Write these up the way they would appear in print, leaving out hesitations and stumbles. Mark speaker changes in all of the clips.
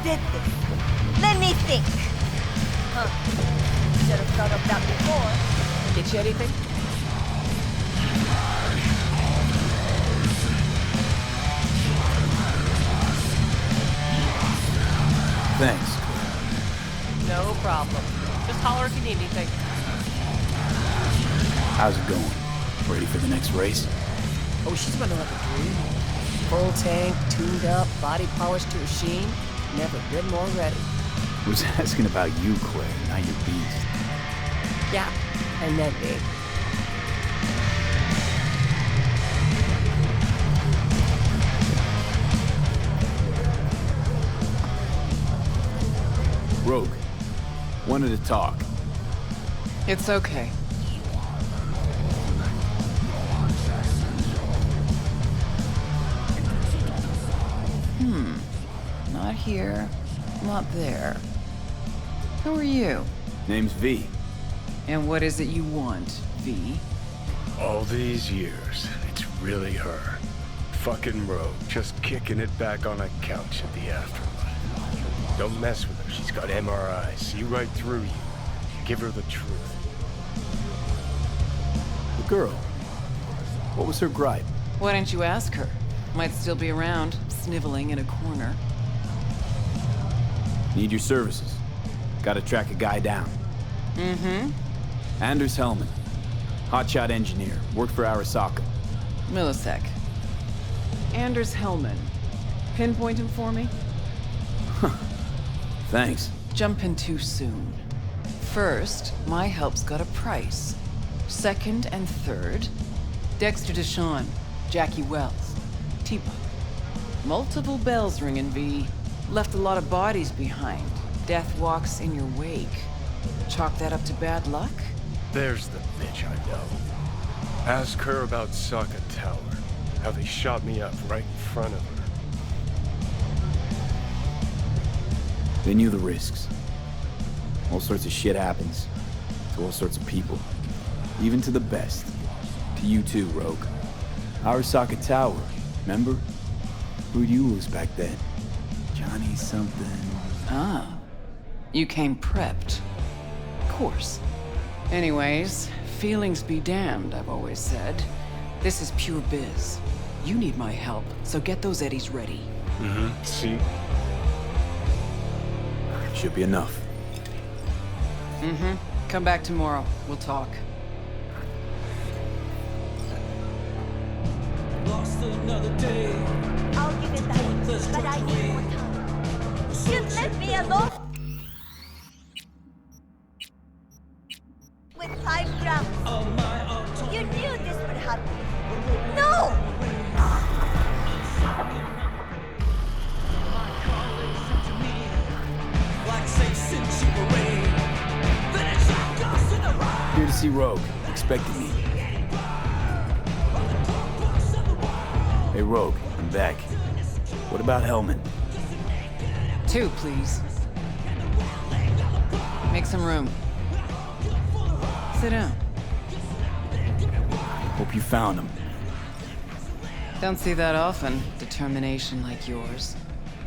Speaker 1: did this? Let me think. Huh. Should have thought of that before.
Speaker 2: Get you anything?
Speaker 3: Thanks.
Speaker 2: No problem. Just holler if you need anything.
Speaker 3: How's it going? Ready for the next race?
Speaker 2: Oh, she's running like a dream. Full tank, tuned up, body polished to a sheen. Never been more ready.
Speaker 3: Was asking about you, Claire, not your beast.
Speaker 2: Yeah, and then big.
Speaker 3: Rogue, wanted to talk.
Speaker 4: It's okay. Not here, not there. Who are you?
Speaker 3: Name's V.
Speaker 4: And what is it you want, V?
Speaker 5: All these years, it's really her. Fucking Rogue, just kicking it back on a couch at the afterlife. Don't mess with her, she's got MRI, see right through you. Give her the truth.
Speaker 3: The girl. What was her gripe?
Speaker 4: Why didn't you ask her? Might still be around, sniveling in a corner.
Speaker 3: Need your services. Gotta track a guy down.
Speaker 4: Mm-hmm.
Speaker 3: Anders Hellman. Hotshot engineer. Worked for Arasaka.
Speaker 4: Millisec. Anders Hellman. Pinpoint him for me?
Speaker 3: Thanks.
Speaker 4: Jumping too soon. First, my help's got a price. Second and third, Dexter DeShawn, Jackie Wells, T-Bug. Multiple bells ringing, V. Left a lot of bodies behind. Death walks in your wake. Chalk that up to bad luck?
Speaker 5: There's the bitch I know. Ask her about Sokka Tower. How they shot me up right in front of her.
Speaker 3: They knew the risks. All sorts of shit happens. To all sorts of people. Even to the best. To you too, Rogue. Arasaka Tower, remember? Who'd you lose back then? Johnny something.
Speaker 4: Ah. You came prepped. Of course. Anyways, feelings be damned, I've always said. This is pure biz. You need my help, so get those eddies ready.
Speaker 5: Mm-hmm. See?
Speaker 3: Should be enough.
Speaker 4: Mm-hmm. Come back tomorrow. We'll talk.
Speaker 6: Lost another day.
Speaker 1: I'll give it time, but I need more time. You left me alone with 5 grams. You knew this would happen. No!
Speaker 3: Here to see Rogue. Expecting me. Hey, Rogue. I'm back. What about Hellman?
Speaker 4: 2, please. Make some room. Sit down.
Speaker 3: Hope you found him.
Speaker 4: Don't see that often. Determination like yours.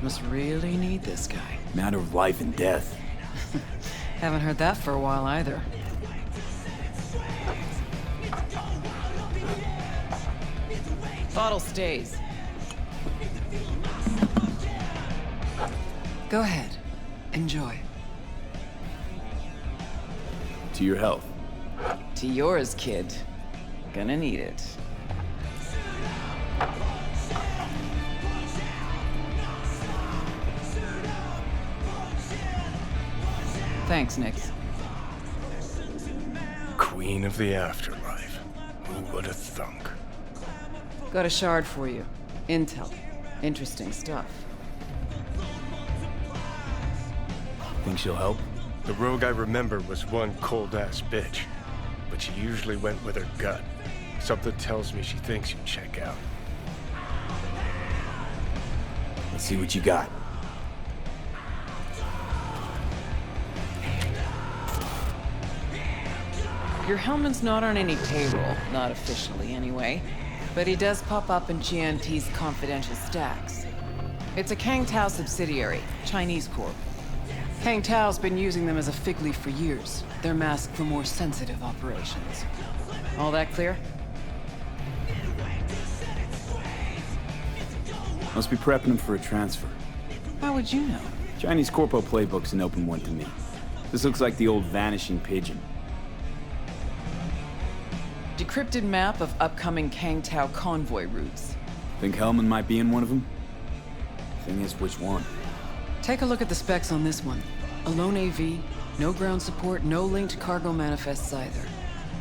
Speaker 4: Must really need this guy.
Speaker 3: Matter of life and death.
Speaker 4: Haven't heard that for a while either. Bottle stays. Go ahead. Enjoy.
Speaker 3: To your health.
Speaker 4: To yours, kid. Gonna need it. Thanks, Nix.
Speaker 5: Queen of the afterlife. Who would have thunk?
Speaker 4: Got a shard for you. Intel. Interesting stuff.
Speaker 3: Think she'll help?
Speaker 5: The Rogue I remember was one cold-ass bitch. But she usually went with her gut. Something tells me she thinks you check out.
Speaker 3: Let's see what you got.
Speaker 4: Your Hellman's not on any payroll, not officially anyway. But he does pop up in GNT's confidential stacks. It's a Kang Tao subsidiary, Chinese corp. Kang Tao's been using them as a fig leaf for years. They're masked for more sensitive operations. All that clear?
Speaker 3: Must be prepping them for a transfer.
Speaker 4: How would you know?
Speaker 3: Chinese Corpo playbook's an open one to me. This looks like the old vanishing pigeon.
Speaker 4: Decrypted map of upcoming Kang Tao convoy routes.
Speaker 3: Think Hellman might be in one of them? Thing is, which one?
Speaker 4: Take a look at the specs on this one. A lone AV, no ground support, no linked cargo manifests either.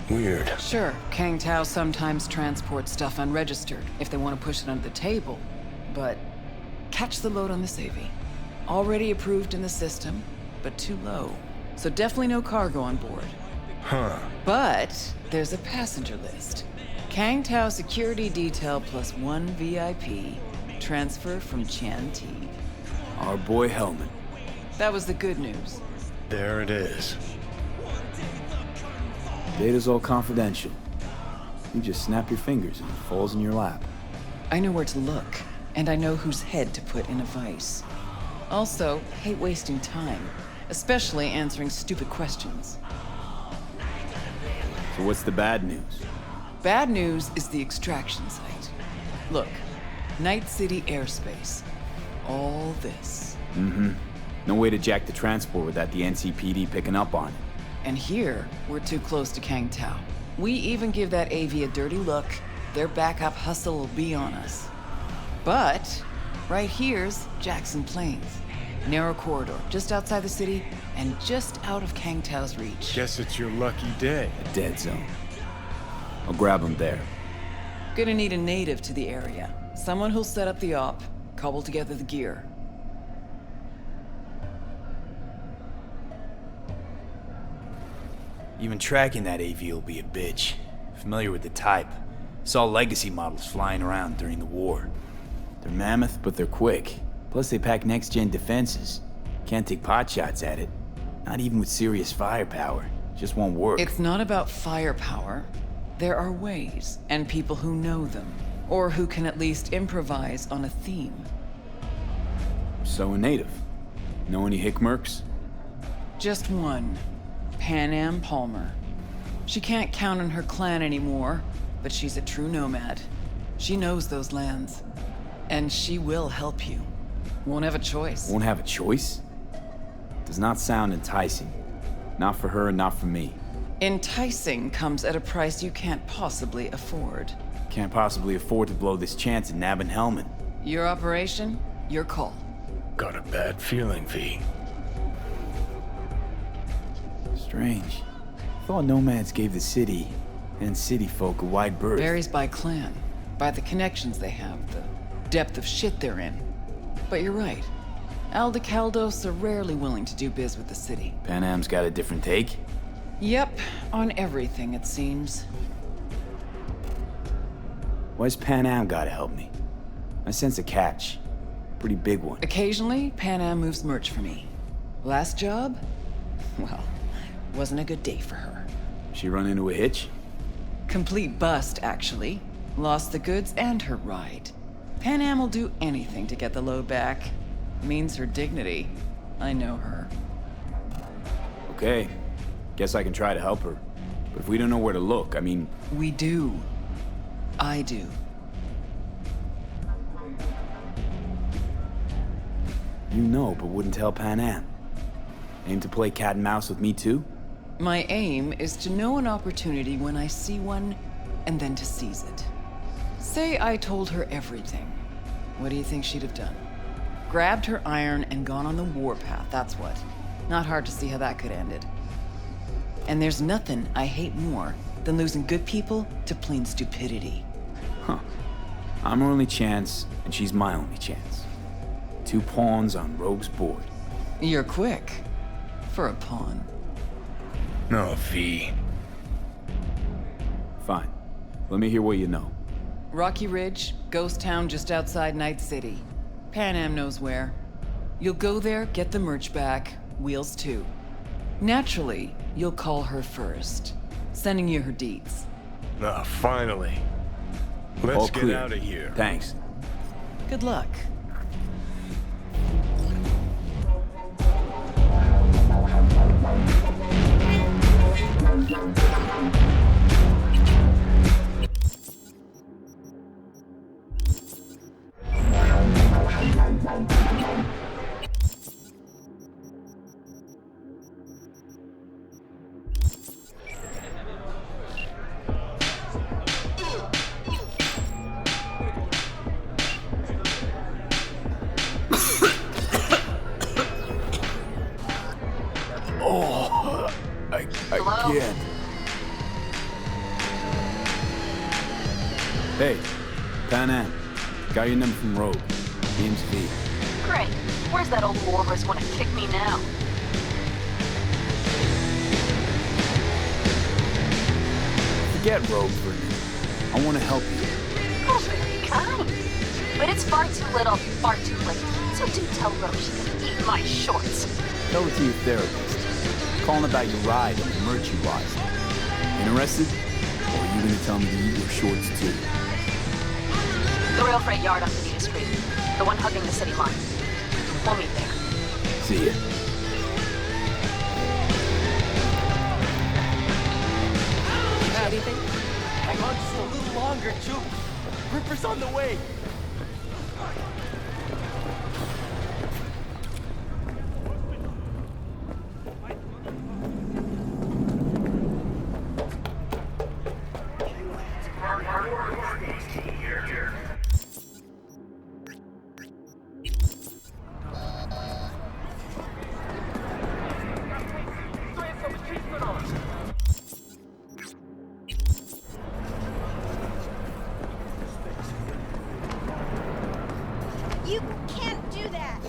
Speaker 5: Weird.
Speaker 4: Sure, Kang Tao sometimes transports stuff unregistered if they want to push it under the table, but catch the load on this AV. Already approved in the system, but too low. So definitely no cargo on board.
Speaker 5: Huh.
Speaker 4: But there's a passenger list. Kang Tao security detail plus one VIP. Transfer from Chan T.
Speaker 3: Our boy Hellman.
Speaker 4: That was the good news.
Speaker 5: There it is.
Speaker 3: Data's all confidential. You just snap your fingers and it falls in your lap.
Speaker 4: I know where to look, and I know whose head to put in a vice. Also, hate wasting time, especially answering stupid questions.
Speaker 3: So what's the bad news?
Speaker 4: Bad news is the extraction site. Look, Night City airspace. All this.
Speaker 3: No way to jack the transport without the NCPD picking up on it.
Speaker 4: And here, we're too close to Kang Tao. We even give that AV a dirty look, their backup hustle will be on us. But, right here's Jackson Plains. Narrow corridor, just outside the city, and just out of Kang Tao's reach.
Speaker 5: Guess it's your lucky day.
Speaker 3: A dead zone. I'll grab him there.
Speaker 4: Gonna need a native to the area. Someone who'll set up the op, cobble together the gear.
Speaker 3: Even tracking that AV will be a bitch. Familiar with the type. Saw legacy models flying around during the war. They're mammoth, but they're quick. Plus they pack next-gen defenses. Can't take potshots at it. Not even with serious firepower. Just won't work.
Speaker 4: It's not about firepower. There are ways, and people who know them. Or who can at least improvise on a theme.
Speaker 3: So a native. Know any hickmerks?
Speaker 4: Just one. Pan Am Palmer. She can't count on her clan anymore, but she's a true nomad. She knows those lands. And she will help you. Won't have a choice.
Speaker 3: Won't have a choice? Does not sound enticing. Not for her and not for me.
Speaker 4: Enticing comes at a price you can't possibly afford.
Speaker 3: Can't possibly afford to blow this chance at nabbing Hellman.
Speaker 4: Your operation, your call.
Speaker 5: Got a bad feeling, V.
Speaker 3: Strange. Thought nomads gave the city and city folk a wide berth.
Speaker 4: Varies by clan, by the connections they have, the depth of shit they're in. But you're right. Aldecaldos are rarely willing to do biz with the city.
Speaker 3: Pan Am's got a different take?
Speaker 4: Yep, on everything it seems.
Speaker 3: Why's Pan Am gotta help me? I sense a catch. Pretty big one.
Speaker 4: Occasionally, Pan Am moves merch for me. Last job? Well, wasn't a good day for her.
Speaker 3: She run into a hitch?
Speaker 4: Complete bust, actually. Lost the goods and her ride. Pan Am will do anything to get the load back. Means her dignity. I know her.
Speaker 3: Okay. Guess I can try to help her. But if we don't know where to look, I mean...
Speaker 4: We do. I do.
Speaker 3: You know, but wouldn't tell Pan Am. Aim to play cat and mouse with me too?
Speaker 4: My aim is to know an opportunity when I see one, and then to seize it. Say I told her everything. What do you think she'd have done? Grabbed her iron and gone on the warpath, that's what. Not hard to see how that could have ended. And there's nothing I hate more than losing good people to plain stupidity.
Speaker 3: Huh. I'm her only chance, and she's my only chance. 2 pawns on Rogue's board.
Speaker 4: You're quick. For a pawn.
Speaker 5: No, V.
Speaker 3: Fine. Let me hear what you know.
Speaker 4: Rocky Ridge, ghost town just outside Night City. Pan Am knows where. You'll go there, get the merch back, wheels too. Naturally, you'll call her first. Sending you her deeds.
Speaker 5: Ah, finally. Let's
Speaker 3: All
Speaker 5: get
Speaker 3: clear.
Speaker 5: out of here.
Speaker 3: Thanks.
Speaker 4: Good luck.
Speaker 3: Oh, I can't. Hey, Pan Am. Got your number from Rogue. Name's V.
Speaker 7: Great. Where's that old walrus want to kick me now?
Speaker 3: Forget Rogue for a minute. I want to help you.
Speaker 7: Oh, very kind. But it's far too little, far too late. So do tell Rose she can eat my shorts.
Speaker 3: Tell it to your therapist. Calling about your ride and the merch you bought. Interested? Or are you going to tell me to eat your shorts too?
Speaker 7: The rail freight yard on Benita Street. The one hugging the city line. We'll meet there.
Speaker 3: See ya.
Speaker 4: Anything?
Speaker 6: Hang on just a little longer, Juke. Ripper's on the way.
Speaker 1: You can't do that!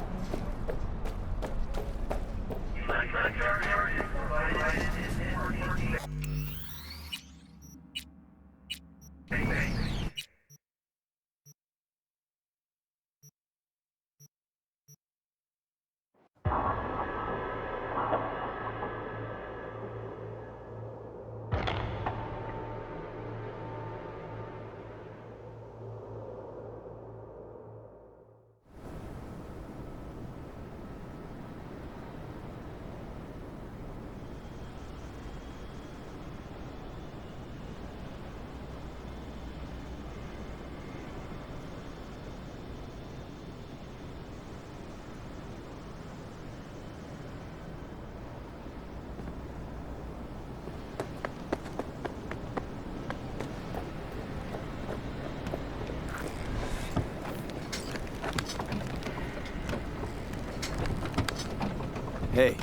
Speaker 3: Hey,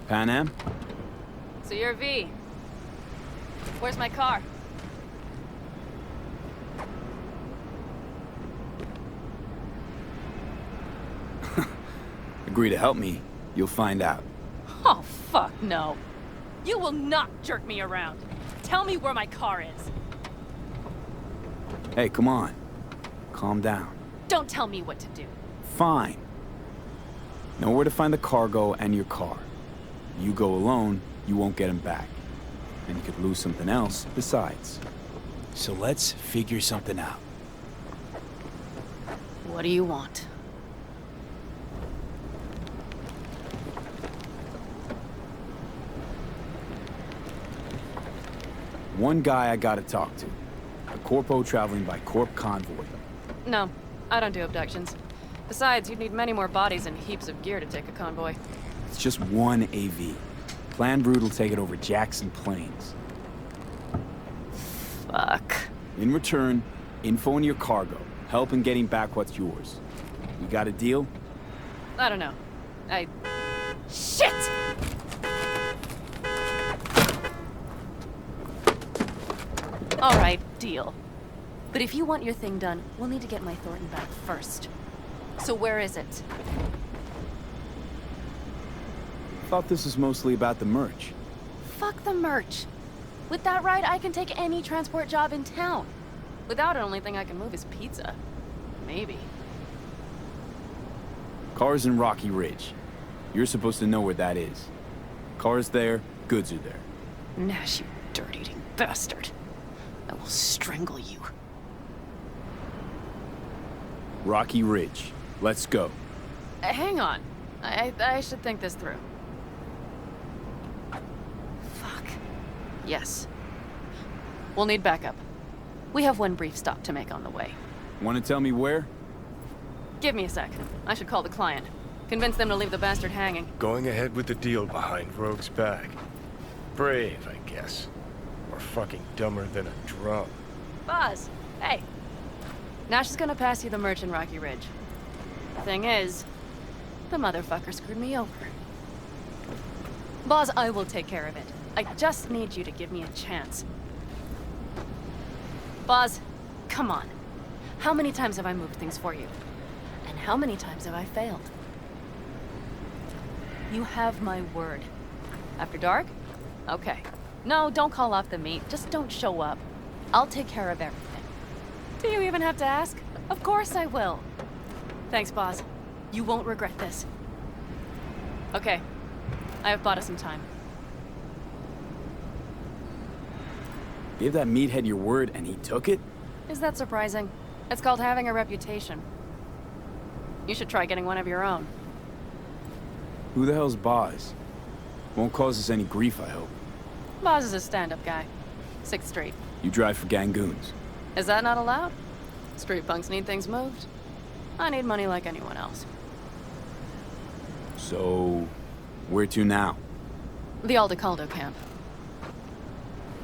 Speaker 3: Pan Am?
Speaker 8: So you're V. Where's my car?
Speaker 3: Agree to help me, you'll find out.
Speaker 8: Oh, fuck no. You will not jerk me around. Tell me where my car is.
Speaker 3: Hey, come on. Calm down.
Speaker 8: Don't tell me what to do.
Speaker 3: Fine. Know where to find the cargo and your car. You go alone, you won't get him back. And you could lose something else besides. So let's figure something out.
Speaker 8: What do you want?
Speaker 3: One guy I gotta talk to. A Corpo traveling by Corp convoy.
Speaker 8: No, I don't do abductions. Besides, you'd need many more bodies and heaps of gear to take a convoy.
Speaker 3: It's just one AV. Plan Brood will take it over Jackson Plains.
Speaker 8: Fuck.
Speaker 3: In return, info on your cargo. Help in getting back what's yours. We got a deal?
Speaker 8: I don't know. Shit! Alright, deal. But if you want your thing done, we'll need to get my Thornton back first. So where is it?
Speaker 3: Thought this was mostly about the merch.
Speaker 8: Fuck the merch. With that ride, I can take any transport job in town. Without it, only thing I can move is pizza. Maybe.
Speaker 3: Car's in Rocky Ridge. You're supposed to know where that is. Car's there, goods are there.
Speaker 8: Nash, you dirt-eating bastard. I will strangle you.
Speaker 3: Rocky Ridge. Let's go.
Speaker 8: Hang on. I should think this through. Fuck. Yes. We'll need backup. We have one brief stop to make on the way.
Speaker 3: Want to tell me where?
Speaker 8: Give me a sec. I should call the client. Convince them to leave the bastard hanging.
Speaker 5: Going ahead with the deal behind Rogue's back. Brave, I guess. Or fucking dumber than a drum.
Speaker 8: Buzz, hey. Nash is gonna pass you the merch in Rocky Ridge. The thing is, the motherfucker screwed me over. Boss, I will take care of it. I just need you to give me a chance. Boss, come on. How many times have I moved things for you? And how many times have I failed? You have my word. After dark? Okay. No, don't call off the meet. Just don't show up. I'll take care of everything. Do you even have to ask? Of course I will. Thanks, boss. You won't regret this. Okay. I have bought us some time.
Speaker 3: Gave that meathead your word and he took it?
Speaker 8: Is that surprising? It's called having a reputation. You should try getting one of your own.
Speaker 3: Who the hell's Boz? Won't cause us any grief, I hope.
Speaker 8: Boz is a stand-up guy. 6th Street.
Speaker 3: You drive for gangoons.
Speaker 8: Is that not allowed? Street punks need things moved. I need money like anyone else.
Speaker 3: So, where to now?
Speaker 8: The Aldecaldo camp.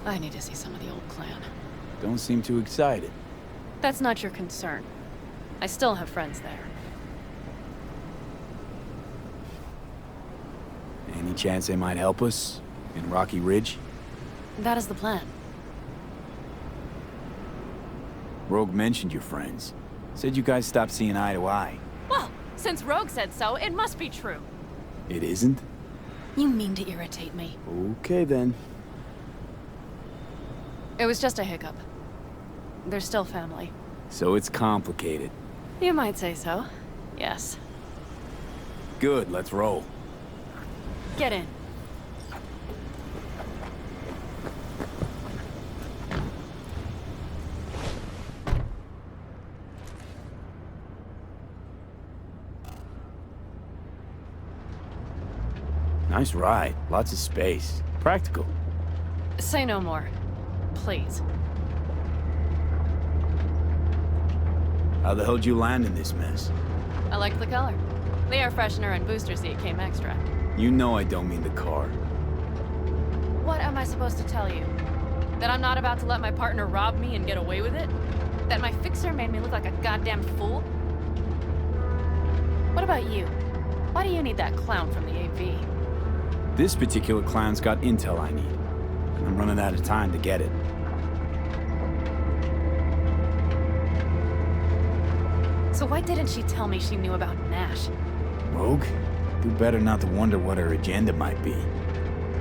Speaker 8: I need to see some of the old clan.
Speaker 3: Don't seem too excited.
Speaker 8: That's not your concern. I still have friends there.
Speaker 3: Any chance they might help us? In Rocky Ridge?
Speaker 8: That is the plan.
Speaker 3: Rogue mentioned your friends. Said you guys stopped seeing eye to eye.
Speaker 8: Well, since Rogue said so, it must be true.
Speaker 3: It isn't?
Speaker 8: You mean to irritate me.
Speaker 3: Okay then.
Speaker 8: It was just a hiccup. They're still family.
Speaker 3: So it's complicated.
Speaker 8: You might say so. Yes.
Speaker 3: Good, let's roll.
Speaker 8: Get in.
Speaker 3: Nice ride. Lots of space. Practical.
Speaker 8: Say no more. Please.
Speaker 3: How the hell did you land in this mess?
Speaker 8: I liked the color. The air freshener and booster seat came extra.
Speaker 3: You know I don't mean the car.
Speaker 8: What am I supposed to tell you? That I'm not about to let my partner rob me and get away with it? That my fixer made me look like a goddamn fool? What about you? Why do you need that clown from the AV?
Speaker 3: This particular clown's got intel I need. And I'm running out of time to get it.
Speaker 8: So why didn't she tell me she knew about Nash?
Speaker 3: Rogue? Do better not to wonder what her agenda might be.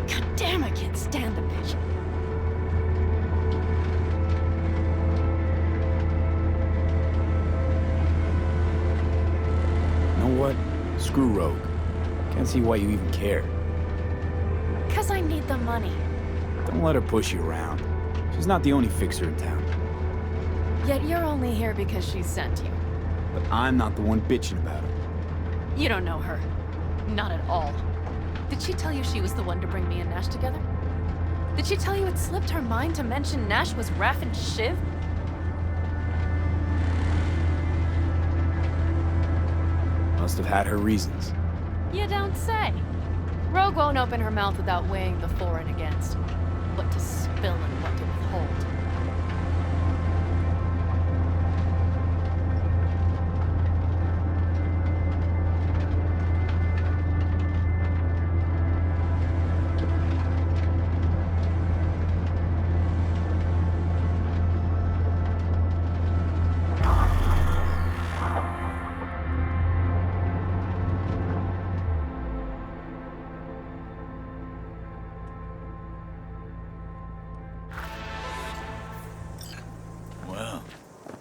Speaker 8: God damn, I can't stand the bitch.
Speaker 3: You know what? Screw Rogue. Can't see why you even care.
Speaker 8: 'Cause I need the money.
Speaker 3: Don't let her push you around. She's not the only fixer in town.
Speaker 8: Yet you're only here because she sent you.
Speaker 3: But I'm not the one bitching about her.
Speaker 8: You don't know her. Not at all. Did she tell you she was the one to bring me and Nash together? Did she tell you it slipped her mind to mention Nash was Raph and Shiv?
Speaker 3: Must have had her reasons.
Speaker 8: You don't say. Rogue won't open her mouth without weighing the for and against. What to spill and what to withhold.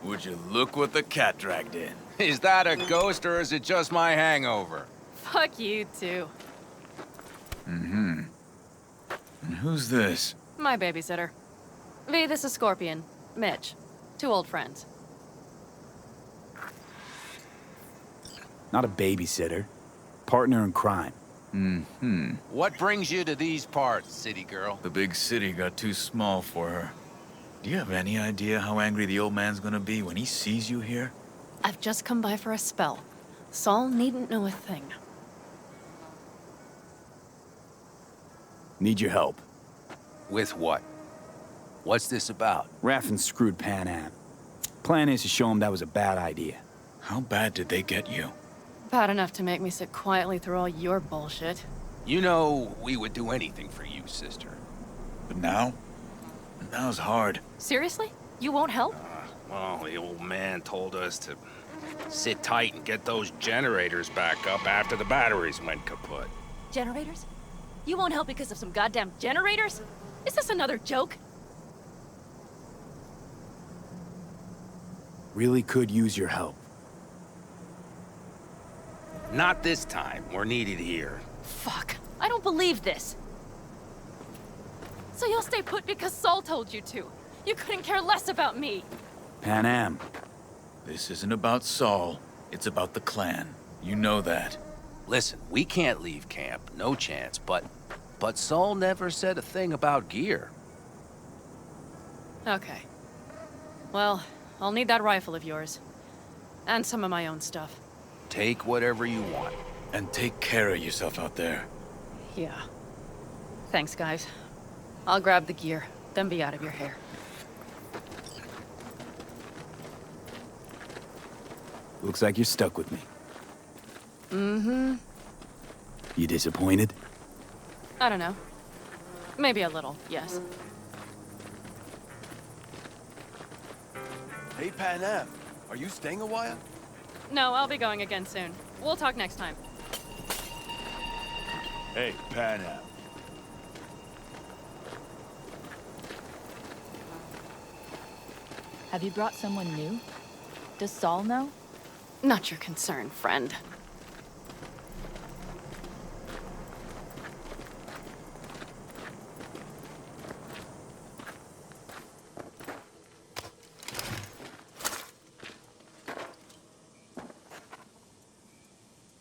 Speaker 9: Would you look what the cat dragged in?
Speaker 10: Is that a ghost or is it just my hangover?
Speaker 8: Fuck you too.
Speaker 9: And who's this?
Speaker 8: My babysitter. V, this is Scorpion. Mitch. 2 old friends.
Speaker 3: Not a babysitter. Partner in crime.
Speaker 10: What brings you to these parts, city girl?
Speaker 9: The big city got too small for her. Do you have any idea how angry the old man's gonna be when he sees you here?
Speaker 8: I've just come by for a spell. Saul needn't know a thing.
Speaker 3: Need your help.
Speaker 10: With what? What's this about?
Speaker 3: Raffin screwed Pan Am. Plan is to show him that was a bad idea.
Speaker 9: How bad did they get you?
Speaker 8: Bad enough to make me sit quietly through all your bullshit.
Speaker 10: You know we would do anything for you, sister.
Speaker 9: But now? Now's hard.
Speaker 8: Seriously? You won't help?
Speaker 10: Well, the old man told us to sit tight and get those generators back up after the batteries went kaput.
Speaker 8: Generators? You won't help because of some goddamn generators? Is this another joke?
Speaker 3: Really could use your help.
Speaker 10: Not this time. We're needed here.
Speaker 8: Fuck. I don't believe this. So you'll stay put because Saul told you to. You couldn't care less about me.
Speaker 3: Pan Am.
Speaker 9: This isn't about Saul. It's about the clan. You know that.
Speaker 10: Listen, we can't leave camp. No chance. But Saul never said a thing about gear.
Speaker 8: Okay. Well, I'll need that rifle of yours. And some of my own stuff.
Speaker 10: Take whatever you want.
Speaker 9: And take care of yourself out there.
Speaker 8: Yeah. Thanks, guys. I'll grab the gear, then be out of your hair.
Speaker 3: Looks like you're stuck with me.
Speaker 8: Mm-hmm.
Speaker 3: You disappointed?
Speaker 8: I don't know. Maybe a little, yes.
Speaker 6: Hey, Pan Am, are you staying a while?
Speaker 8: No, I'll be going again soon. We'll talk next time.
Speaker 9: Hey, Pan Am.
Speaker 1: Have you brought someone new? Does Saul know?
Speaker 8: Not your concern, friend.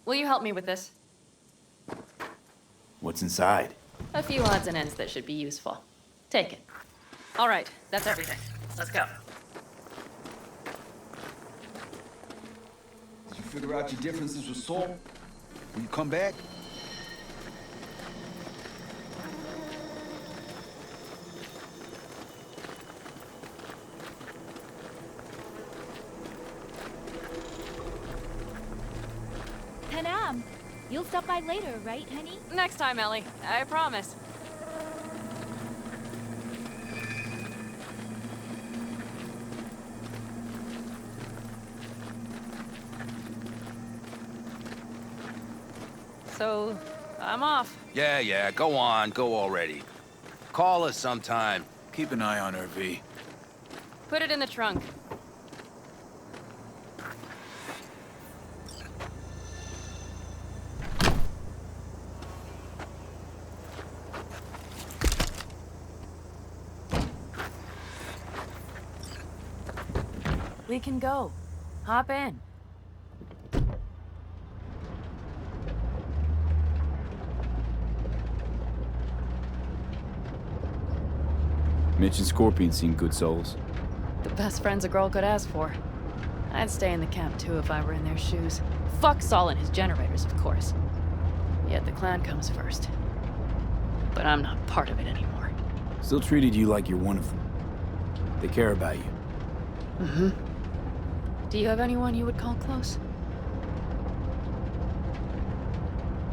Speaker 8: Will you help me with this?
Speaker 3: What's inside?
Speaker 8: A few odds and ends that should be useful. Take it. All right, that's everything. Let's go.
Speaker 6: Did you figure out your differences with Saul? Will you come back?
Speaker 1: Pan Am, you'll stop by later, right, honey?
Speaker 8: Next time, Ellie. I promise. So, I'm off.
Speaker 10: Yeah, go on. Go already. Call us sometime.
Speaker 9: Keep an eye on her, V.
Speaker 8: Put it in the trunk. We can go. Hop in.
Speaker 3: Mitch and Scorpion seem good souls.
Speaker 8: The best friends a girl could ask for. I'd stay in the camp too if I were in their shoes. Fuck Saul and his generators, of course. Yet the clan comes first. But I'm not part of it anymore.
Speaker 3: Still treated you like you're one of them. They care about you.
Speaker 8: Mm-hmm. Do you have anyone you would call close?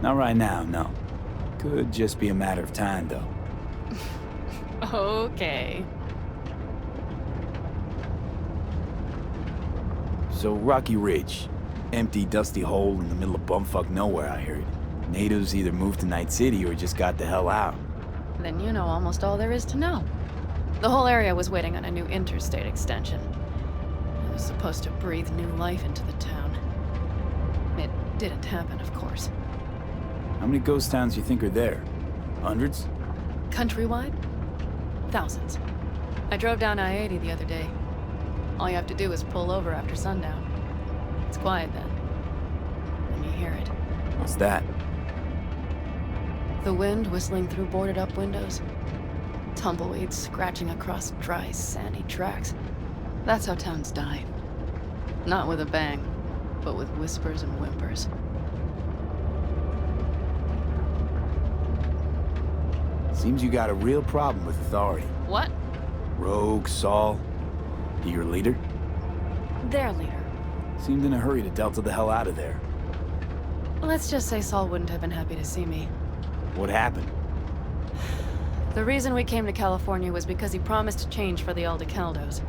Speaker 3: Not right now, no. Could just be a matter of time, though.
Speaker 8: Okay.
Speaker 3: So, Rocky Ridge. Empty, dusty hole in the middle of bumfuck nowhere, I heard. Natives either moved to Night City or just got the hell out.
Speaker 8: Then you know almost all there is to know. The whole area was waiting on a new interstate extension. It was supposed to breathe new life into the town. It didn't happen, of course.
Speaker 3: How many ghost towns do you think are there? Hundreds?
Speaker 8: Countrywide? Thousands. I drove down I-80 the other day. All you have to do is pull over after sundown. It's quiet then. And you hear it.
Speaker 3: What's that?
Speaker 8: The wind whistling through boarded-up windows. Tumbleweeds scratching across dry, sandy tracks. That's how towns die. Not with a bang, but with whispers and whimpers.
Speaker 3: Seems you got a real problem with authority.
Speaker 8: What?
Speaker 3: Rogue, Saul. He your leader?
Speaker 8: Their leader.
Speaker 3: Seemed in a hurry to delta the hell out of there.
Speaker 8: Let's just say Saul wouldn't have been happy to see me.
Speaker 3: What happened?
Speaker 8: The reason we came to California was because he promised to change for the Aldecaldos.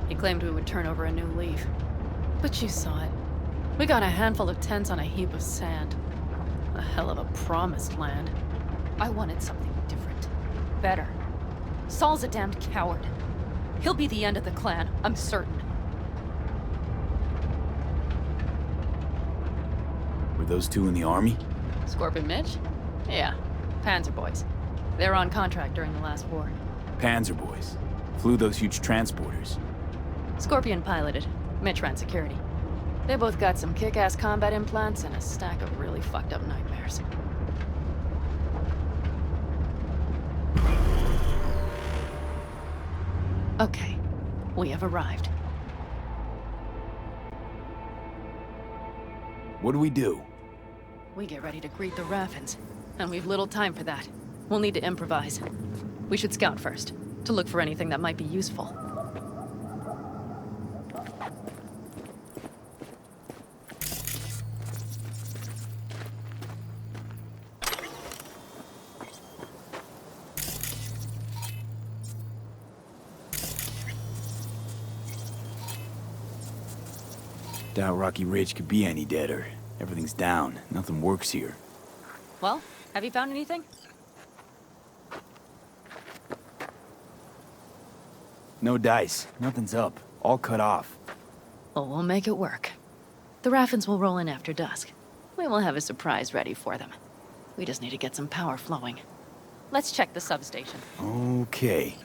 Speaker 8: He claimed we would turn over a new leaf. But you saw it. We got a handful of tents on a heap of sand. A hell of a promised land. I wanted something different. Better. Saul's a damned coward. He'll be the end of the clan, I'm certain.
Speaker 3: Were those two in the army?
Speaker 8: Scorpion Mitch? Yeah, Panzer boys. They were on contract during the last war.
Speaker 3: Panzer boys. Flew those huge transporters.
Speaker 8: Scorpion piloted. Mitch ran security. They both got some kick-ass combat implants and a stack of really fucked up nightmares. Okay, we have arrived.
Speaker 3: What do we do?
Speaker 8: We get ready to greet the Raffins, and we've little time for that. We'll need to improvise. We should scout first, to look for anything that might be useful.
Speaker 3: Doubt Rocky Ridge could be any deader. Everything's down. Nothing works here.
Speaker 8: Well, have you found anything?
Speaker 3: No dice. Nothing's up. All cut off.
Speaker 8: Well, we'll make it work. The Raffins will roll in after dusk. We will have a surprise ready for them. We just need to get some power flowing. Let's check the substation.
Speaker 3: Okay.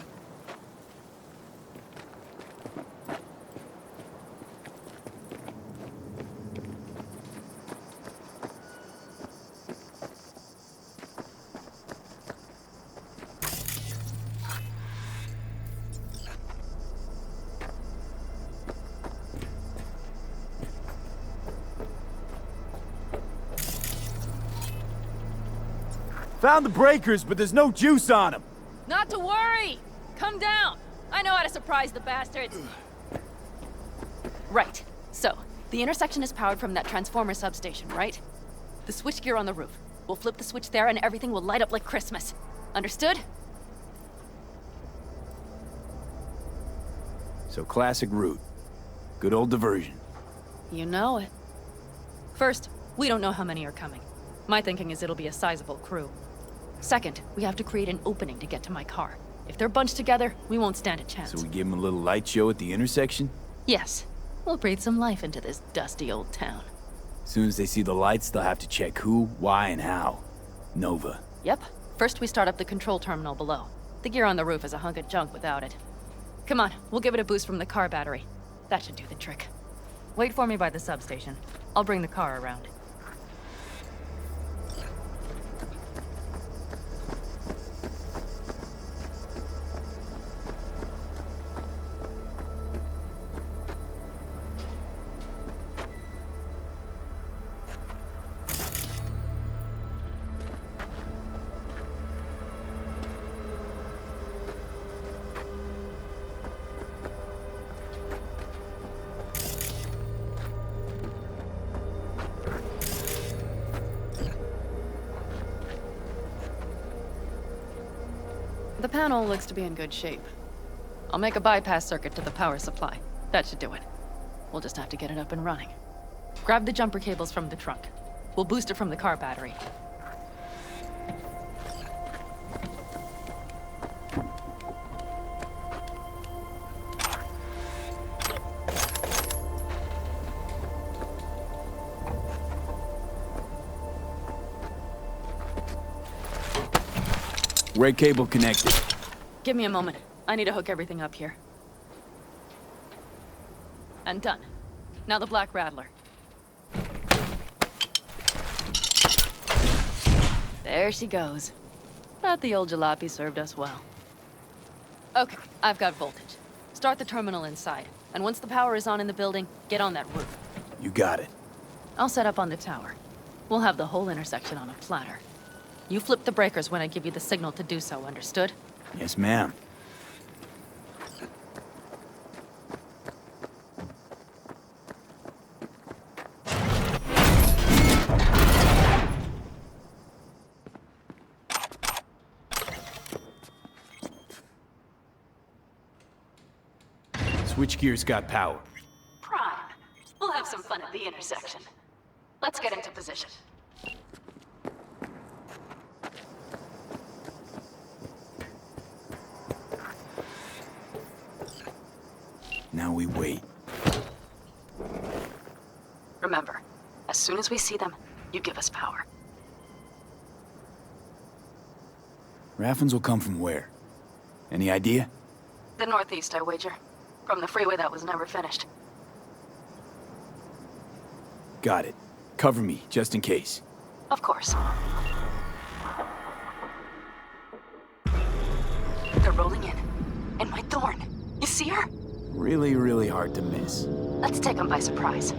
Speaker 3: Found the breakers, but there's no juice on them.
Speaker 8: Not to worry! Come down! I know how to surprise the bastards. Right. So, the intersection is powered from that transformer substation, right? The switchgear on the roof. We'll flip the switch there and everything will light up like Christmas. Understood?
Speaker 3: So classic route. Good old diversion.
Speaker 8: You know it. First, we don't know how many are coming. My thinking is it'll be a sizable crew. Second, we have to create an opening to get to my car. If they're bunched together, we won't stand a chance.
Speaker 3: So we give them a little light show at the intersection?
Speaker 8: Yes. We'll breathe some life into this dusty old town.
Speaker 3: As soon as they see the lights, they'll have to check who, why, and how. Nova.
Speaker 8: Yep. First, we start up the control terminal below. The gear on the roof is a hunk of junk without it. Come on, we'll give it a boost from the car battery. That should do the trick. Wait for me by the substation. I'll bring the car around. The panel looks to be in good shape. I'll make a bypass circuit to the power supply. That should do it. We'll just have to get it up and running. Grab the jumper cables from the trunk. We'll boost it from the car battery.
Speaker 3: Red cable connected.
Speaker 8: Give me a moment. I need to hook everything up here. And done. Now the Black Rattler. There she goes. But the old jalopy served us well. Okay, I've got voltage. Start the terminal inside. And once the power is on in the building, get on that roof.
Speaker 3: You got it.
Speaker 8: I'll set up on the tower. We'll have the whole intersection on a platter. You flip the breakers when I give you the signal to do so, understood?
Speaker 3: Yes, ma'am. Which gear's got power?
Speaker 7: Prime. We'll have some fun at the intersection. Let's get into position.
Speaker 3: Now we wait.
Speaker 7: Remember, as soon as we see them, you give us power.
Speaker 3: Raffens will come from where? Any idea?
Speaker 7: The northeast, I wager. From the freeway that was never finished.
Speaker 3: Got it. Cover me, just in case.
Speaker 7: Of course. They're rolling in. And my Thorn. You see her?
Speaker 3: Really, really hard to miss.
Speaker 7: Let's take them by surprise.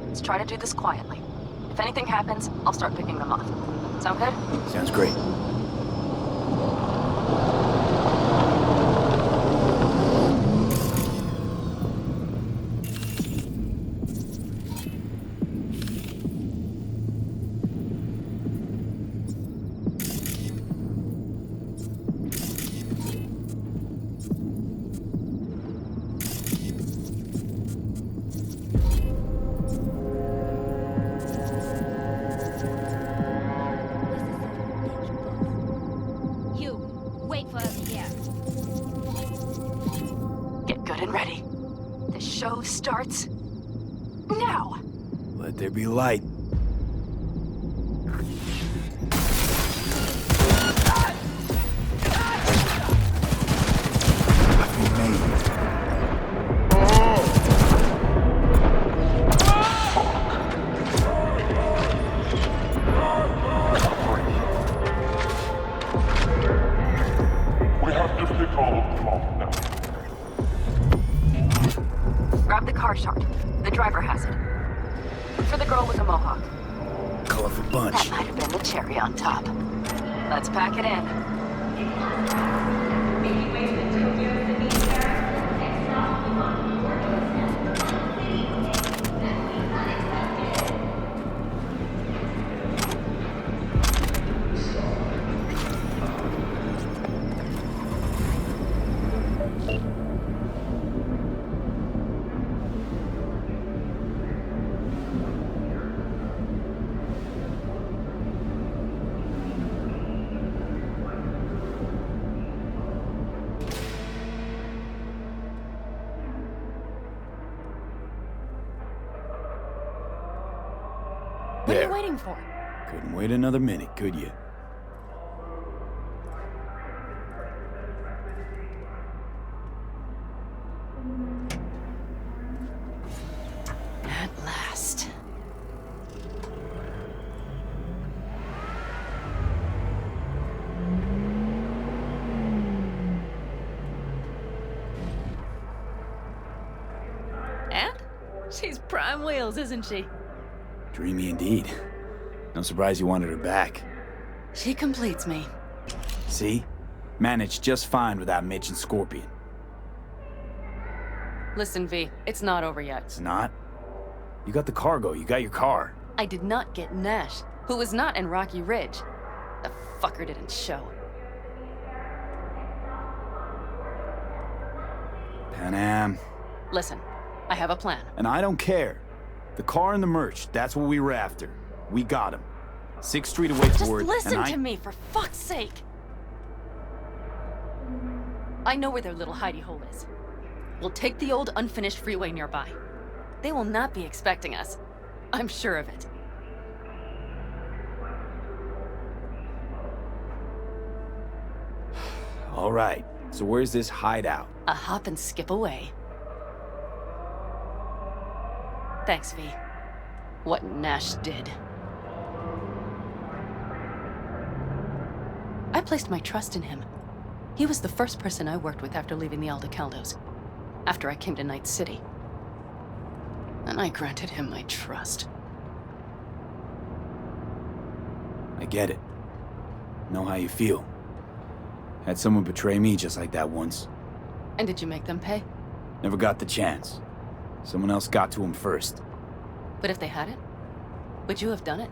Speaker 7: Let's try to do this quietly. If anything happens, I'll start picking them off. Sound good?
Speaker 3: Sounds great.
Speaker 7: Starts now.
Speaker 3: Let there be light.
Speaker 11: We have to pick all of them off now.
Speaker 7: Grab the car shard. The driver has it. Look for the girl with the mohawk.
Speaker 3: Colorful bunch.
Speaker 7: That might have been the cherry on top. Let's pack it in.
Speaker 8: What are you waiting for?
Speaker 3: Couldn't wait another minute, could you?
Speaker 8: At last. And? She's prime wheels, isn't she?
Speaker 3: Dreamy indeed. No surprise you wanted her back.
Speaker 8: She completes me.
Speaker 3: See? Managed just fine without Mitch and Scorpion.
Speaker 8: Listen, V, it's not over yet.
Speaker 3: It's not? You got the cargo, you got your car.
Speaker 8: I did not get Nash, who was not in Rocky Ridge. The fucker didn't show.
Speaker 3: Pan Am.
Speaker 8: Listen, I have a plan.
Speaker 3: And I don't care. The car and the merch, that's what we were after. We got him. 6th Street away forward.
Speaker 8: Just listen to me, for fuck's sake! I know where their little hidey hole is. We'll take the old unfinished freeway nearby. They will not be expecting us. I'm sure of it.
Speaker 3: All right, so where's this hideout?
Speaker 8: A hop and skip away. Thanks, V. What Nash did. I placed my trust in him. He was the first person I worked with after leaving the Aldecaldos, after I came to Night City. And I granted him my trust.
Speaker 3: I get it. Know how you feel. Had someone betray me just like that once.
Speaker 8: And did you make them pay?
Speaker 3: Never got the chance. Someone else got to him first.
Speaker 8: But if they hadn't, would you have done it?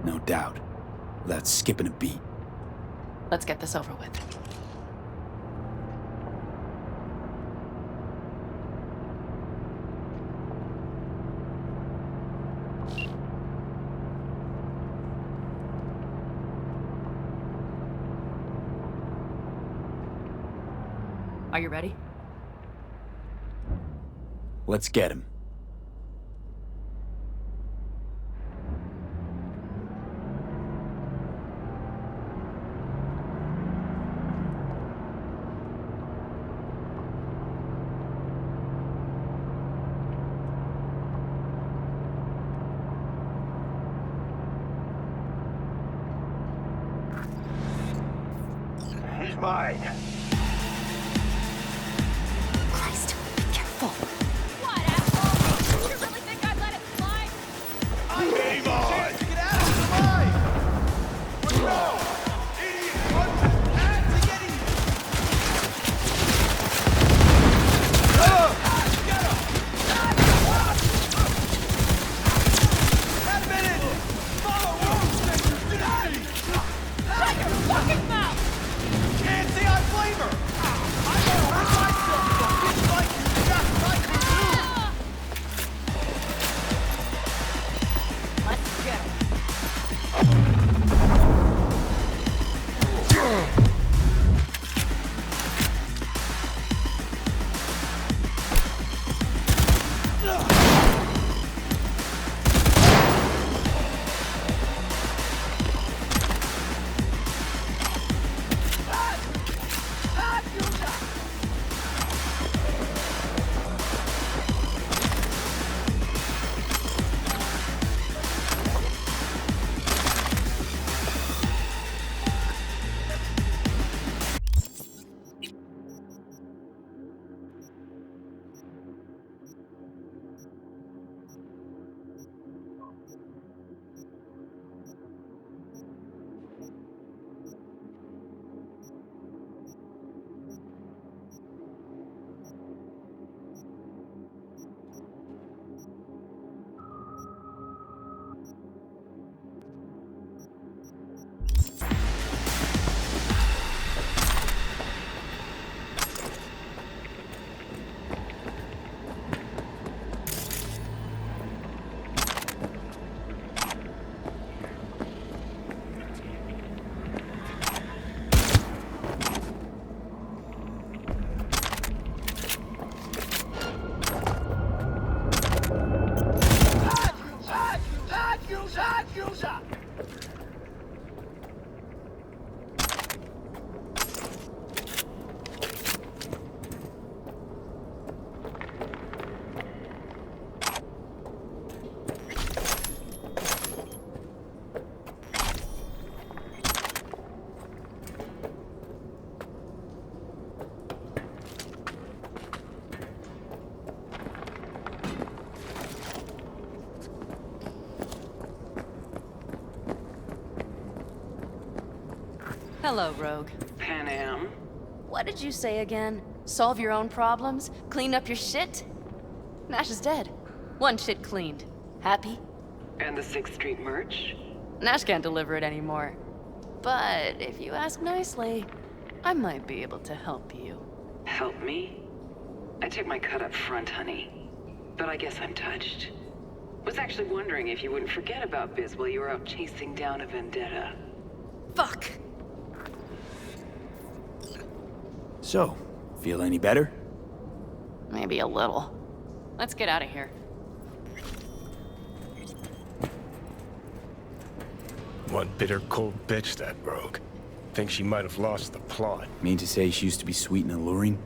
Speaker 3: No doubt. Without skipping a beat.
Speaker 8: Let's get this over with. Are you ready?
Speaker 3: Let's get him.
Speaker 5: He's mine.
Speaker 7: Christ, be careful.
Speaker 8: What, asshole? You really think I'd let it slide?
Speaker 5: Game on!
Speaker 6: Get out of the line! But no! Idiot punches had to get in! Get him! Have a minute! Follow rules! Get out of here!
Speaker 8: Shut your fucking mouth!
Speaker 6: Can't say I blame her! I know her myself! A bitch like you just like me too!
Speaker 8: Let's get him. Hello, Rogue.
Speaker 4: Pan Am?
Speaker 8: What did you say again? Solve your own problems? Clean up your shit? Nash is dead. One shit cleaned. Happy?
Speaker 4: And the 6th Street merch?
Speaker 8: Nash can't deliver it anymore. But if you ask nicely, I might be able to help you.
Speaker 4: Help me? I took my cut up front, honey. But I guess I'm touched. Was actually wondering if you wouldn't forget about Biz while you were out chasing down a vendetta.
Speaker 8: Fuck!
Speaker 3: So, feel any better?
Speaker 8: Maybe a little. Let's get out of here.
Speaker 5: One bitter, cold bitch, that Rogue. Think she might have lost the plot.
Speaker 3: Mean to say she used to be sweet and alluring?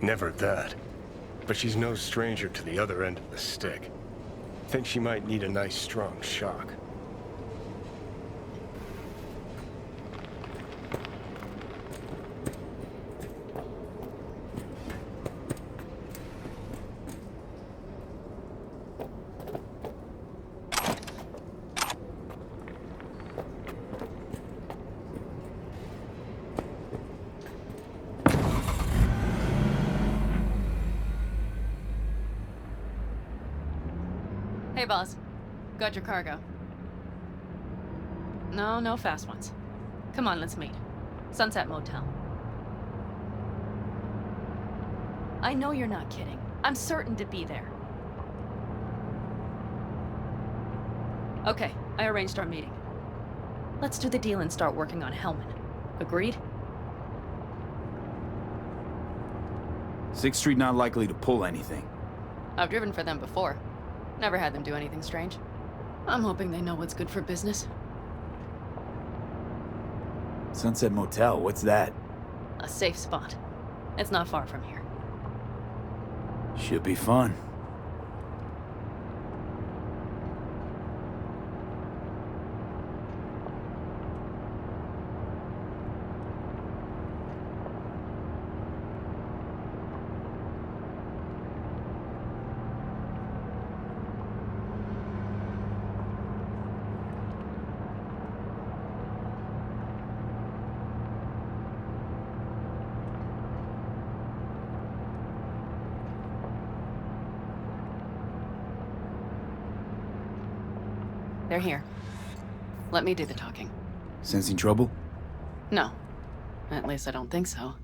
Speaker 5: Never that. But she's no stranger to the other end of the stick. Think she might need a nice, strong shock.
Speaker 8: Hey, boss. Got your cargo. No fast ones. Come on, let's meet. Sunset Motel. I know you're not kidding. I'm certain to be there. Okay, I arranged our meeting. Let's do the deal and start working on Hellman. Agreed?
Speaker 3: 6th Street not likely to pull anything.
Speaker 8: I've driven for them before. Never had them do anything strange. I'm hoping they know what's good for business.
Speaker 3: Sunset Motel, what's that?
Speaker 8: A safe spot. It's not far from here.
Speaker 3: Should be fun.
Speaker 8: They're here. Let me do the talking.
Speaker 3: Sensing trouble?
Speaker 8: No. At least I don't think so.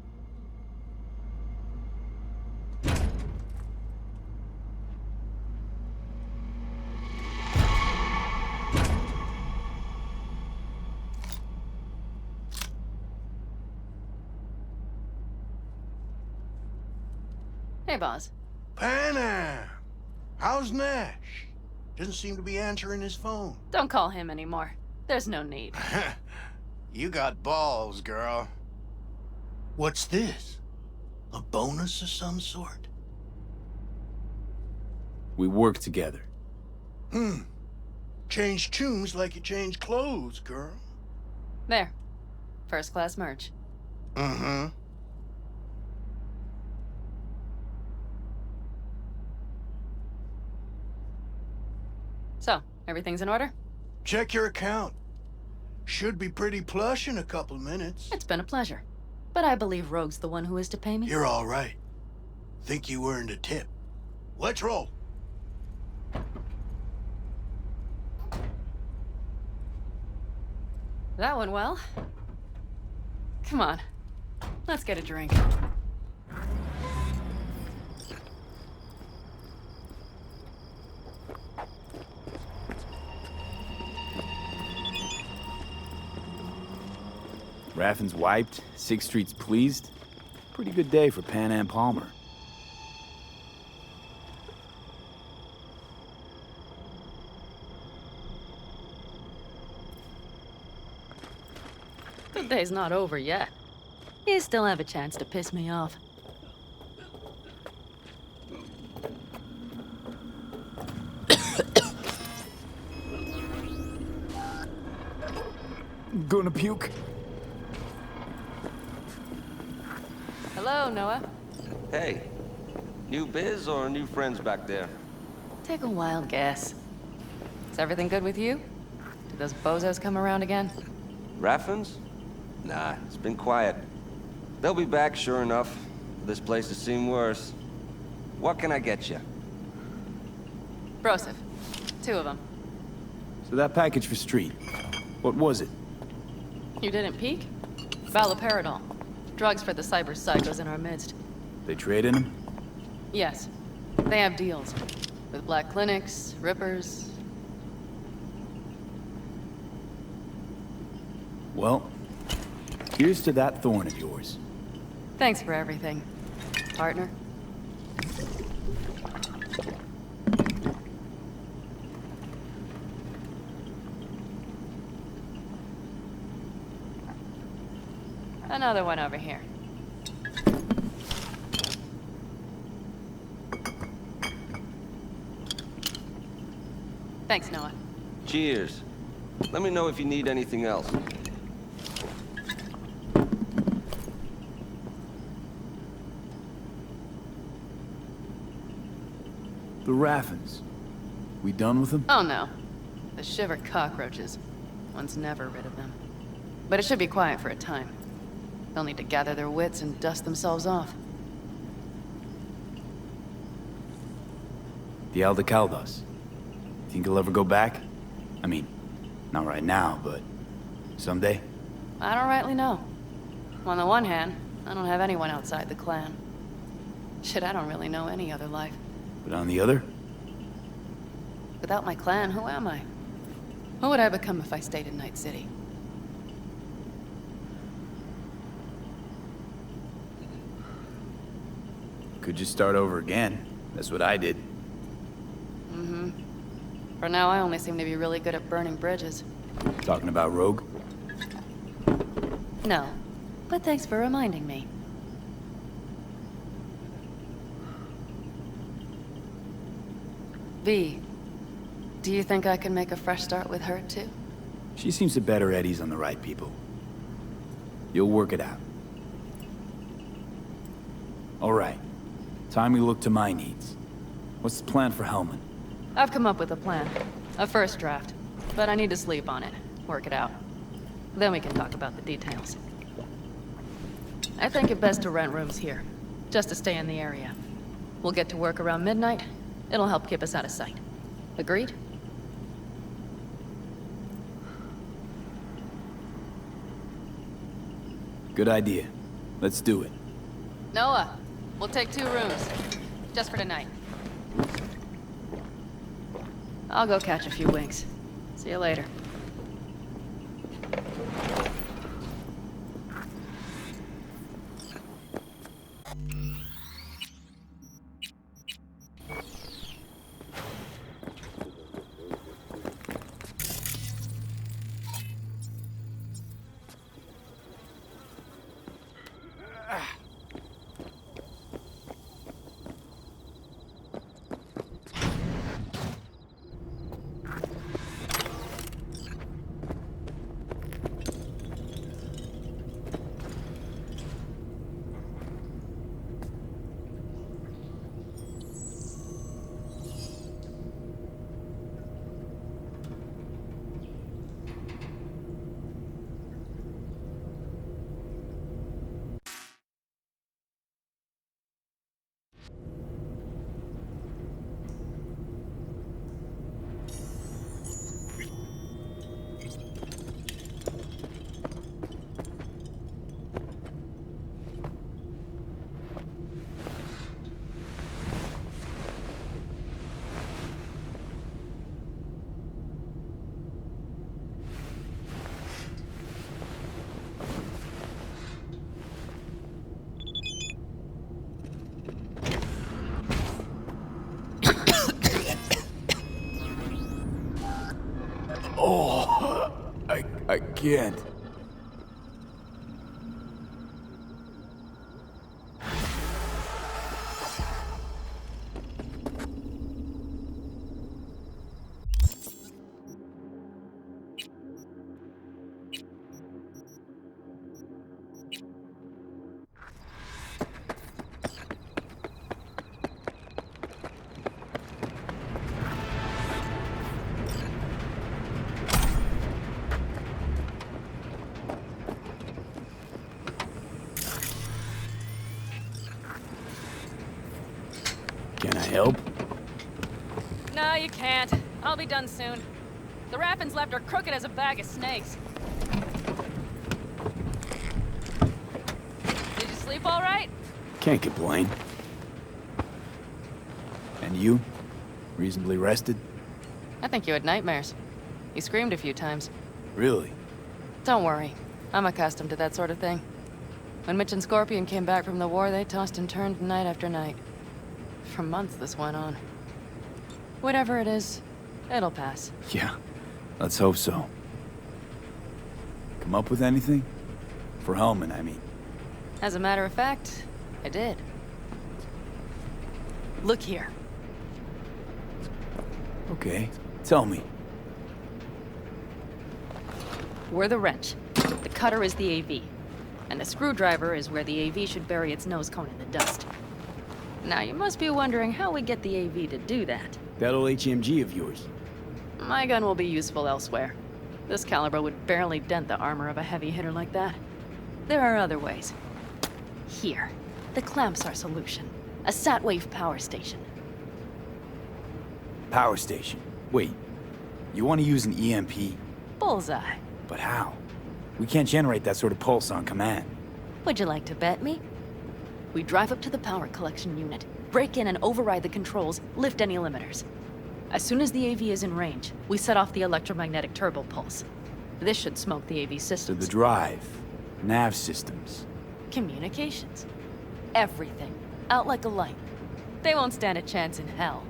Speaker 8: Hey, boss.
Speaker 12: Panam! How's Nash? Doesn't seem to be answering his phone.
Speaker 8: Don't call him anymore. There's no need.
Speaker 12: You got balls, girl. What's this? A bonus of some sort?
Speaker 3: We work together.
Speaker 12: Change tunes like you change clothes, girl.
Speaker 8: There. First class merch.
Speaker 12: Mm-hmm.
Speaker 8: So, everything's in order?
Speaker 12: Check your account. Should be pretty plush in a couple minutes.
Speaker 8: It's been a pleasure. But I believe Rogue's the one who is to pay me.
Speaker 12: You're all right. Think you earned a tip. Let's roll.
Speaker 8: That went well. Come on. Let's get a drink.
Speaker 3: Raffin's wiped, 6th Street's pleased. Pretty good day for Panam Palmer.
Speaker 8: The day's not over yet. You still have a chance to piss me off.
Speaker 3: Gonna puke?
Speaker 8: Hello, Noah.
Speaker 13: Hey, new biz or new friends back there?
Speaker 8: Take a wild guess. Is everything good with you? Did those bozos come around again?
Speaker 13: Raffins? Nah, it's been quiet. They'll be back, sure enough. This place has seen worse. What can I get you?
Speaker 8: Broseph. 2 of them.
Speaker 3: So that package for Street, what was it?
Speaker 8: You didn't peek? Valoperidol. Drugs for the cyber psychos in our midst.
Speaker 3: They traded him?
Speaker 8: Yes. They have deals. With black clinics, rippers.
Speaker 3: Well, here's to that thorn of yours.
Speaker 8: Thanks for everything, partner. Another one over here. Thanks, Noah.
Speaker 13: Cheers. Let me know if you need anything else.
Speaker 3: The Raffins. We done with them?
Speaker 8: Oh, no. The shiver cockroaches. One's never rid of them. But it should be quiet for a time. They'll need to gather their wits and dust themselves off.
Speaker 3: The Aldecaldos. Think he'll ever go back? I mean, not right now, but someday?
Speaker 8: I don't rightly know. On the one hand, I don't have anyone outside the clan. Shit, I don't really know any other life.
Speaker 3: But on the other?
Speaker 8: Without my clan, who am I? Who would I become if I stayed in Night City?
Speaker 3: Could just start over again. That's what I did.
Speaker 8: Mm-hmm. For now, I only seem to be really good at burning bridges.
Speaker 3: Talking about Rogue?
Speaker 8: No, but thanks for reminding me. V, do you think I can make a fresh start with her, too?
Speaker 3: She seems to bet her eddies on the right people. You'll work it out. All right. Time we look to my needs. What's the plan for Hellman?
Speaker 8: I've come up with a plan. A first draft. But I need to sleep on it. Work it out. Then we can talk about the details. I think it best to rent rooms here. Just to stay in the area. We'll get to work around midnight. It'll help keep us out of sight. Agreed?
Speaker 3: Good idea. Let's do it.
Speaker 8: Noah, we'll take 2 rooms. Just for tonight. I'll go catch a few winks. See you later.
Speaker 3: I can't. Can I help?
Speaker 8: No, you can't. I'll be done soon. The Raffins left are crooked as a bag of snakes. Did you sleep all right?
Speaker 3: Can't complain. And you? Reasonably rested?
Speaker 8: I think you had nightmares. You screamed a few times.
Speaker 3: Really?
Speaker 8: Don't worry. I'm accustomed to that sort of thing. When Mitch and Scorpion came back from the war, they tossed and turned night after night. For months this went on. Whatever it is, it'll pass.
Speaker 3: Yeah, let's hope so. Come up with anything? For Hellman, I mean.
Speaker 8: As a matter of fact, I did. Look here.
Speaker 3: Okay, tell me.
Speaker 8: We're the wrench. The cutter is the AV. And the screwdriver is where the AV should bury its nose cone in the dust. Now, you must be wondering how we get the AV to do that.
Speaker 3: That old HMG of yours.
Speaker 8: My gun will be useful elsewhere. This caliber would barely dent the armor of a heavy hitter like that. There are other ways. Here. The clamps are solution. A Satwave power station.
Speaker 3: Power station. Wait, you want to use an EMP?
Speaker 8: Bullseye.
Speaker 3: But how? We can't generate that sort of pulse on command.
Speaker 8: Would you like to bet me? We drive up to the power collection unit, break in and override the controls, lift any limiters. As soon as the AV is in range, we set off the electromagnetic turbo pulse. This should smoke the AV
Speaker 3: So
Speaker 8: systems.
Speaker 3: the drive, nav systems.
Speaker 8: Communications. Everything. Out like a light. They won't stand a chance in hell.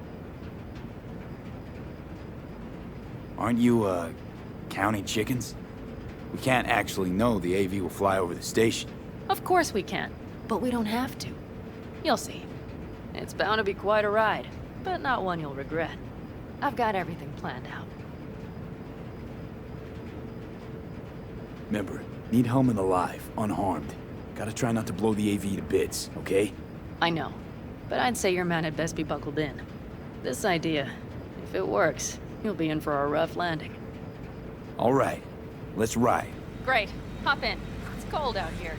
Speaker 3: Aren't you, counting chickens? We can't actually know the AV will fly over the station.
Speaker 8: Of course we can, but we don't have to. You'll see. It's bound to be quite a ride, but not one you'll regret. I've got everything planned out.
Speaker 3: Remember, need Hellman alive, unharmed. Gotta try not to blow the AV to bits, okay?
Speaker 8: I know, but I'd say your man had best be buckled in. This idea, if it works, you'll be in for a rough landing.
Speaker 3: All right, let's ride.
Speaker 8: Great. Hop in. It's cold out here.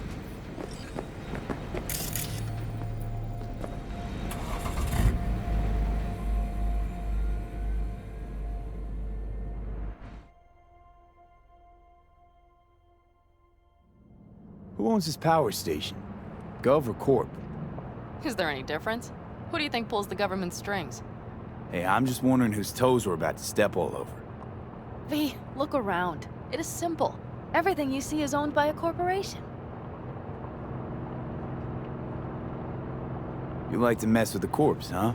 Speaker 3: Who owns this power station? Gov or Corp?
Speaker 8: Is there any difference? Who do you think pulls the government's strings?
Speaker 3: Hey, I'm just wondering whose toes we're about to step all over.
Speaker 8: V, look around. It is simple. Everything you see is owned by a corporation.
Speaker 3: You like to mess with the corpse, huh?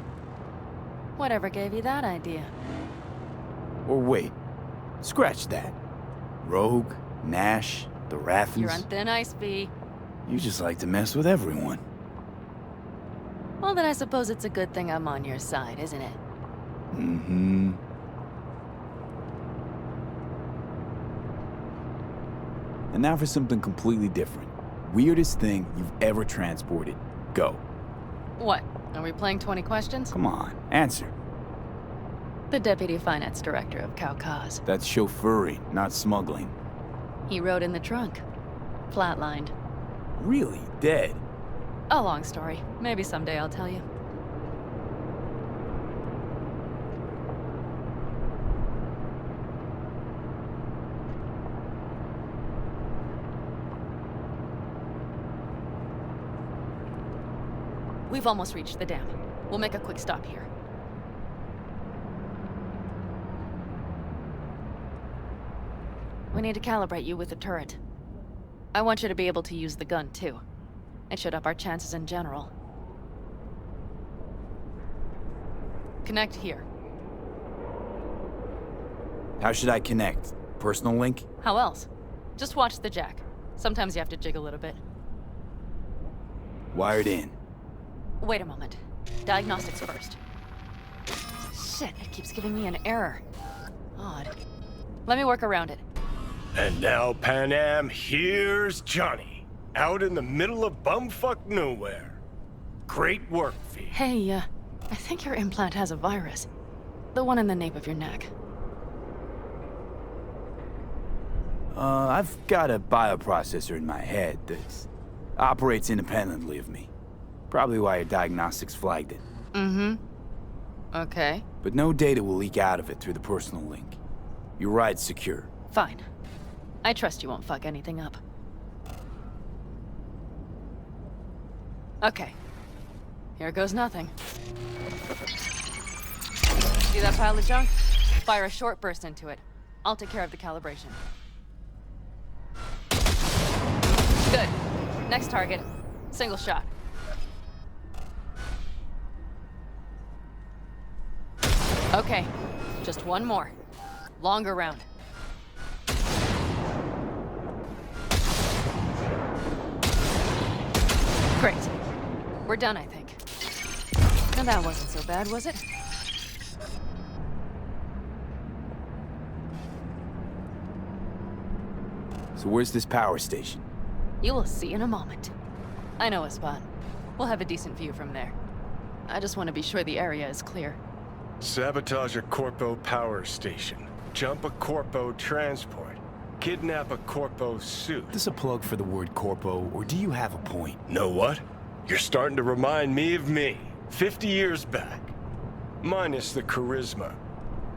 Speaker 8: Whatever gave you that idea?
Speaker 3: Or wait, scratch that. Rogue, Nash, the Raffens.
Speaker 8: You're on thin ice, V.
Speaker 3: You just like to mess with everyone.
Speaker 8: Well, then I suppose it's a good thing I'm on your side, isn't it?
Speaker 3: Mm-hmm. And now for something completely different. Weirdest thing you've ever transported. Go.
Speaker 8: What? Are we playing 20 questions?
Speaker 3: Come on, answer.
Speaker 8: The Deputy Finance Director of Caucase.
Speaker 3: That's chauffeuring, not smuggling.
Speaker 8: He rode in the trunk. Flatlined.
Speaker 3: Really? Dead?
Speaker 8: A long story. Maybe someday I'll tell you. We've almost reached the dam. We'll make a quick stop here. We need to calibrate you with the turret. I want you to be able to use the gun, too. It should up our chances in general. Connect here.
Speaker 3: How should I connect? Personal link?
Speaker 8: How else? Just watch the jack. Sometimes you have to jig a little bit.
Speaker 3: Wired in.
Speaker 8: Wait a moment. Diagnostics first. Shit, it keeps giving me an error. Odd. Let me work around it.
Speaker 5: And now, Pan Am, here's Johnny. Out in the middle of bumfuck nowhere. Great work, V.
Speaker 8: Hey, I think your implant has a virus. The one in the nape of your neck.
Speaker 3: I've got a bioprocessor in my head that operates independently of me. Probably why your diagnostics flagged it.
Speaker 8: Mm-hmm. Okay.
Speaker 3: But no data will leak out of it through the personal link. Your ride's secure.
Speaker 8: Fine. I trust you won't fuck anything up. Okay. Here goes nothing. See that pile of junk? Fire a short burst into it. I'll take care of the calibration. Good. Next target. Single shot. Okay. Just one more. Longer round. Great. We're done, I think. And that wasn't so bad, was it?
Speaker 3: So where's this power station?
Speaker 8: You will see in a moment. I know a spot. We'll have a decent view from there. I just want to be sure the area is clear.
Speaker 5: Sabotage a Corpo power station. Jump a Corpo transport. Kidnap a Corpo suit.
Speaker 3: Is this a plug for the word Corpo, or do you have a point?
Speaker 5: Know what? You're starting to remind me of me, 50 years back. Minus the charisma.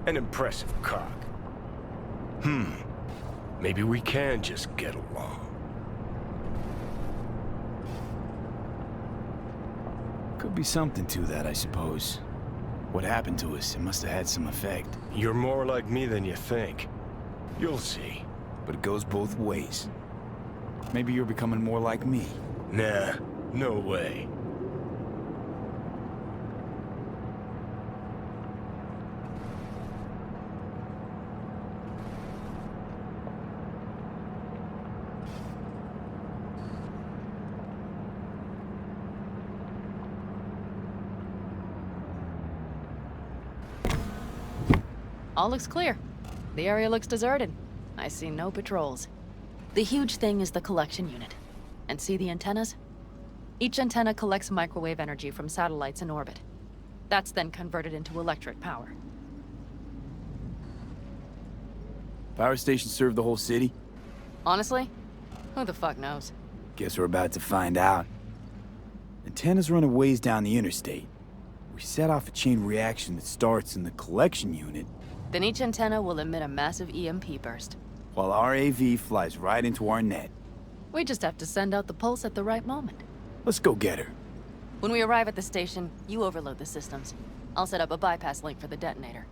Speaker 5: An impressive cock. Maybe we can just get along.
Speaker 3: Could be something to that, I suppose. What happened to us, it must have had some effect.
Speaker 5: You're more like me than you think. You'll see.
Speaker 3: But it goes both ways. Maybe you're becoming more like me.
Speaker 5: Nah, no way.
Speaker 8: All looks clear. The area looks deserted. I see no patrols. The huge thing is the collection unit. And see the antennas? Each antenna collects microwave energy from satellites in orbit. That's then converted into electric power.
Speaker 3: Power stations serve the whole city?
Speaker 8: Honestly, who the fuck knows?
Speaker 3: Guess we're about to find out. Antennas run a ways down the interstate. We set off a chain reaction that starts in the collection unit.
Speaker 8: Then each antenna will emit a massive EMP burst.
Speaker 3: While our AV flies right into our net.
Speaker 8: We just have to send out the pulse at the right moment.
Speaker 3: Let's go get her.
Speaker 8: When we arrive at the station, you overload the systems. I'll set up a bypass link for the detonator.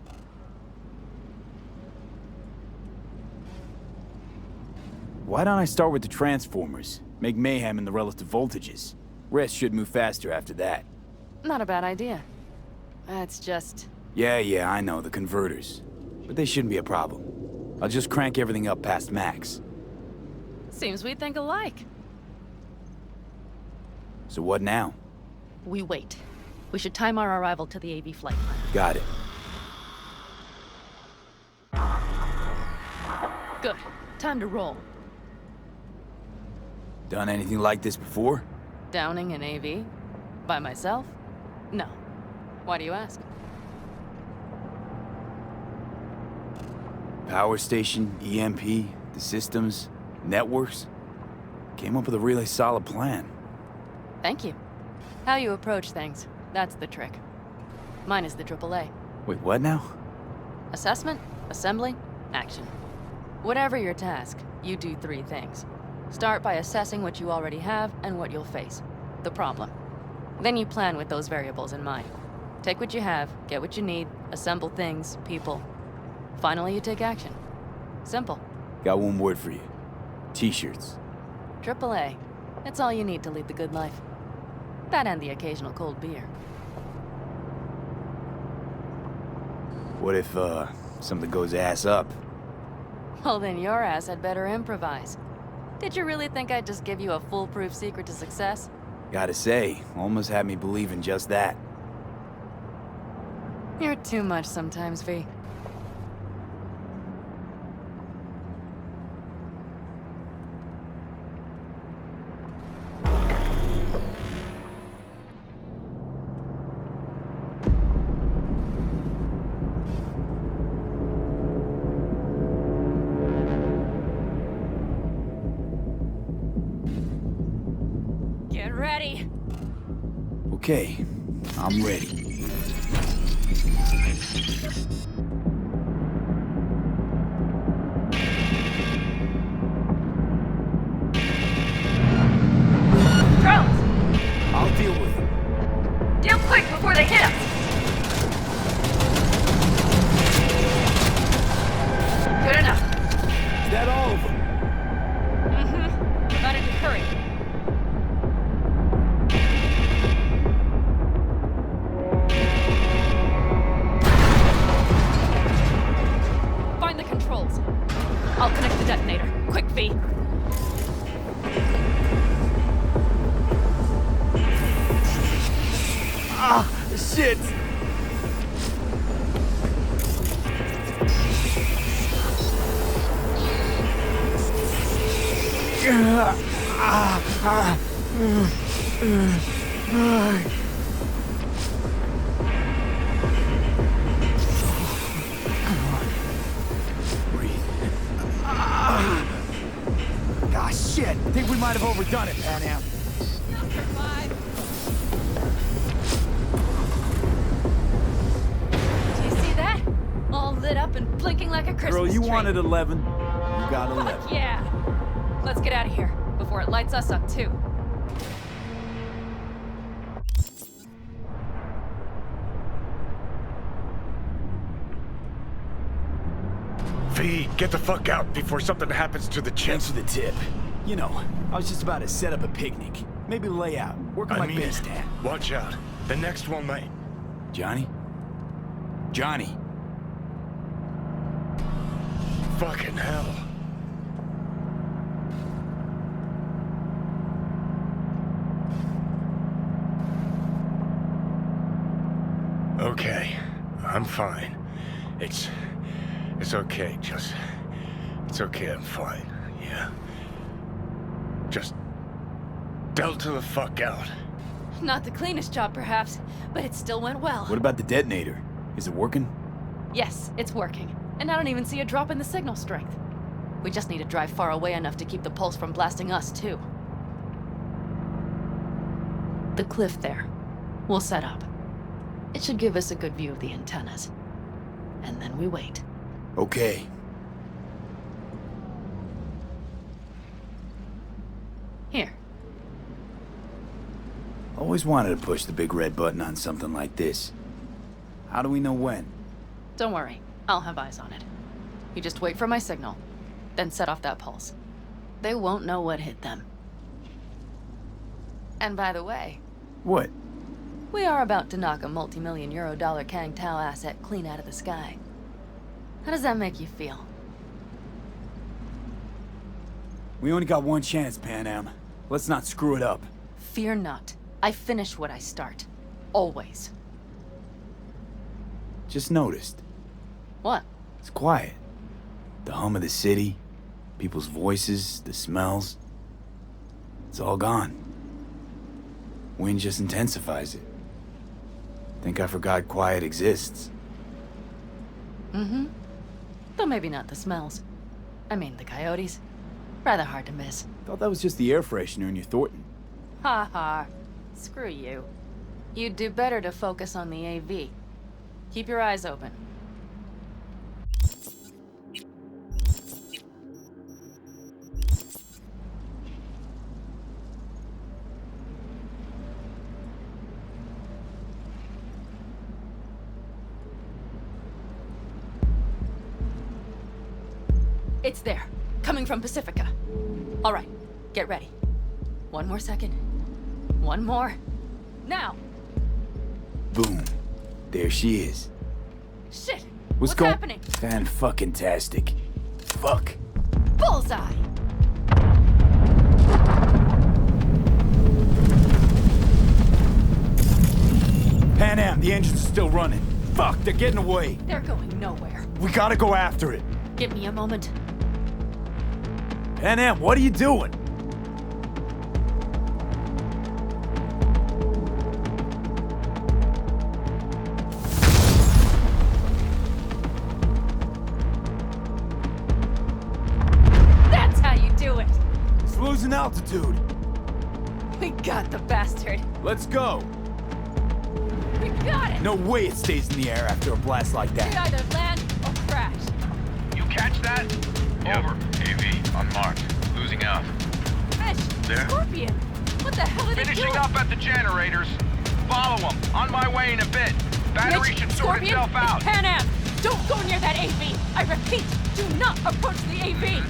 Speaker 3: Why don't I start with the transformers? Make mayhem in the relative voltages. Rest should move faster after that.
Speaker 8: Not a bad idea. That's just...
Speaker 3: Yeah, I know, the converters. But they shouldn't be a problem. I'll just crank everything up past max.
Speaker 8: Seems we think alike.
Speaker 3: So what now?
Speaker 8: We wait. We should time our arrival to the AV flight plan.
Speaker 3: Got it.
Speaker 8: Good. Time to roll.
Speaker 3: Done anything like this before?
Speaker 8: Downing an AV? By myself? No. Why do you ask?
Speaker 3: Power station, EMP, the systems, networks. Came up with a really solid plan.
Speaker 8: Thank you. How you approach things, that's the trick. Mine is the AAA.
Speaker 3: Wait, what now?
Speaker 8: Assessment, assembly, action. Whatever your task, you do 3 things. Start by assessing what you already have and what you'll face. The problem. Then you plan with those variables in mind. Take what you have, get what you need, assemble things, people. Finally, you take action. Simple.
Speaker 3: Got one word for you. T-shirts.
Speaker 8: AAA. That's all you need to lead the good life. That and the occasional cold beer.
Speaker 3: What if, something goes ass up?
Speaker 8: Well, then your ass had better improvise. Did you really think I'd just give you a foolproof secret to success?
Speaker 3: Gotta say, almost had me believe in just that.
Speaker 8: You're too much sometimes, V. Get ready.
Speaker 3: Okay, I'm ready.
Speaker 8: Drones!
Speaker 3: I'll deal with them.
Speaker 8: Deal quick before they hit us! Good enough.
Speaker 3: Is that all of them?
Speaker 8: Mm-hmm. Gotta hurry. Find the controls. I'll connect the detonator. Quick, V.
Speaker 3: Ah, shit! Breathe. Ah, shit! I think we might have overdone it, Pan Am.
Speaker 8: Do you see that? All lit up and blinking like a Christmas
Speaker 3: Girl, you
Speaker 8: tree.
Speaker 3: wanted 11. You got 11.
Speaker 8: Fuck yeah! Let's get out of here before it lights us up too.
Speaker 5: V, get the fuck out before something happens to the chip.
Speaker 3: Thanks for the tip. You know, I was just about to set up a picnic. Maybe lay out. Work on my base tab.
Speaker 5: Watch out. The next one might.
Speaker 3: Johnny? Johnny!
Speaker 5: Fucking hell. Okay, I'm fine. It's It's okay, just... It's okay, I'm fine, yeah? Just... delta the fuck out.
Speaker 8: Not the cleanest job, perhaps, but it still went well.
Speaker 3: What about the detonator? Is it working?
Speaker 8: Yes, it's working. And I don't even see a drop in the signal strength. We just need to drive far away enough to keep the pulse from blasting us, too. The cliff there. We'll set up. It should give us a good view of the antennas. And then we wait.
Speaker 3: Okay.
Speaker 8: Here.
Speaker 3: Always wanted to push the big red button on something like this. How do we know when?
Speaker 8: Don't worry. I'll have eyes on it. You just wait for my signal. Then set off that pulse. They won't know what hit them. And by the way...
Speaker 3: What?
Speaker 8: We are about to knock a multi-million euro-dollar Kang Tao asset clean out of the sky. How does that make you feel?
Speaker 3: We only got one chance, Pan Am. Let's not screw it up.
Speaker 8: Fear not. I finish what I start. Always.
Speaker 3: Just noticed.
Speaker 8: What?
Speaker 3: It's quiet. The hum of the city, people's voices, the smells. It's all gone. Wind just intensifies it. Think I forgot quiet exists.
Speaker 8: Mm-hmm. Though maybe not the smells. I mean, the coyotes. Rather hard to miss.
Speaker 3: Thought that was just the air freshener in your Thornton.
Speaker 8: Ha ha. Screw you. You'd do better to focus on the AV. Keep your eyes open. It's there, coming from Pacifica. All right, get ready. One more second. One more. Now!
Speaker 3: Boom. There she is.
Speaker 8: Shit!
Speaker 3: What's
Speaker 8: happening?
Speaker 3: Fan-fucking-tastic. Fuck.
Speaker 8: Bullseye!
Speaker 3: Pan Am, the engines are still running. Fuck, they're getting away.
Speaker 8: They're going nowhere.
Speaker 3: We gotta go after it.
Speaker 8: Give me a moment.
Speaker 3: Pan Am, what are you doing?
Speaker 8: That's how you do it!
Speaker 3: It's losing altitude.
Speaker 8: We got the bastard.
Speaker 3: Let's go.
Speaker 8: We got it!
Speaker 3: No way it stays in the air after a blast like
Speaker 8: We
Speaker 3: that.
Speaker 8: either land or crash.
Speaker 10: You catch that?
Speaker 9: Over. AV, unmarked. Losing out.
Speaker 8: Fish!
Speaker 9: There?
Speaker 8: Scorpion! What the hell did he do?
Speaker 10: Finishing up at the generators. Follow them. On my way in a bit. Battery
Speaker 8: Mitch,
Speaker 10: should sort
Speaker 8: Scorpion,
Speaker 10: itself out.
Speaker 8: It's Pan Am! Don't go near that AV! I repeat, do not approach the AV!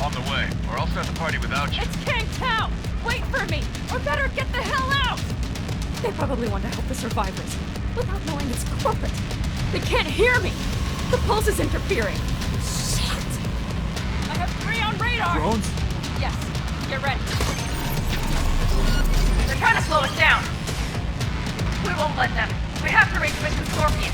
Speaker 9: On the way, or I'll start the party without you.
Speaker 8: It's Kang Tao! Wait for me! Or better, get the hell out! They probably want to help the survivors, without knowing it's corporate. They can't hear me! The pulse is interfering. Shit! I have 3 on radar!
Speaker 3: Drones?
Speaker 8: Yes. Get ready. They're trying to slow us down. We won't let them. We have to reach Mission Scorpion.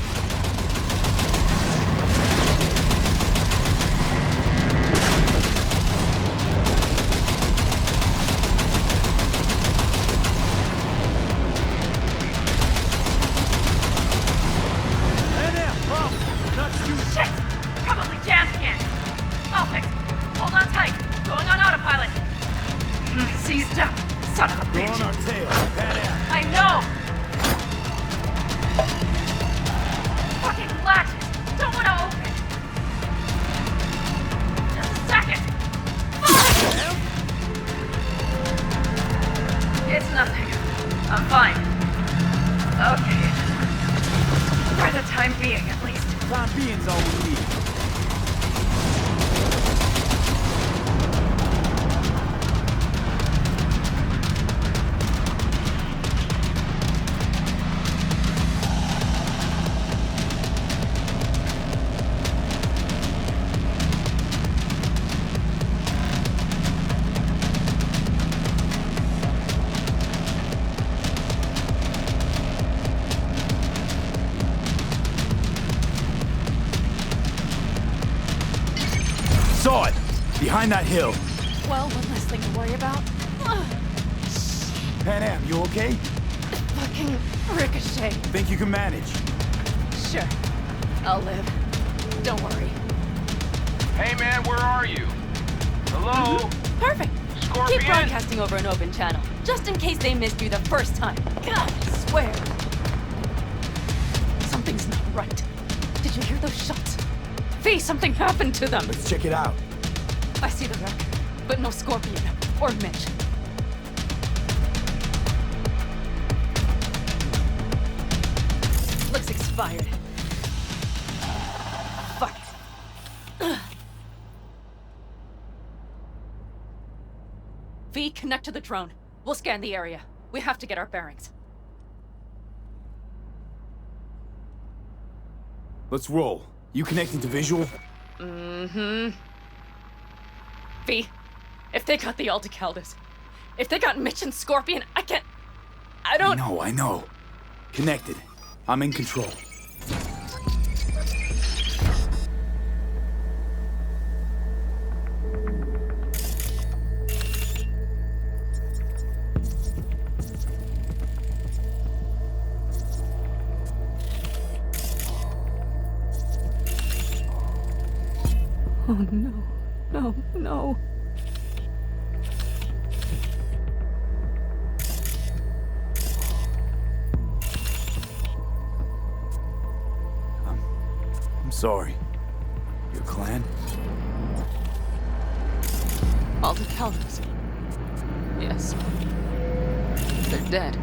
Speaker 8: Shit! Probably jam scan. I'll fix it. Hold on tight. Going on autopilot. Seized up. Son of a
Speaker 3: We're
Speaker 8: bitch.
Speaker 3: on our tail. Pan Am.
Speaker 8: I know! Fucking latches! Don't want to open! Just a second! Fuck! It's nothing. I'm fine. Okay. For the time being, at least.
Speaker 3: Time being's all we need. behind that hill.
Speaker 8: Well, one less thing to worry about.
Speaker 3: Pan Am, you okay?
Speaker 8: Fucking ricochet.
Speaker 3: Think you can manage?
Speaker 8: Sure. I'll live. Don't worry.
Speaker 10: Hey man, where are you? Hello?
Speaker 8: Perfect.
Speaker 10: Scorpion?
Speaker 8: Keep broadcasting over an open channel, just in case they missed you the first time. God, I swear. Something's not right. Did you hear those shots? V, something happened to them.
Speaker 3: Let's check it out.
Speaker 8: I see the wreck, but no Scorpion or Mitch. Looks expired. Fuck it. V, connect to the drone. We'll scan the area. We have to get our bearings.
Speaker 3: Let's roll. You connecting to visual?
Speaker 8: Mm-hmm. V, if they got the Aldecaldos, if they got Mitch and Scorpion, I don't...
Speaker 3: I know. Connected. I'm in control.
Speaker 8: Oh no, no, no.
Speaker 3: I'm sorry. Your clan?
Speaker 8: Aldecaldos. Yes. They're dead.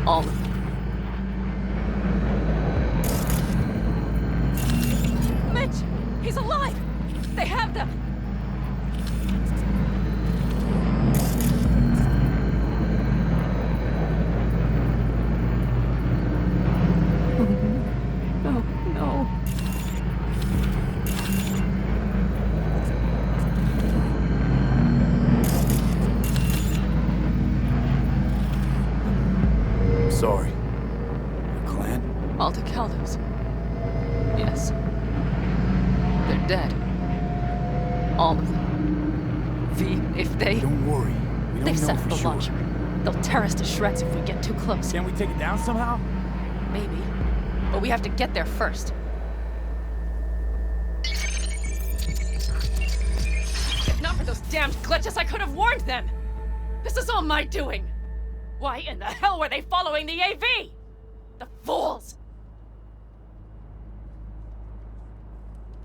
Speaker 8: All of them. Mitch! He's alive! They have them! No, no.
Speaker 3: I'm sorry. Your clan?
Speaker 8: Aldecaldos. Yes. They're dead. All of them. V, if they...
Speaker 3: Don't worry. We don't
Speaker 8: They've
Speaker 3: know
Speaker 8: set up
Speaker 3: for
Speaker 8: the
Speaker 3: sure.
Speaker 8: launcher. They'll tear us to shreds if we get too close.
Speaker 3: Can we take it down somehow?
Speaker 8: Maybe. But we have to get there first. If not for those damned glitches, I could have warned them! This is all my doing! Why in the hell were they following the AV? The fools!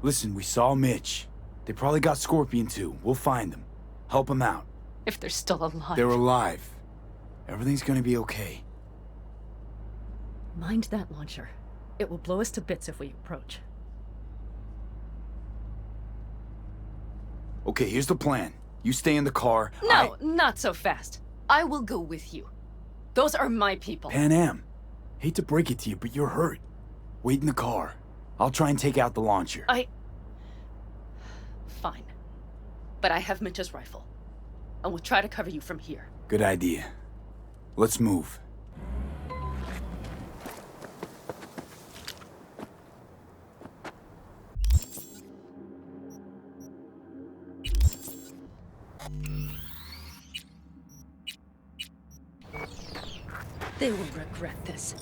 Speaker 3: Listen, we saw Mitch. They probably got Scorpion too. We'll find them. Help them out.
Speaker 8: If they're still alive.
Speaker 3: They're alive. Everything's gonna be okay.
Speaker 8: Mind that launcher. It will blow us to bits if we approach.
Speaker 3: Okay, here's the plan. You stay in the car.
Speaker 8: No, not so fast. I will go with you. Those are my people.
Speaker 3: Pan Am. Hate to break it to you, but you're hurt. Wait in the car. I'll try and take out the launcher.
Speaker 8: Fine. But I have Mitch's rifle. And we'll try to cover you from here.
Speaker 3: Good idea. Let's move.
Speaker 8: They will regret this.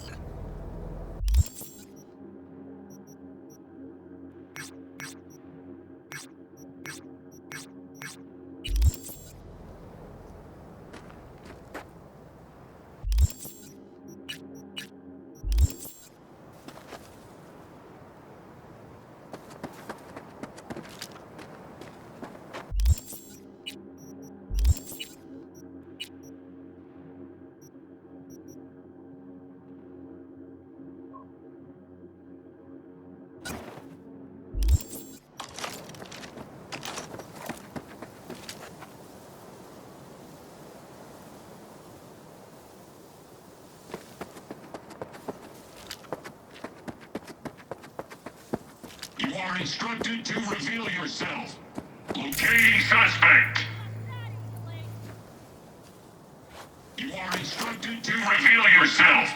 Speaker 11: You are instructed to reveal yourself. Locating suspect. You are instructed to reveal yourself.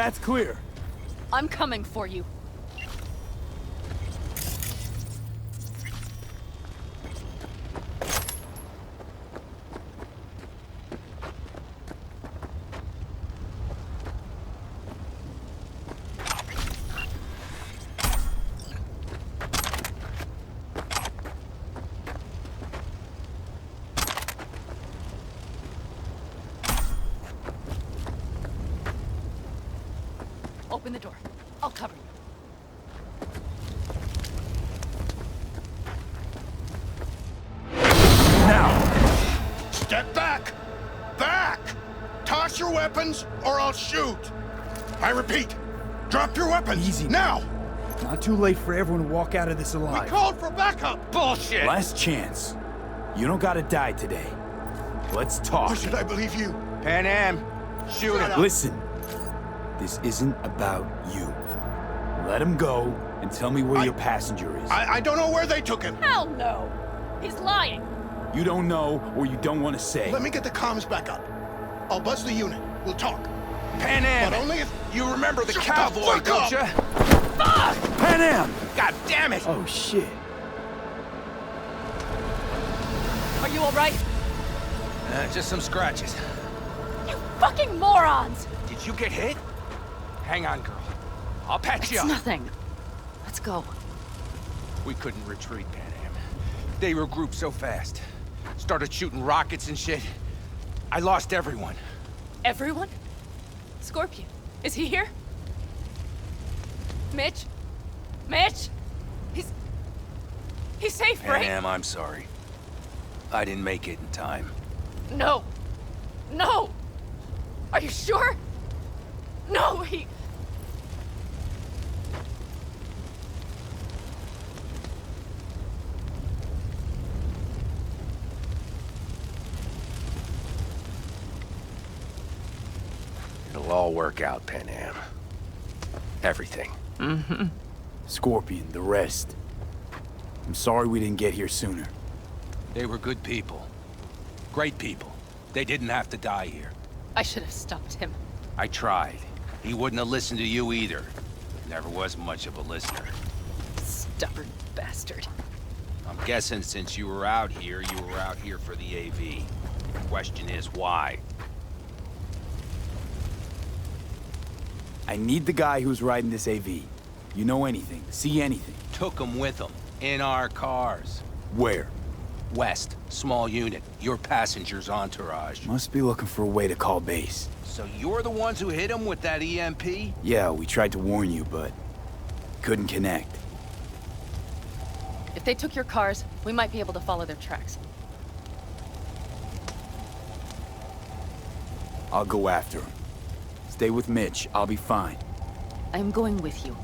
Speaker 3: Path's clear.
Speaker 8: I'm coming for you. Open the door. I'll cover you.
Speaker 12: Now! Step back! Back! Toss your weapons, or I'll shoot! I repeat, drop your weapons!
Speaker 3: Easy.
Speaker 12: Now!
Speaker 3: Not too late for everyone to walk out of this
Speaker 12: We
Speaker 3: alive.
Speaker 12: called for backup!
Speaker 10: Bullshit!
Speaker 3: Last chance. You don't gotta die today. Let's talk.
Speaker 12: Why should I believe you?
Speaker 10: Pan Am, shoot him.
Speaker 3: Listen. This isn't about you. Let him go and tell me where your passenger is.
Speaker 12: I don't know where they took him.
Speaker 8: Hell no! He's lying.
Speaker 3: You don't know or you don't want to say.
Speaker 12: Let me get the comms back up. I'll buzz the unit. We'll talk.
Speaker 10: Pan Am,
Speaker 12: But only if
Speaker 10: you remember the
Speaker 12: Shut the
Speaker 10: cowboy,
Speaker 12: fuck
Speaker 10: don't
Speaker 12: up!
Speaker 10: you?
Speaker 8: Fuck!
Speaker 3: Pan Am!
Speaker 10: God damn it!
Speaker 3: Oh, shit.
Speaker 8: Are you alright?
Speaker 10: Just some scratches.
Speaker 8: You fucking morons!
Speaker 10: Did you get hit? Hang on, girl. I'll patch you
Speaker 8: It's
Speaker 10: up.
Speaker 8: nothing. Let's go.
Speaker 10: We couldn't retreat, Pan Am. They regrouped so fast. Started shooting rockets and shit. I lost everyone.
Speaker 8: Everyone? Scorpion, is he here? Mitch? Mitch? He's safe,
Speaker 10: Pan
Speaker 8: right?
Speaker 10: Am, I'm sorry. I didn't make it in time.
Speaker 8: No. No! Are you sure? No, he...
Speaker 10: It'll all work out, Pan Am. Everything.
Speaker 8: Mm-hmm.
Speaker 3: Scorpion, the rest. I'm sorry we didn't get here sooner.
Speaker 10: They were good people. Great people. They didn't have to die here.
Speaker 8: I should have stopped him.
Speaker 10: I tried. He wouldn't have listened to you either. Never was much of a listener.
Speaker 8: Stubborn bastard.
Speaker 10: I'm guessing since you were out here for the AV. The question is, why?
Speaker 3: I need the guy who's riding this AV. You know anything, see anything.
Speaker 10: Took him with him. In our cars.
Speaker 3: Where?
Speaker 10: West. Small unit. Your passenger's entourage.
Speaker 3: Must be looking for a way to call base.
Speaker 10: So you're the ones who hit him with that EMP?
Speaker 3: Yeah, we tried to warn you, but couldn't connect.
Speaker 8: If they took your cars, we might be able to follow their tracks.
Speaker 3: I'll go after him. Stay with Mitch, I'll be fine.
Speaker 8: I am going with you.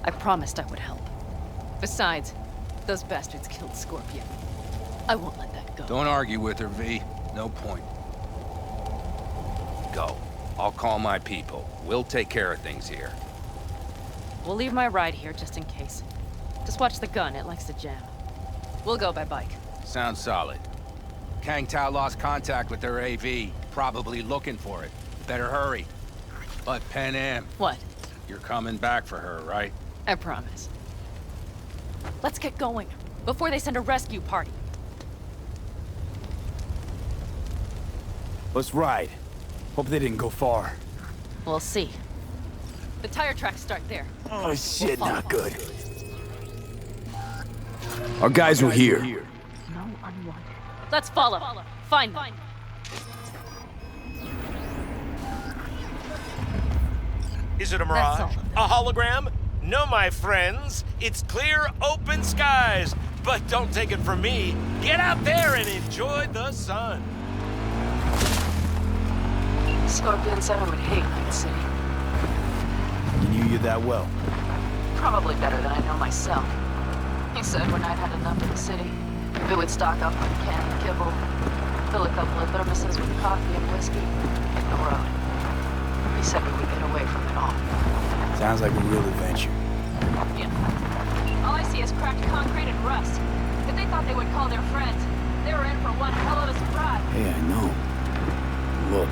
Speaker 8: I promised I would help. Besides, those bastards killed Scorpion. I won't let that go.
Speaker 10: Don't argue with her, V. No point. Go. I'll call my people. We'll take care of things here.
Speaker 8: We'll leave my ride here just in case. Just watch the gun, it likes to jam. We'll go by bike.
Speaker 10: Sounds solid. Kang Tao lost contact with their AV. Probably looking for it. Better hurry. But Pan Am.
Speaker 8: What?
Speaker 10: You're coming back for her, right?
Speaker 8: I promise. Let's get going, before they send a rescue party.
Speaker 3: Let's ride. Hope they didn't go far.
Speaker 8: We'll see. The tire tracks start there.
Speaker 3: Oh shit, not good. Our guys were here.
Speaker 8: No unwanted. Let's follow. Find them.
Speaker 14: Is it a mirage? A hologram? No, my friends. It's clear, open skies. But don't take it from me. Get out there and enjoy the sun.
Speaker 7: Scorpion said I would hate Night City.
Speaker 3: He knew you that well.
Speaker 7: Probably better than I know myself. He said when I'd had enough of the city, we would stock up on canned kibble, fill a couple of thermoses with coffee and whiskey, hit the road. He said we would get away from it all.
Speaker 3: Sounds like a real adventure.
Speaker 7: Yeah. All I see is cracked concrete and rust. If they thought they would call their friends, they were in for one hell of a surprise.
Speaker 3: Hey, I know. Look,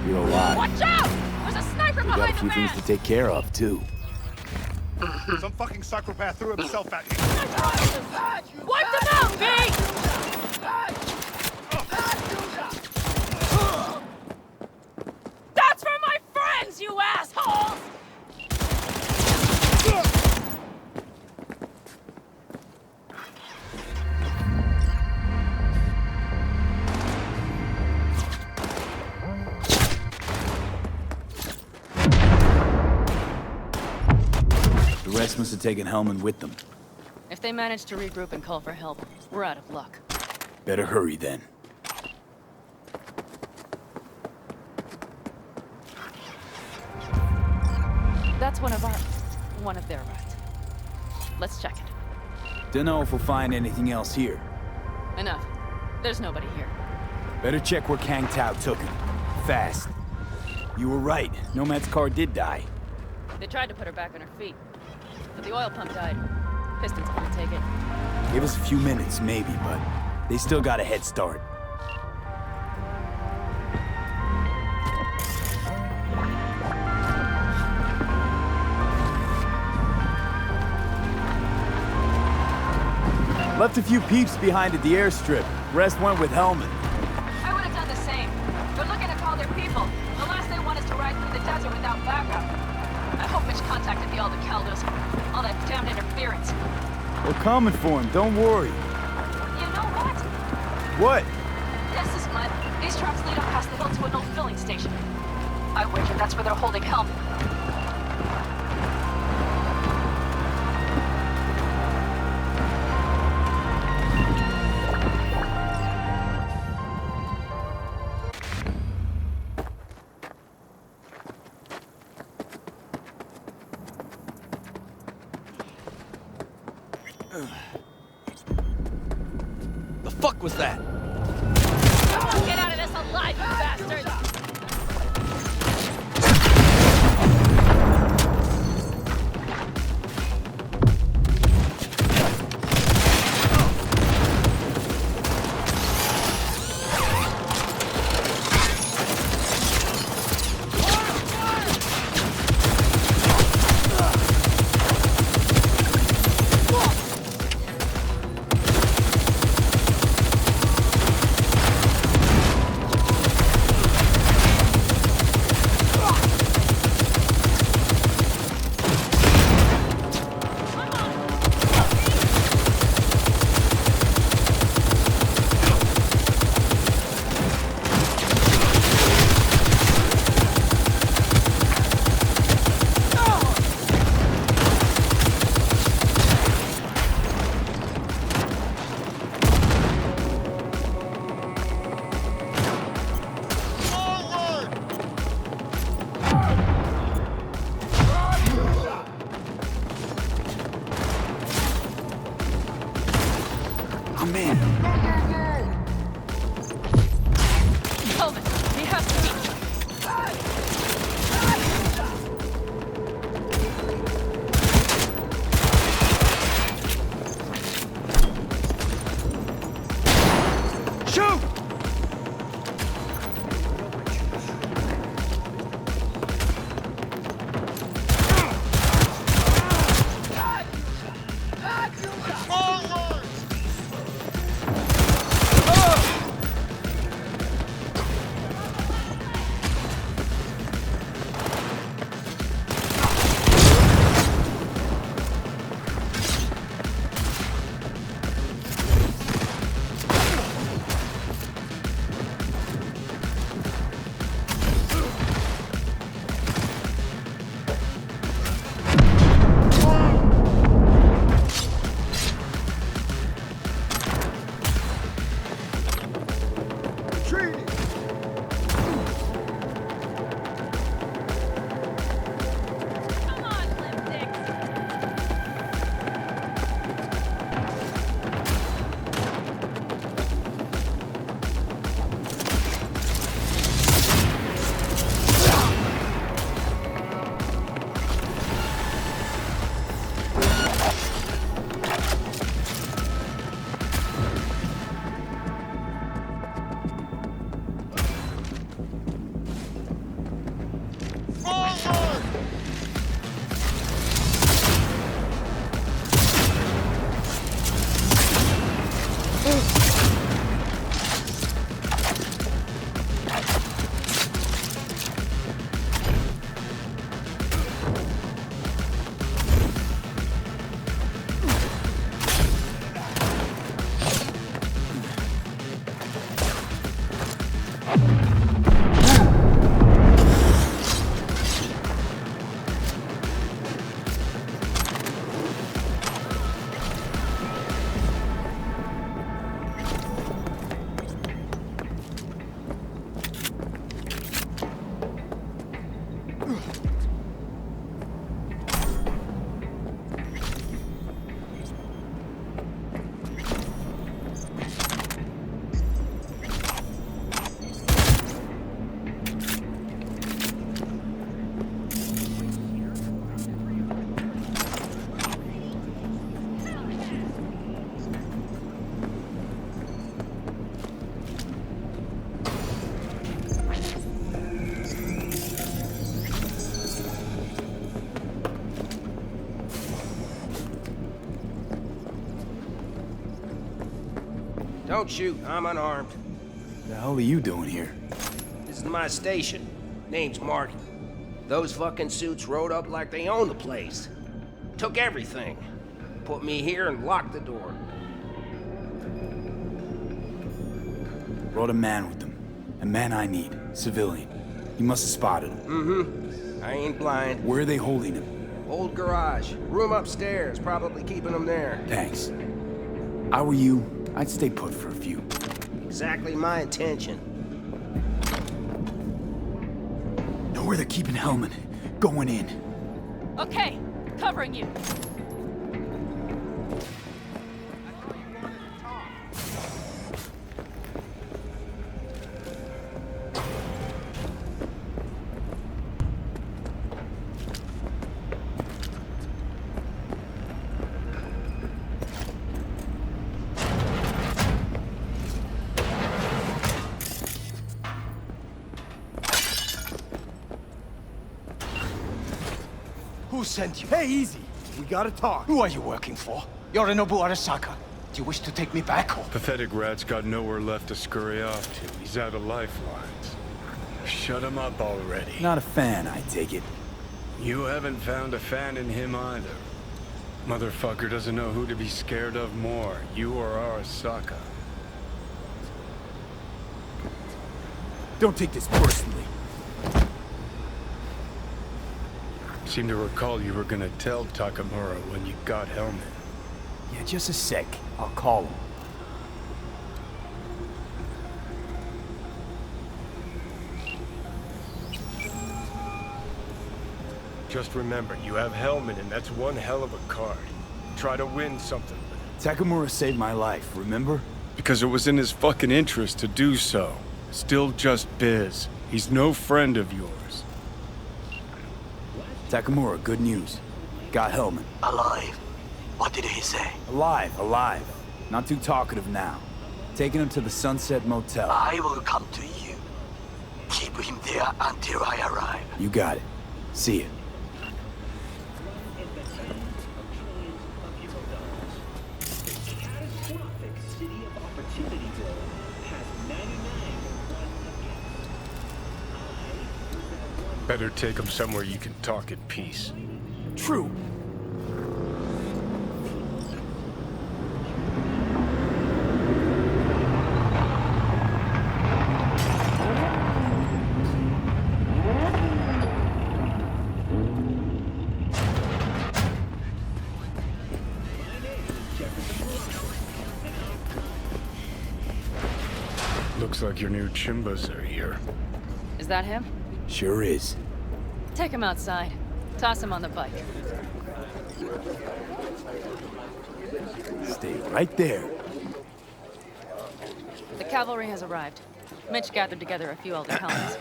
Speaker 3: you're alive.
Speaker 8: Watch out! There's a sniper
Speaker 3: They got a few things to take care of, too.
Speaker 6: Some fucking psychopath threw himself at you.
Speaker 8: Wipe them out, B! That's for my friends, you assholes!
Speaker 3: The rest must have taken Hellman with them.
Speaker 8: If they manage to regroup and call for help, we're out of luck.
Speaker 3: Better hurry, then.
Speaker 8: That's one of their rights. Let's check it.
Speaker 3: Dunno if we'll find anything else here.
Speaker 8: Enough. There's nobody here.
Speaker 3: Better check where Kang Tao took him. Fast. You were right. Nomad's car did die.
Speaker 8: They tried to put her back on her feet, but the oil pump died. Pistons couldn't take it.
Speaker 3: Give us a few minutes, maybe, but they still got a head start. Left a few peeps behind at the airstrip. Rest went with Hellman.
Speaker 7: I would have done the same. They're looking to call their people. The last they want is to ride through the desert without backup. I hope Mitch contacted the Aldecaldos. All that damned interference.
Speaker 3: We're coming for him, don't worry.
Speaker 7: You know what?
Speaker 3: What?
Speaker 7: This is mud. These trucks lead up past the hill to an old filling station. I wager that's where they're holding Hellman.
Speaker 6: The fuck was that?
Speaker 8: Get out of this alive, you bastards!
Speaker 15: Don't shoot, I'm unarmed.
Speaker 3: The hell are you doing here?
Speaker 15: This is my station. Name's Marty. Those fucking suits rode up like they own the place. Took everything. Put me here and locked the door.
Speaker 3: Brought a man with them. A man I need. Civilian. You must have spotted him.
Speaker 15: Mm-hmm. I ain't blind.
Speaker 3: Where are they holding him?
Speaker 15: Old garage. Room upstairs. Probably keeping him there.
Speaker 3: Thanks. I were you, I'd stay put for a few.
Speaker 15: Exactly my intention.
Speaker 3: Know where they're keeping Hellman. Going in.
Speaker 8: Okay, covering you.
Speaker 6: Who sent you?
Speaker 16: Hey, easy. We gotta talk.
Speaker 6: Who are you working for? Yorinobu Arasaka. Do you wish to take me back home?
Speaker 5: Pathetic rat's got nowhere left to scurry off to. He's out of lifelines. Shut him up already.
Speaker 3: Not a fan, I take it.
Speaker 5: You haven't found a fan in him either. Motherfucker doesn't know who to be scared of more, you or Arasaka.
Speaker 3: Don't take this personally.
Speaker 5: Seem to recall you were gonna tell Takamura when you got Hellman.
Speaker 3: Yeah, just a sec. I'll call him.
Speaker 5: Just remember, you have Hellman, and that's one hell of a card. Try to win something with it.
Speaker 3: Takamura saved my life, remember?
Speaker 5: Because it was in his fucking interest to do so. Still just biz. He's no friend of yours.
Speaker 3: Takamura, good news. Got Hellman.
Speaker 17: Alive. What did he say?
Speaker 3: Alive, alive. Not too talkative now. Taking him to the Sunset Motel.
Speaker 17: I will come to you. Keep him there until I arrive.
Speaker 3: You got it. See ya.
Speaker 5: Better take him somewhere you can talk in peace.
Speaker 3: True.
Speaker 5: Looks like your new Chimbas are here.
Speaker 8: Is that him?
Speaker 3: Sure is.
Speaker 8: Take him outside. Toss him on the bike.
Speaker 3: Stay right there.
Speaker 8: The cavalry has arrived. Mitch gathered together a few elder helmets.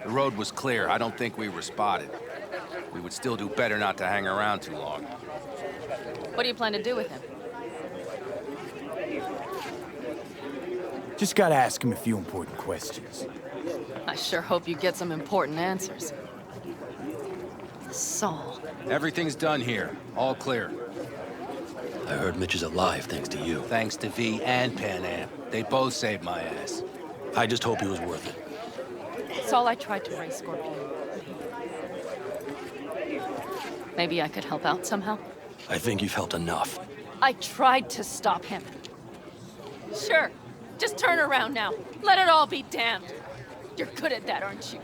Speaker 10: The road was clear. I don't think we were spotted. We would still do better not to hang around too long.
Speaker 8: What do you plan to do with him?
Speaker 3: Just gotta ask him a few important questions.
Speaker 8: I sure hope you get some important answers. Saul.
Speaker 10: Everything's done here. All clear.
Speaker 17: I heard Mitch is alive thanks to you.
Speaker 10: Thanks to V and Pan Am. They both saved my ass.
Speaker 17: I just hope he was worth it.
Speaker 8: Saul, I tried to raise Scorpion. Maybe I could help out somehow?
Speaker 17: I think you've helped enough.
Speaker 8: I tried to stop him. Sure. Just turn around now. Let it all be damned. You're good at that, aren't you?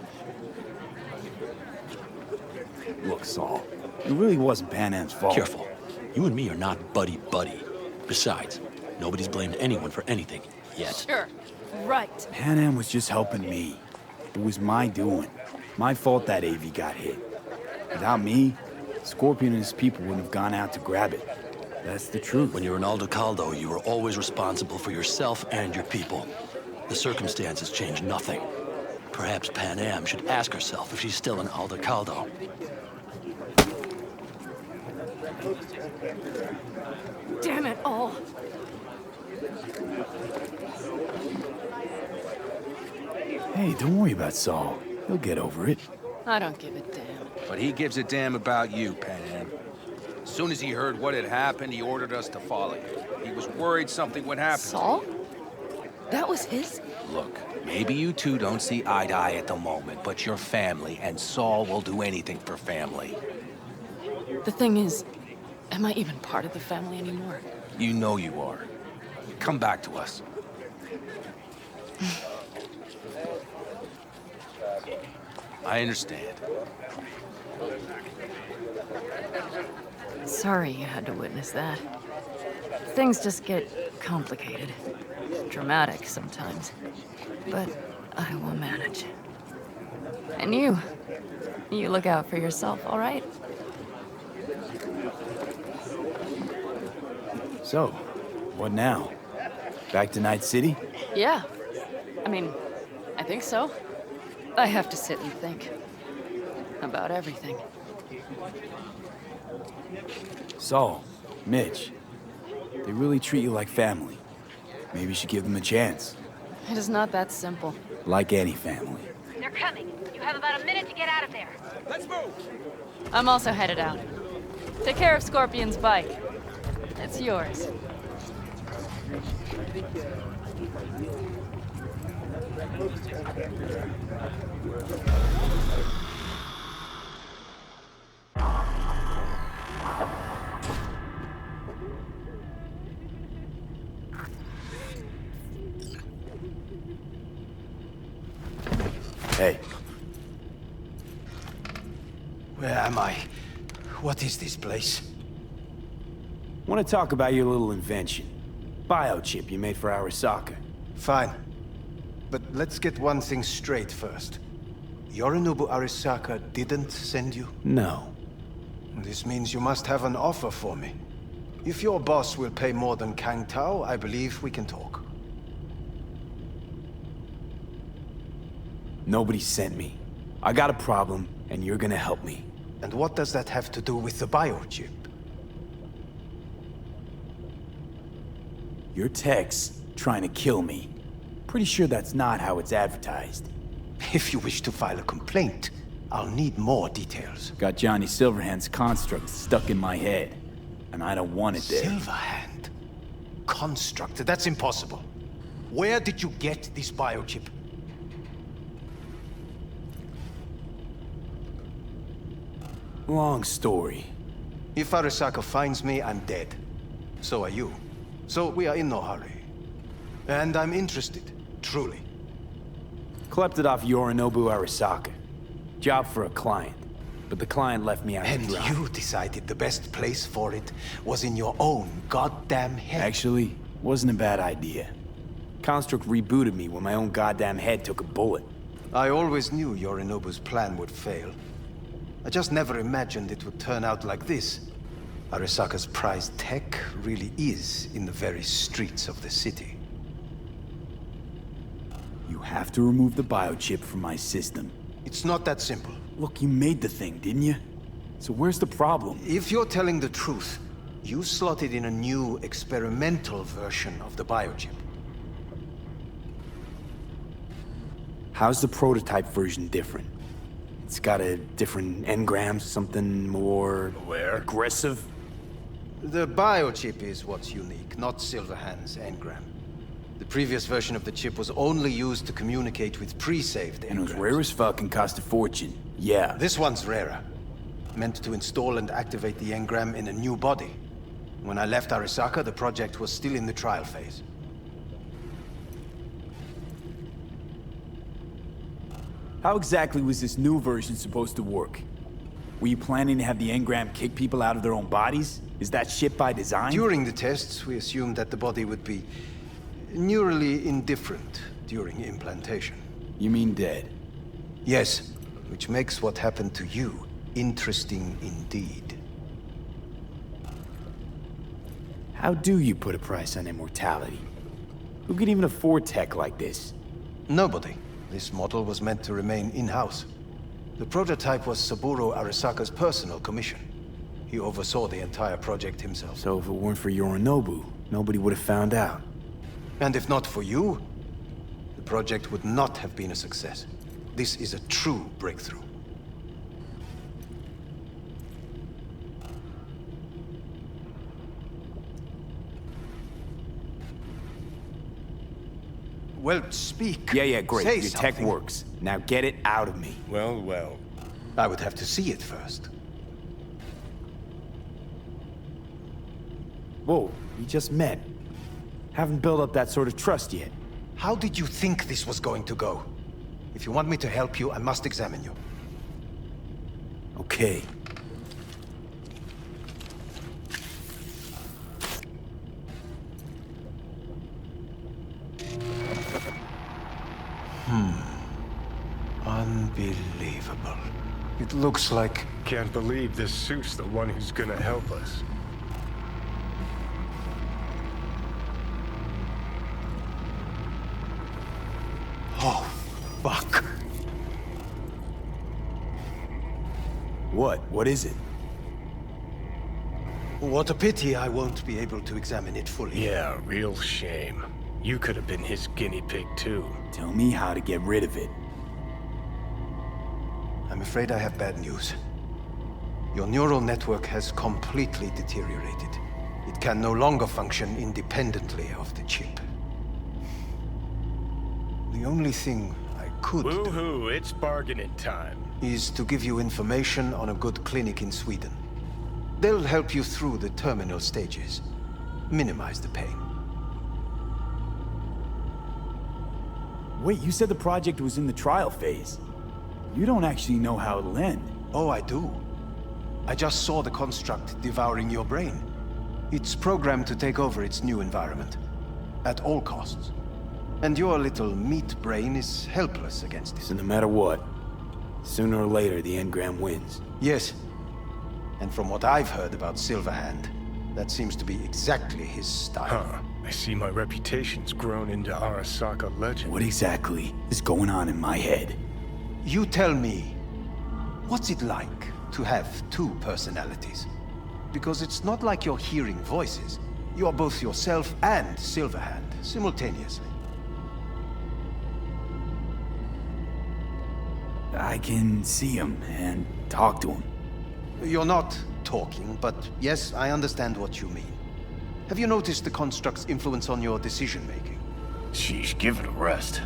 Speaker 3: Look, Saul, it really wasn't Pan Am's fault.
Speaker 17: Careful. You and me are not buddy-buddy. Besides, nobody's blamed anyone for anything, yet.
Speaker 8: Sure. Right.
Speaker 3: Pan Am was just helping me. It was my doing. My fault that AV got hit. Without me, Scorpion and his people wouldn't have gone out to grab it. That's the truth.
Speaker 17: When you're in Aldo Caldo, you were always responsible for yourself and your people. The circumstances changed nothing. Perhaps Pan Am should ask herself if she's still in Aldo Caldo.
Speaker 8: Damn it all.
Speaker 3: Hey, don't worry about Saul. He'll get over it.
Speaker 8: I don't give a damn.
Speaker 10: But he gives a damn about you, Pan Am. As soon as he heard what had happened, he ordered us to follow you. He was worried something would happen.
Speaker 8: Saul? That was his?
Speaker 10: Look, maybe you two don't see eye to eye at the moment, but you're family, and Saul will do anything for family.
Speaker 8: The thing is, am I even part of the family anymore?
Speaker 10: You know you are. Come back to us. I understand.
Speaker 8: Sorry you had to witness that. Things just get complicated. Dramatic sometimes. But I will manage. And you look out for yourself, all right?
Speaker 3: So, what now? Back to Night City?
Speaker 8: Yeah. I mean, I think so. I have to sit and think. About everything.
Speaker 3: So, Mitch, they really treat you like family. Maybe you should give them a chance.
Speaker 8: It is not that simple.
Speaker 3: Like any family.
Speaker 18: They're coming. You have about a minute to get out of there.
Speaker 6: Let's move!
Speaker 8: I'm also headed out. Take care of Scorpion's bike. It's yours.
Speaker 3: Hey.
Speaker 15: Where am I? What is this place?
Speaker 3: Want to talk about your little invention. Biochip you made for Arasaka.
Speaker 16: Fine. But let's get one thing straight first. Yorinobu Arasaka didn't send you?
Speaker 3: No.
Speaker 16: This means you must have an offer for me. If your boss will pay more than Kang Tao, I believe we can talk.
Speaker 3: Nobody sent me. I got a problem, and you're gonna help me.
Speaker 16: And what does that have to do with the biochip?
Speaker 3: Your text trying to kill me. Pretty sure that's not how it's advertised.
Speaker 16: If you wish to file a complaint, I'll need more details.
Speaker 3: Got Johnny Silverhand's construct stuck in my head, and I don't want it there.
Speaker 16: Silverhand? Construct? That's impossible. Where did you get this biochip?
Speaker 3: Long story.
Speaker 16: If Arasaka finds me, I'm dead. So are you. So we are in no hurry. And I'm interested, truly.
Speaker 3: Klept it off Yorinobu Arasaka. Job for a client. But the client left me out to dry.
Speaker 16: And you decided the best place for it was in your own goddamn head.
Speaker 3: Actually, wasn't a bad idea. Construct rebooted me when my own goddamn head took a bullet.
Speaker 16: I always knew Yorinobu's plan would fail. I just never imagined it would turn out like this. Arasaka's prized tech really is in the very streets of the city.
Speaker 3: You have to remove the biochip from my system.
Speaker 16: It's not that simple.
Speaker 3: Look, you made the thing, didn't you? So where's the problem?
Speaker 16: If you're telling the truth, you slotted in a new experimental version of the biochip.
Speaker 3: How's the prototype version different? It's got a different engram, something more... aggressive?
Speaker 16: The biochip is what's unique, not Silverhand's engram. The previous version of the chip was only used to communicate with pre-saved engrams.
Speaker 3: And it was rare as fuck and cost a fortune. Yeah.
Speaker 16: This one's rarer. Meant to install and activate the engram in a new body. When I left Arasaka, the project was still in the trial phase.
Speaker 3: How exactly was this new version supposed to work? Were you planning to have the engram kick people out of their own bodies? Is that shit by design?
Speaker 16: During the tests, we assumed that the body would be neurally indifferent during implantation.
Speaker 3: You mean dead?
Speaker 16: Yes, which makes what happened to you interesting indeed.
Speaker 3: How do you put a price on immortality? Who could even afford tech like this?
Speaker 16: Nobody. This model was meant to remain in-house. The prototype was Saburo Arasaka's personal commission. He oversaw the entire project himself.
Speaker 3: So if it weren't for Yorinobu, nobody would have found out.
Speaker 16: And if not for you, the project would not have been a success. This is a true breakthrough. Well, speak.
Speaker 3: Yeah, great.
Speaker 16: Say
Speaker 3: Your
Speaker 16: something.
Speaker 3: tech works. Now get it out of me.
Speaker 5: Well.
Speaker 16: I would have to see it first.
Speaker 3: Whoa, we just met. Haven't built up that sort of trust yet.
Speaker 16: How did you think this was going to go? If you want me to help you, I must examine you.
Speaker 3: Okay.
Speaker 16: Unbelievable. It looks like...
Speaker 5: Can't believe this suit's the one who's gonna help us.
Speaker 16: Oh, fuck.
Speaker 3: What? What is it?
Speaker 16: What a pity I won't be able to examine it fully.
Speaker 5: Yeah, real shame. You could have been his guinea pig, too.
Speaker 3: Tell me how to get rid of it.
Speaker 16: I'm afraid I have bad news. Your neural network has completely deteriorated. It can no longer function independently of the chip. The only thing I could
Speaker 5: Woo-hoo, it's bargaining time.
Speaker 16: Is to give you information on a good clinic in Sweden. They'll help you through the terminal stages. Minimize the pain.
Speaker 3: Wait, you said the project was in the trial phase. You don't actually know how it'll end.
Speaker 16: Oh, I do. I just saw the construct devouring your brain. It's programmed to take over its new environment. At all costs. And your little meat brain is helpless against it.
Speaker 3: So no matter what, sooner or later the engram wins.
Speaker 16: Yes. And from what I've heard about Silverhand, that seems to be exactly his style.
Speaker 5: Huh. I see my reputation's grown into Arasaka legend.
Speaker 3: What exactly is going on in my head?
Speaker 16: You tell me, what's it like to have two personalities? Because it's not like you're hearing voices. You're both yourself and Silverhand, simultaneously.
Speaker 3: I can see him and talk to him.
Speaker 16: You're not talking, but yes, I understand what you mean. Have you noticed the construct's influence on your decision-making?
Speaker 5: Sheesh, give it a rest.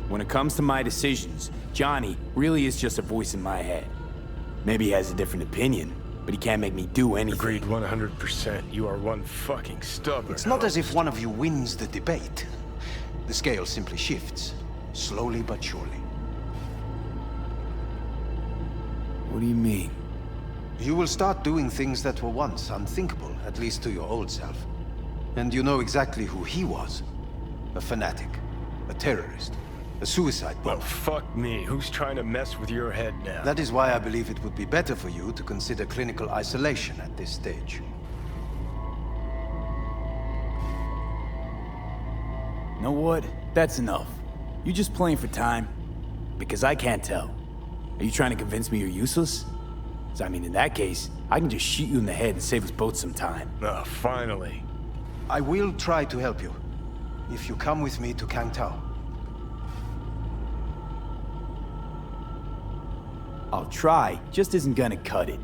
Speaker 3: When it comes to my decisions, Johnny really is just a voice in my head. Maybe he has a different opinion, but he can't make me do anything.
Speaker 5: Agreed 100%. You are one fucking stubborn.
Speaker 16: It's not as if one of you wins the debate. The scale simply shifts, slowly but surely.
Speaker 3: What do you mean?
Speaker 16: You will start doing things that were once unthinkable, at least to your old self. And you know exactly who he was. A fanatic, a terrorist, a suicide bomber.
Speaker 5: Well, fuck me. Who's trying to mess with your head now?
Speaker 16: That is why I believe it would be better for you to consider clinical isolation at this stage.
Speaker 3: Know what? That's enough. You just playing for time? Because I can't tell. Are you trying to convince me you're useless? I mean, in that case, I can just shoot you in the head and save us both some time.
Speaker 5: Ah, finally.
Speaker 16: I will try to help you, if you come with me to Kangtao.
Speaker 3: I'll try, just isn't gonna cut it.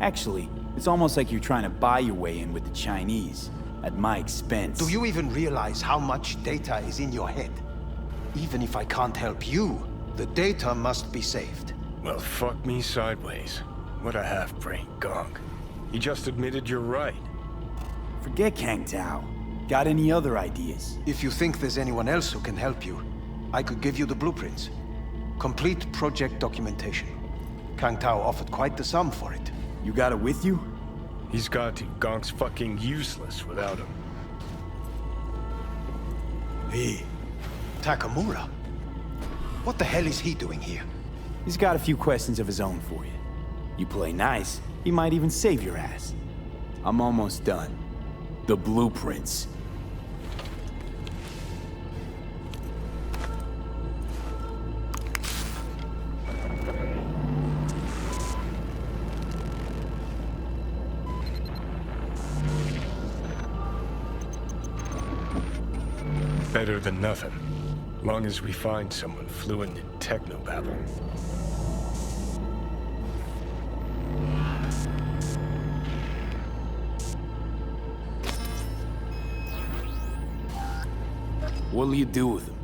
Speaker 3: Actually, it's almost like you're trying to buy your way in with the Chinese, at my expense.
Speaker 16: Do you even realize how much data is in your head? Even if I can't help you, the data must be saved.
Speaker 5: Well, fuck me sideways. What a half-brain gunk. He just admitted you're right.
Speaker 3: Forget Kang Tao. Got any other ideas?
Speaker 16: If you think there's anyone else who can help you, I could give you the blueprints. Complete project documentation. Kang Tao offered quite the sum for it.
Speaker 3: You got it with you?
Speaker 5: He's got to. Gonk's fucking useless without him.
Speaker 16: Hey, Takamura? What the hell is he doing here?
Speaker 3: He's got a few questions of his own for you. You play nice, he might even save your ass. I'm almost done. The blueprints.
Speaker 5: Better than nothing. Long as we find someone fluent in technobabble.
Speaker 3: What'll you do with him?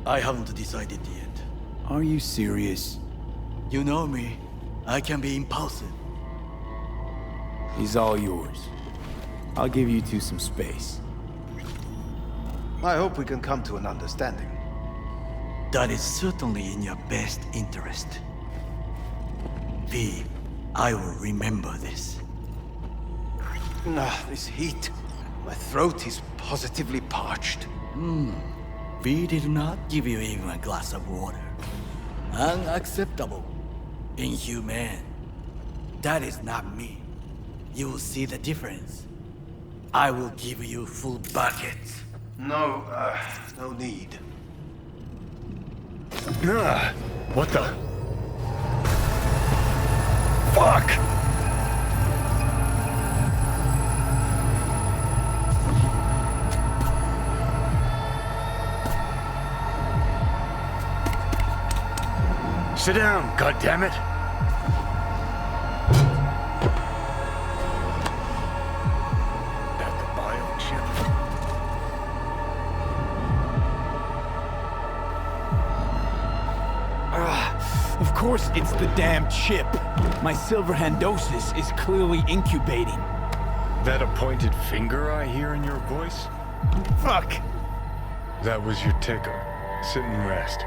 Speaker 17: I haven't decided yet.
Speaker 3: Are you serious?
Speaker 17: You know me. I can be impulsive.
Speaker 3: He's all yours. I'll give you two some space.
Speaker 16: I hope we can come to an understanding.
Speaker 17: That is certainly in your best interest. V, I will remember this.
Speaker 16: This heat. My throat is positively parched.
Speaker 17: V did not give you even a glass of water. Unacceptable. Inhumane. That is not me. You will see the difference. I will give you full buckets.
Speaker 16: No need.
Speaker 5: What the? Fuck! Sit down, goddammit! That the biochip?
Speaker 3: Of course it's the damn chip. My silverhandosis is clearly incubating.
Speaker 5: That a pointed finger I hear in your voice?
Speaker 3: Fuck!
Speaker 5: That was your ticker. Sit and rest.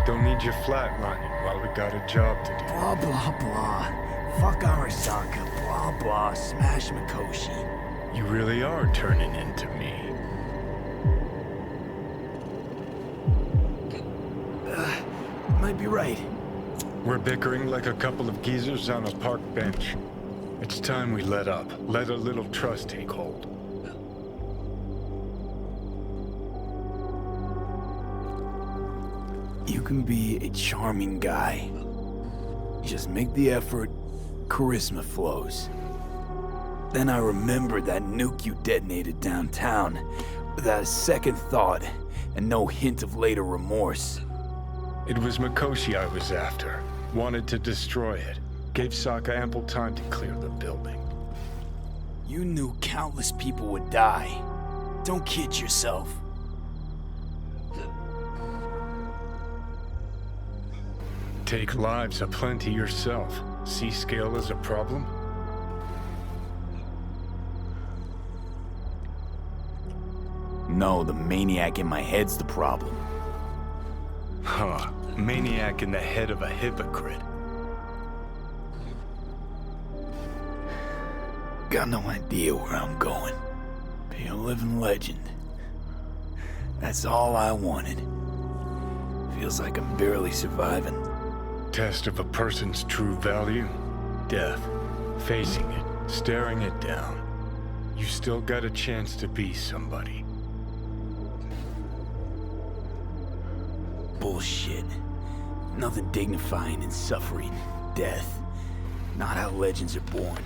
Speaker 5: Don't need you flatlining while we got a job to do.
Speaker 3: Blah, blah, blah. Fuck Arasaka. Blah, blah. Smash Mikoshi.
Speaker 5: You really are turning into me.
Speaker 3: Might be right.
Speaker 5: We're bickering like a couple of geezers on a park bench. It's time we let up. Let a little trust take hold.
Speaker 3: You can be a charming guy. Just make the effort, charisma flows. Then I remembered that nuke you detonated downtown without a second thought and no hint of later remorse.
Speaker 5: It was Mikoshi I was after. Wanted to destroy it. Gave Sokka ample time to clear the building.
Speaker 3: You knew countless people would die. Don't kid yourself.
Speaker 5: Take lives aplenty yourself. See scale as a problem?
Speaker 3: No, the maniac in my head's the problem.
Speaker 5: Huh. Maniac in the head of a hypocrite.
Speaker 3: Got no idea where I'm going. Be a living legend. That's all I wanted. Feels like I'm barely surviving.
Speaker 5: Test of a person's true value? Death. Facing it. Staring it down. You still got a chance to be somebody.
Speaker 3: Bullshit. Nothing dignifying in suffering, death. Not how legends are born.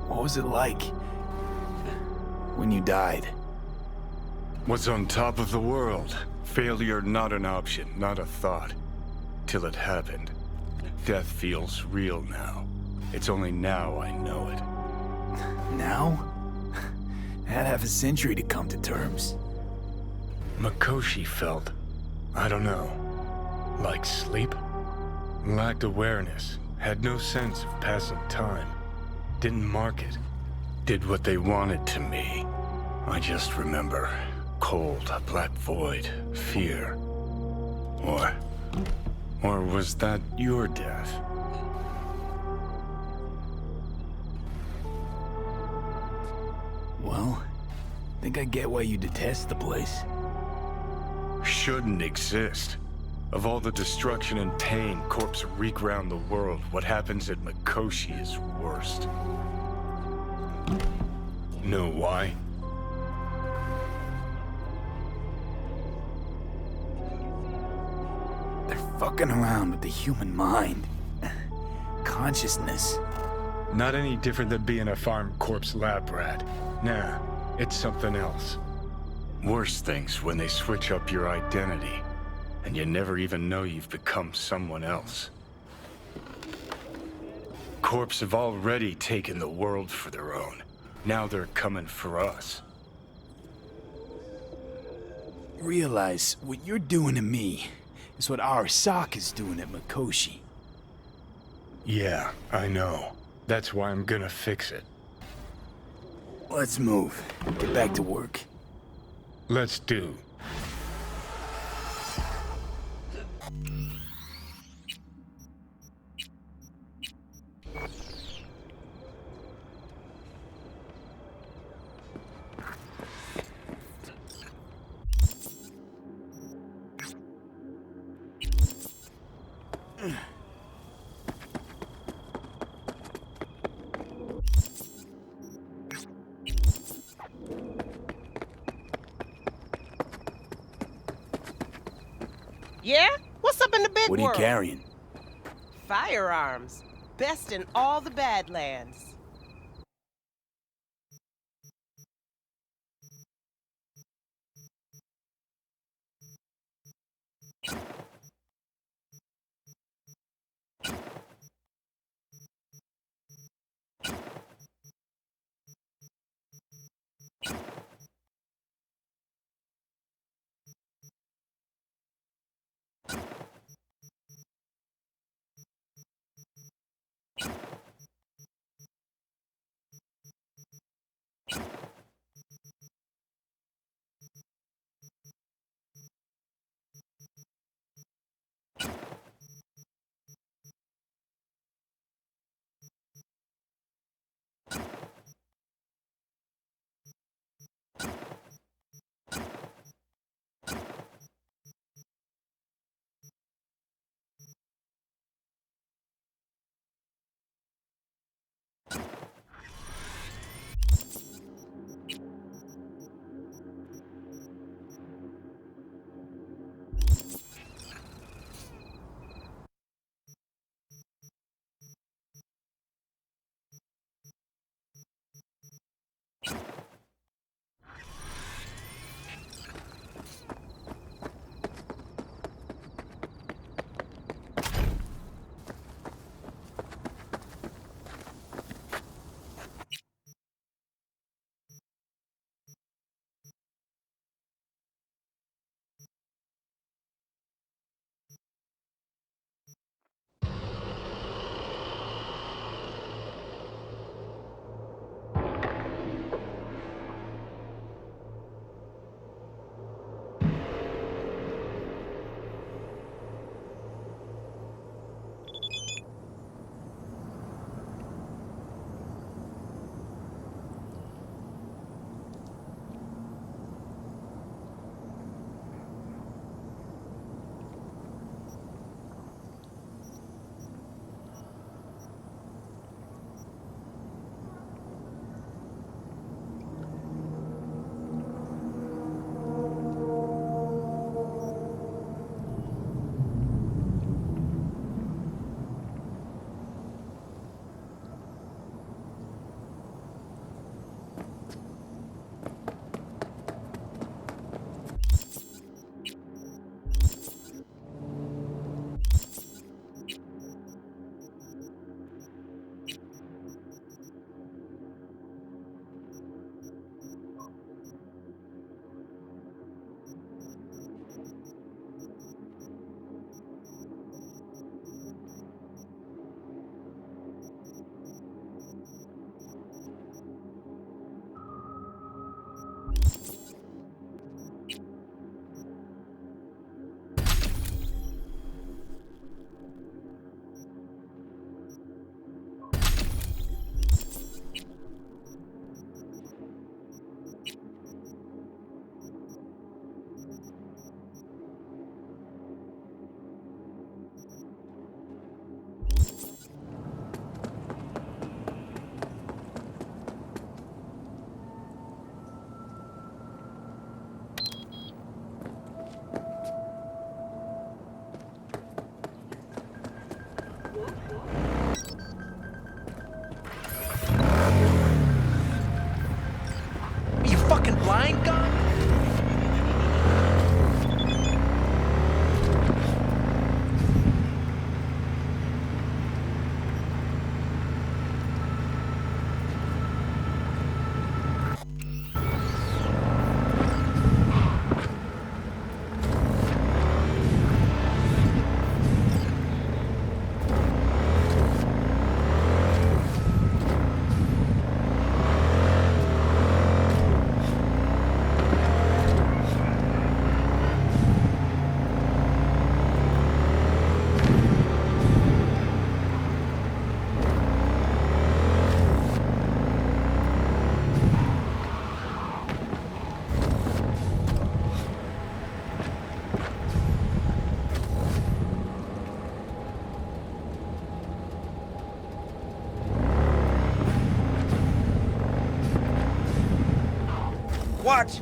Speaker 3: What was it like when you died?
Speaker 5: What's on top of the world? Failure not an option, not a thought. Till it happened. Death feels real now. It's only now I know it.
Speaker 3: Now? I had half a century to come to terms.
Speaker 5: Mikoshi felt, I don't know, like sleep? Lacked awareness, had no sense of passing time. Didn't mark it. Did what they wanted to me. I just remember cold, black void, fear. Or was that your death?
Speaker 3: Well, I think I get why you detest the place.
Speaker 5: Shouldn't exist. Of all the destruction and pain corpse wreak round the world, what happens at Mikoshi is worst. Know why?
Speaker 3: They're fucking around with the human mind. Consciousness.
Speaker 5: Not any different than being a farm corpse lab rat. Nah, it's something else. Worse things when they switch up your identity, and you never even know you've become someone else. Corps have already taken the world for their own. Now they're coming for us.
Speaker 3: Realize what you're doing to me is what Arasaka's doing at Mikoshi.
Speaker 5: Yeah, I know. That's why I'm gonna fix it.
Speaker 3: Let's move. Get back to work.
Speaker 5: Let's do.
Speaker 19: Yeah? What's up in the big
Speaker 3: What are you
Speaker 19: world?
Speaker 3: carrying?
Speaker 19: Firearms. Best in all the Badlands.
Speaker 6: blind guy? Watch!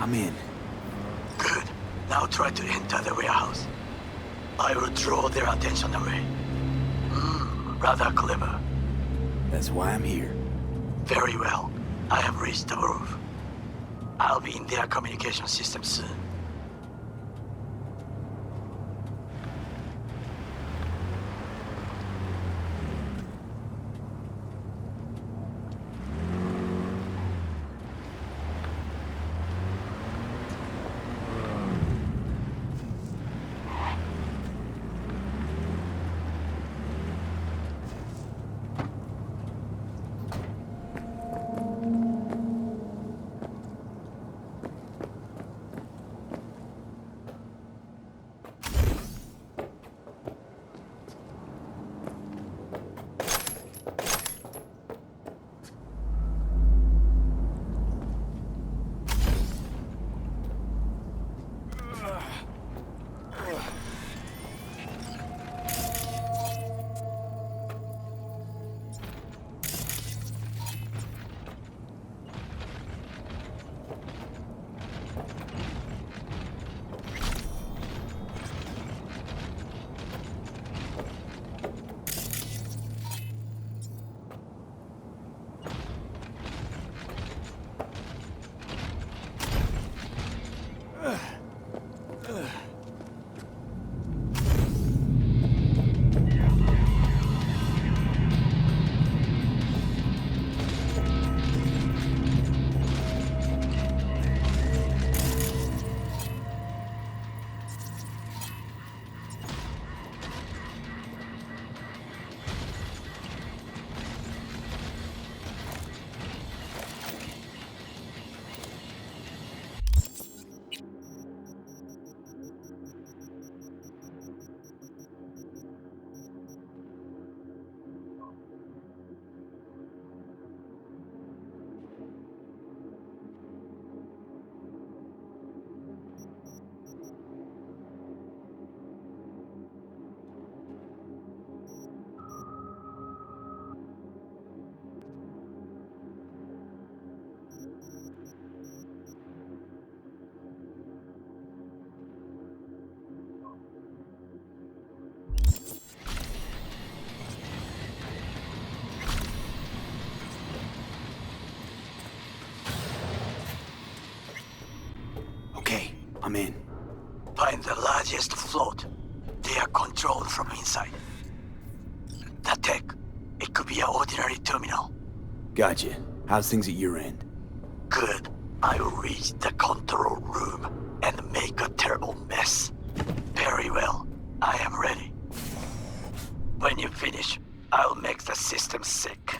Speaker 3: I'm in.
Speaker 17: Good. Now try to enter the warehouse. I will draw their attention away. Rather clever.
Speaker 3: That's why I'm here.
Speaker 17: Very well. I have reached the roof. I'll be in their communication system soon.
Speaker 3: I'm in.
Speaker 17: Find the largest float. They are controlled from inside. That tech, it could be an ordinary terminal.
Speaker 3: Gotcha. How's things at your end?
Speaker 17: Good. I will reach the control room and make a terrible mess. Very well. I am ready. When you finish, I'll make the system sick.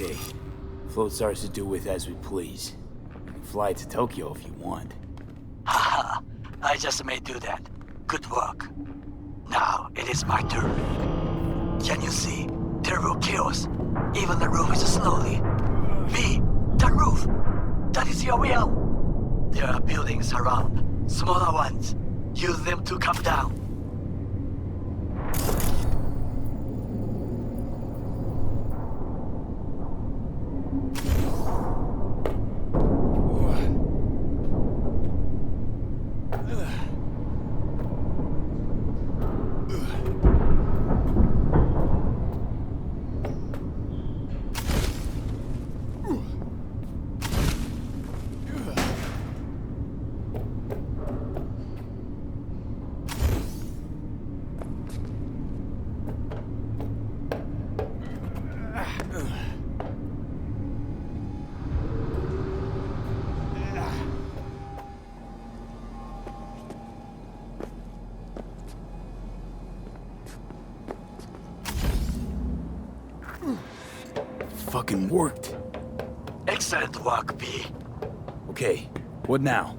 Speaker 3: Okay. Float's ours to do with as we please. You can fly to Tokyo if you want.
Speaker 17: Haha, I just may do that. Good work. Now it is my turn. Can you see? Terrible chaos. Even the roof is slowly. Me, the roof. That is your will. There are buildings around, smaller ones. Use them to come down.
Speaker 3: Fucking worked.
Speaker 17: Excellent work, B.
Speaker 3: Okay, what now?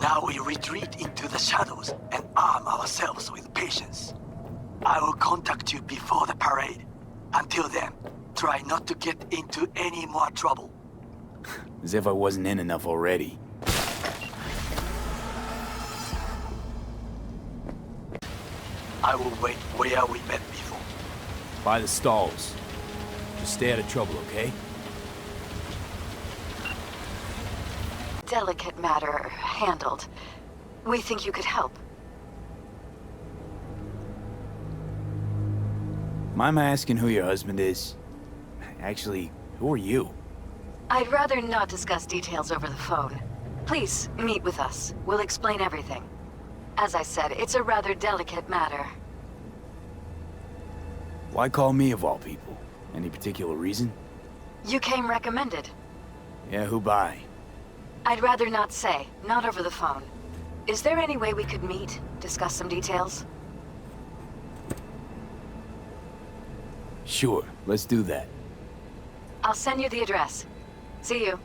Speaker 17: Now we retreat into the shadows and arm ourselves with patience. I will contact you before the parade. Until then, try not to get into any more trouble.
Speaker 3: As if I wasn't in enough already.
Speaker 17: I will wait where we met before.
Speaker 3: By the stalls. Just stay out of trouble, okay?
Speaker 7: Delicate matter handled. We think you could help.
Speaker 3: Mind my asking who your husband is? Actually, who are you?
Speaker 7: I'd rather not discuss details over the phone. Please, meet with us. We'll explain everything. As I said, it's a rather delicate matter.
Speaker 3: Why call me of all people? Any particular reason?
Speaker 7: You came recommended.
Speaker 3: Yeah, who by?
Speaker 7: I'd rather not say, not over the phone. Is there any way we could meet, discuss some details?
Speaker 3: Sure, let's do that.
Speaker 7: I'll send you the address. See you.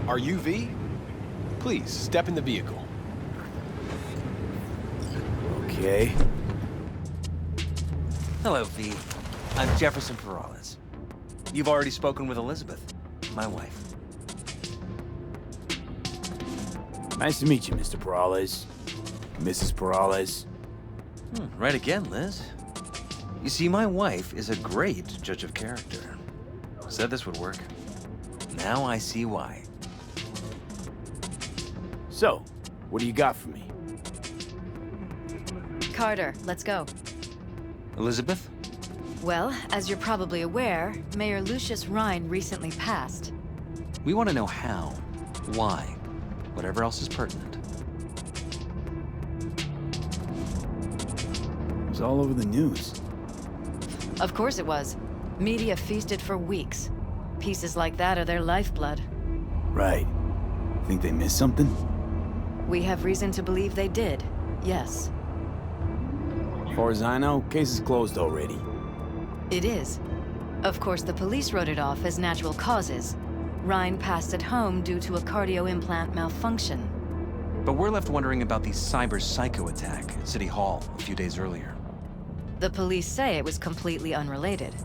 Speaker 20: Are you V? Please, step in the vehicle.
Speaker 3: Okay.
Speaker 21: Hello, V. I'm Jefferson Peralez. You've already spoken with Elizabeth, my wife.
Speaker 3: Nice to meet you, Mr. Peralez. Mrs. Peralez.
Speaker 21: Right again, Liz. You see, my wife is a great judge of character. Said this would work. Now I see why.
Speaker 3: So, what do you got for me?
Speaker 8: Carter, let's go.
Speaker 21: Elizabeth?
Speaker 8: Well, as you're probably aware, Mayor Lucius Rhine recently passed.
Speaker 21: We want to know how, why, whatever else is pertinent.
Speaker 3: It was all over the news.
Speaker 8: Of course it was. Media feasted for weeks. Pieces like that are their lifeblood.
Speaker 3: Right. Think they missed something?
Speaker 8: We have reason to believe they did, yes.
Speaker 3: As far as I know, case is closed already.
Speaker 8: It is. Of course, the police wrote it off as natural causes. Rhine passed at home due to a cardio implant malfunction.
Speaker 21: But we're left wondering about the cyber psycho attack at City Hall a few days earlier.
Speaker 8: The police say it was completely unrelated.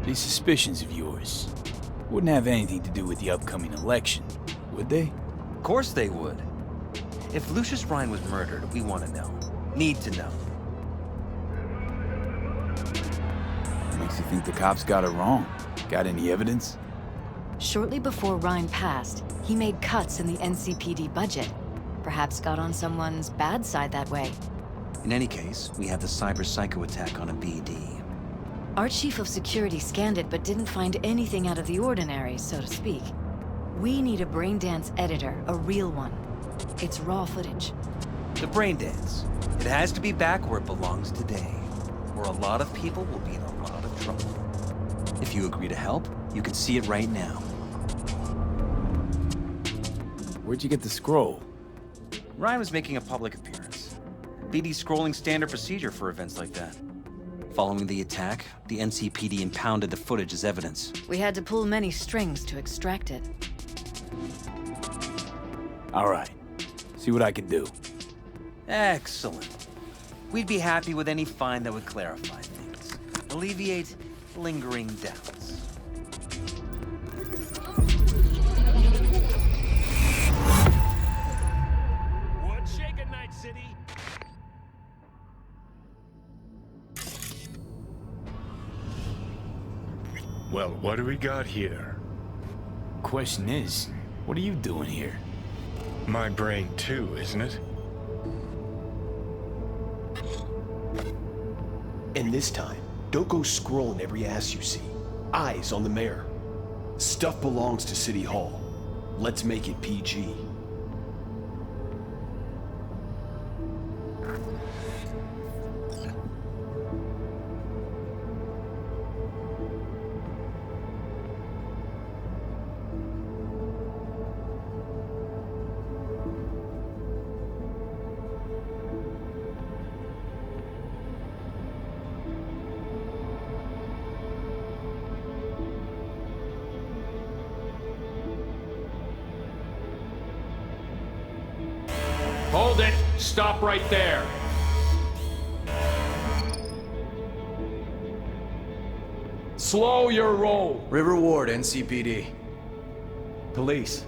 Speaker 3: These suspicions of yours wouldn't have anything to do with the upcoming election, would they?
Speaker 21: Of course they would. If Lucius Ryan was murdered, we want to know. Need to know.
Speaker 3: Makes you think the cops got it wrong. Got any evidence?
Speaker 2: Shortly before Ryan passed, he made cuts in the NCPD budget. Perhaps got on someone's bad side that way.
Speaker 21: In any case, we have the cyber psycho attack on a BD.
Speaker 2: Our chief of security scanned it but didn't find anything out of the ordinary, so to speak. We need a braindance editor, a real one. It's raw footage.
Speaker 21: The braindance. It has to be back where it belongs today, or a lot of people will be in a lot of trouble. If you agree to help, you can see it right now.
Speaker 3: Where'd you get the scroll?
Speaker 21: Ryan was making a public appearance. BD's scrolling standard procedure for events like that. Following the attack, the NCPD impounded the footage as evidence.
Speaker 2: We had to pull many strings to extract it.
Speaker 3: All right. See what I can do.
Speaker 21: Excellent. We'd be happy with any find that would clarify things. Alleviate lingering doubts.
Speaker 14: What's shaking, Night City?
Speaker 5: Well, what do we got here?
Speaker 3: Question is, what are you doing here?
Speaker 5: My brain too, isn't it?
Speaker 20: And this time, don't go scrolling every ass you see. Eyes on the mayor. Stuff belongs to City Hall. Let's make it PG.
Speaker 22: Hold it! Stop right there! Slow your roll!
Speaker 23: River Ward, NCPD.
Speaker 24: Police.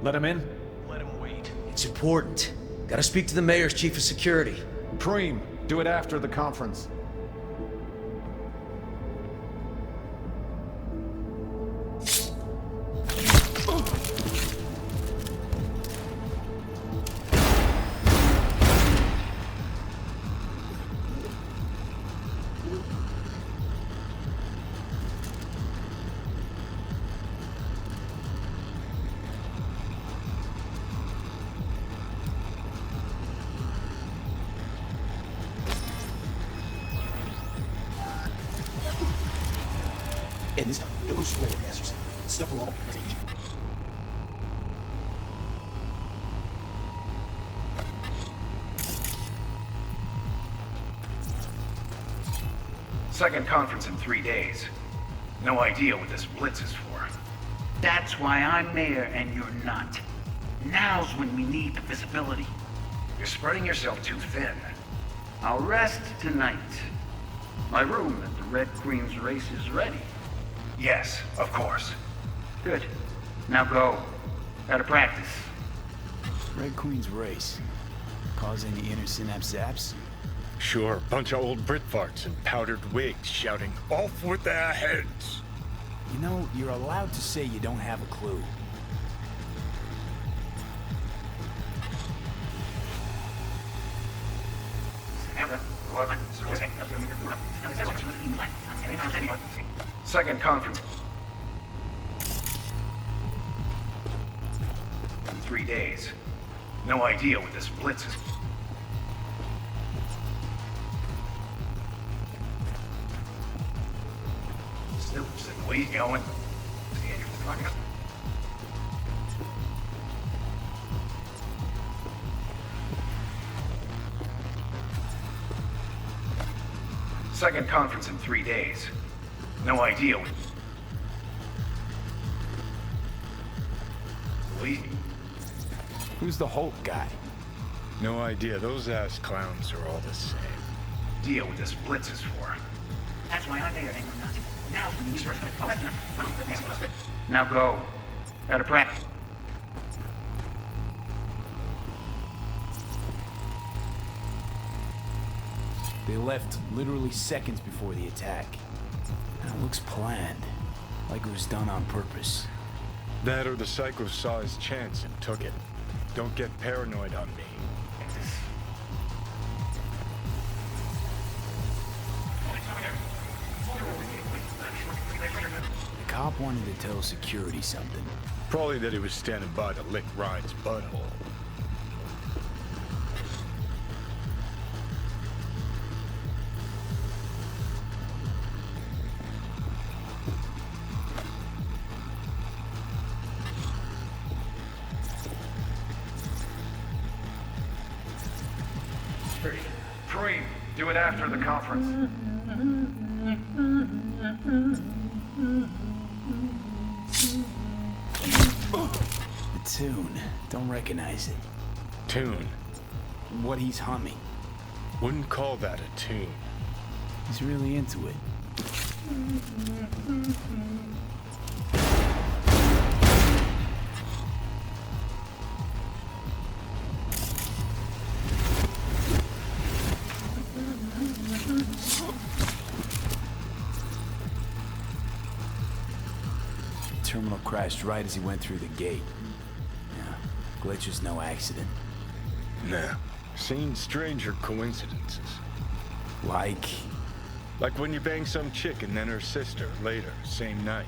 Speaker 24: Let him in?
Speaker 23: Let him wait. It's important. Gotta speak to the mayor's chief of security.
Speaker 24: Preem, do it after the conference.
Speaker 20: And this time, don't go scrolling every ass you see. Stuff belongs to PG.
Speaker 25: Second conference in 3 days. No idea what this blitz is for.
Speaker 26: That's why I'm mayor and you're not. Now's when we need the visibility.
Speaker 25: You're spreading yourself too thin.
Speaker 26: I'll rest tonight. My room at the Red Queen's race is ready.
Speaker 25: Yes, of course.
Speaker 26: Good. Now go. Gotta practice.
Speaker 3: Red Queen's race. Cause any inner synapse zaps?
Speaker 5: Sure, bunch of old Brit farts in powdered wigs shouting, "Off with their heads!"
Speaker 3: You know, you're allowed to say you don't have a clue.
Speaker 25: Second conference. In 3 days. No idea what this blitz is. Still, where you going? Second conference in 3 days. No idea what...
Speaker 3: Who's the Hulk guy?
Speaker 5: No idea. Those ass clowns are all the same.
Speaker 25: Deal with this blitz is for.
Speaker 26: That's why I'm mayor and you're not. Now we need Now go. Gotta practice.
Speaker 3: They left literally seconds before the attack. And it looks planned, like it was done on purpose.
Speaker 5: That or the psycho saw his chance and took it. Don't get paranoid on me.
Speaker 3: The cop wanted to tell security something.
Speaker 5: Probably that he was standing by to lick Ryan's butthole.
Speaker 26: Preem, do it after the conference.
Speaker 3: The tune. Don't recognize it.
Speaker 5: Tune?
Speaker 3: What he's humming.
Speaker 5: Wouldn't call that a tune.
Speaker 3: He's really into it. Terminal crashed right as he went through the gate. Yeah, glitch was no accident.
Speaker 5: Nah. Seen stranger coincidences.
Speaker 3: Like
Speaker 5: when you bang some chick and then her sister later, same night.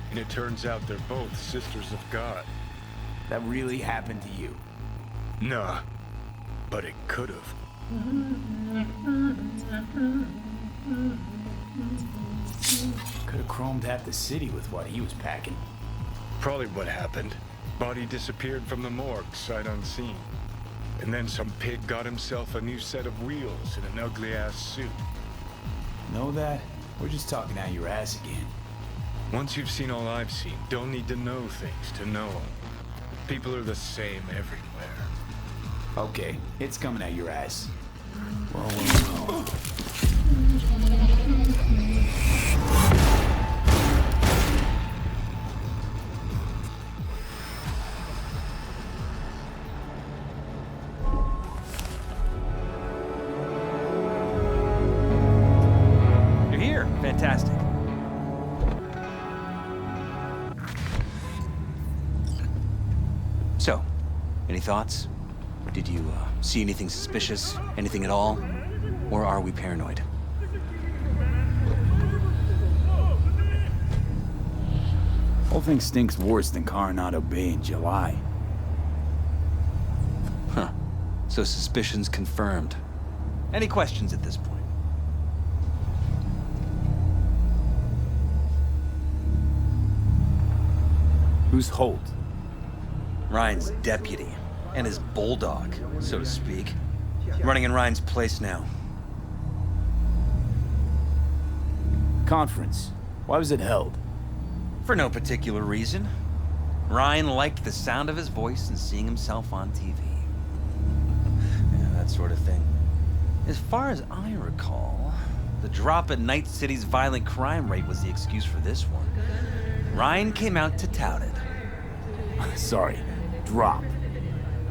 Speaker 5: And it turns out they're both sisters of God.
Speaker 3: That really happened to you?
Speaker 5: Nah. But it could've.
Speaker 3: Could've chromed half the city with what he was packing.
Speaker 5: Probably what happened. Body disappeared from the morgue, sight unseen. And then some pig got himself a new set of wheels and an ugly-ass suit.
Speaker 3: Know that? We're just talking out your ass again.
Speaker 5: Once you've seen all I've seen, don't need to know things to know them. People are the same everywhere.
Speaker 3: Okay, it's coming out your ass. Whoa.
Speaker 21: You're here. Fantastic. So, any thoughts? Did you see anything suspicious? Anything at all? Or are we paranoid?
Speaker 3: Whole thing stinks worse than Coronado Bay in July.
Speaker 21: Huh. So suspicions confirmed. Any questions at this point?
Speaker 3: Who's Holt?
Speaker 21: Ryan's deputy. And his bulldog, so to speak. Running in Ryan's place now.
Speaker 3: Conference. Why was it held?
Speaker 21: For no particular reason. Ryan liked the sound of his voice and seeing himself on TV. Yeah, that sort of thing. As far as I recall, the drop at Night City's violent crime rate was the excuse for this one. Ryan came out to tout it.
Speaker 3: Sorry, drop.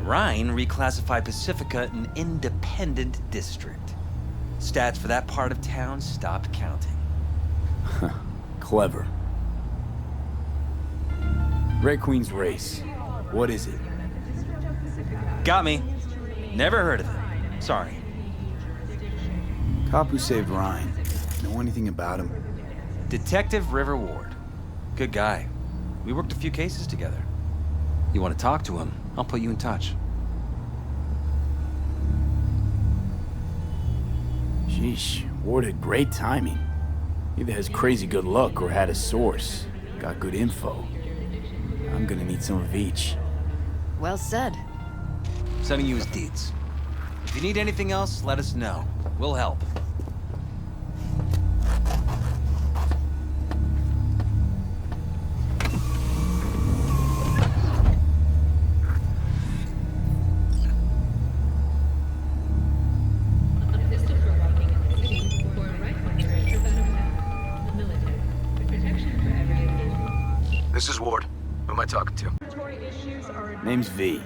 Speaker 21: Ryan reclassified Pacifica an independent district. Stats for that part of town stopped counting.
Speaker 3: Clever. Red Queen's race. What is it?
Speaker 21: Got me. Never heard of it. Sorry.
Speaker 3: Cop who saved Ryan. Know anything about him?
Speaker 21: Detective River Ward. Good guy. We worked a few cases together. You want to talk to him, I'll put you in touch.
Speaker 3: Sheesh, Ward had great timing. Either has crazy good luck or had a source. Got good info. I'm gonna need some of each.
Speaker 2: Well said.
Speaker 21: Sending you his deeds. If you need anything else, let us know. We'll help.
Speaker 1: This is Ward. Who am I talking to?
Speaker 3: Name's V.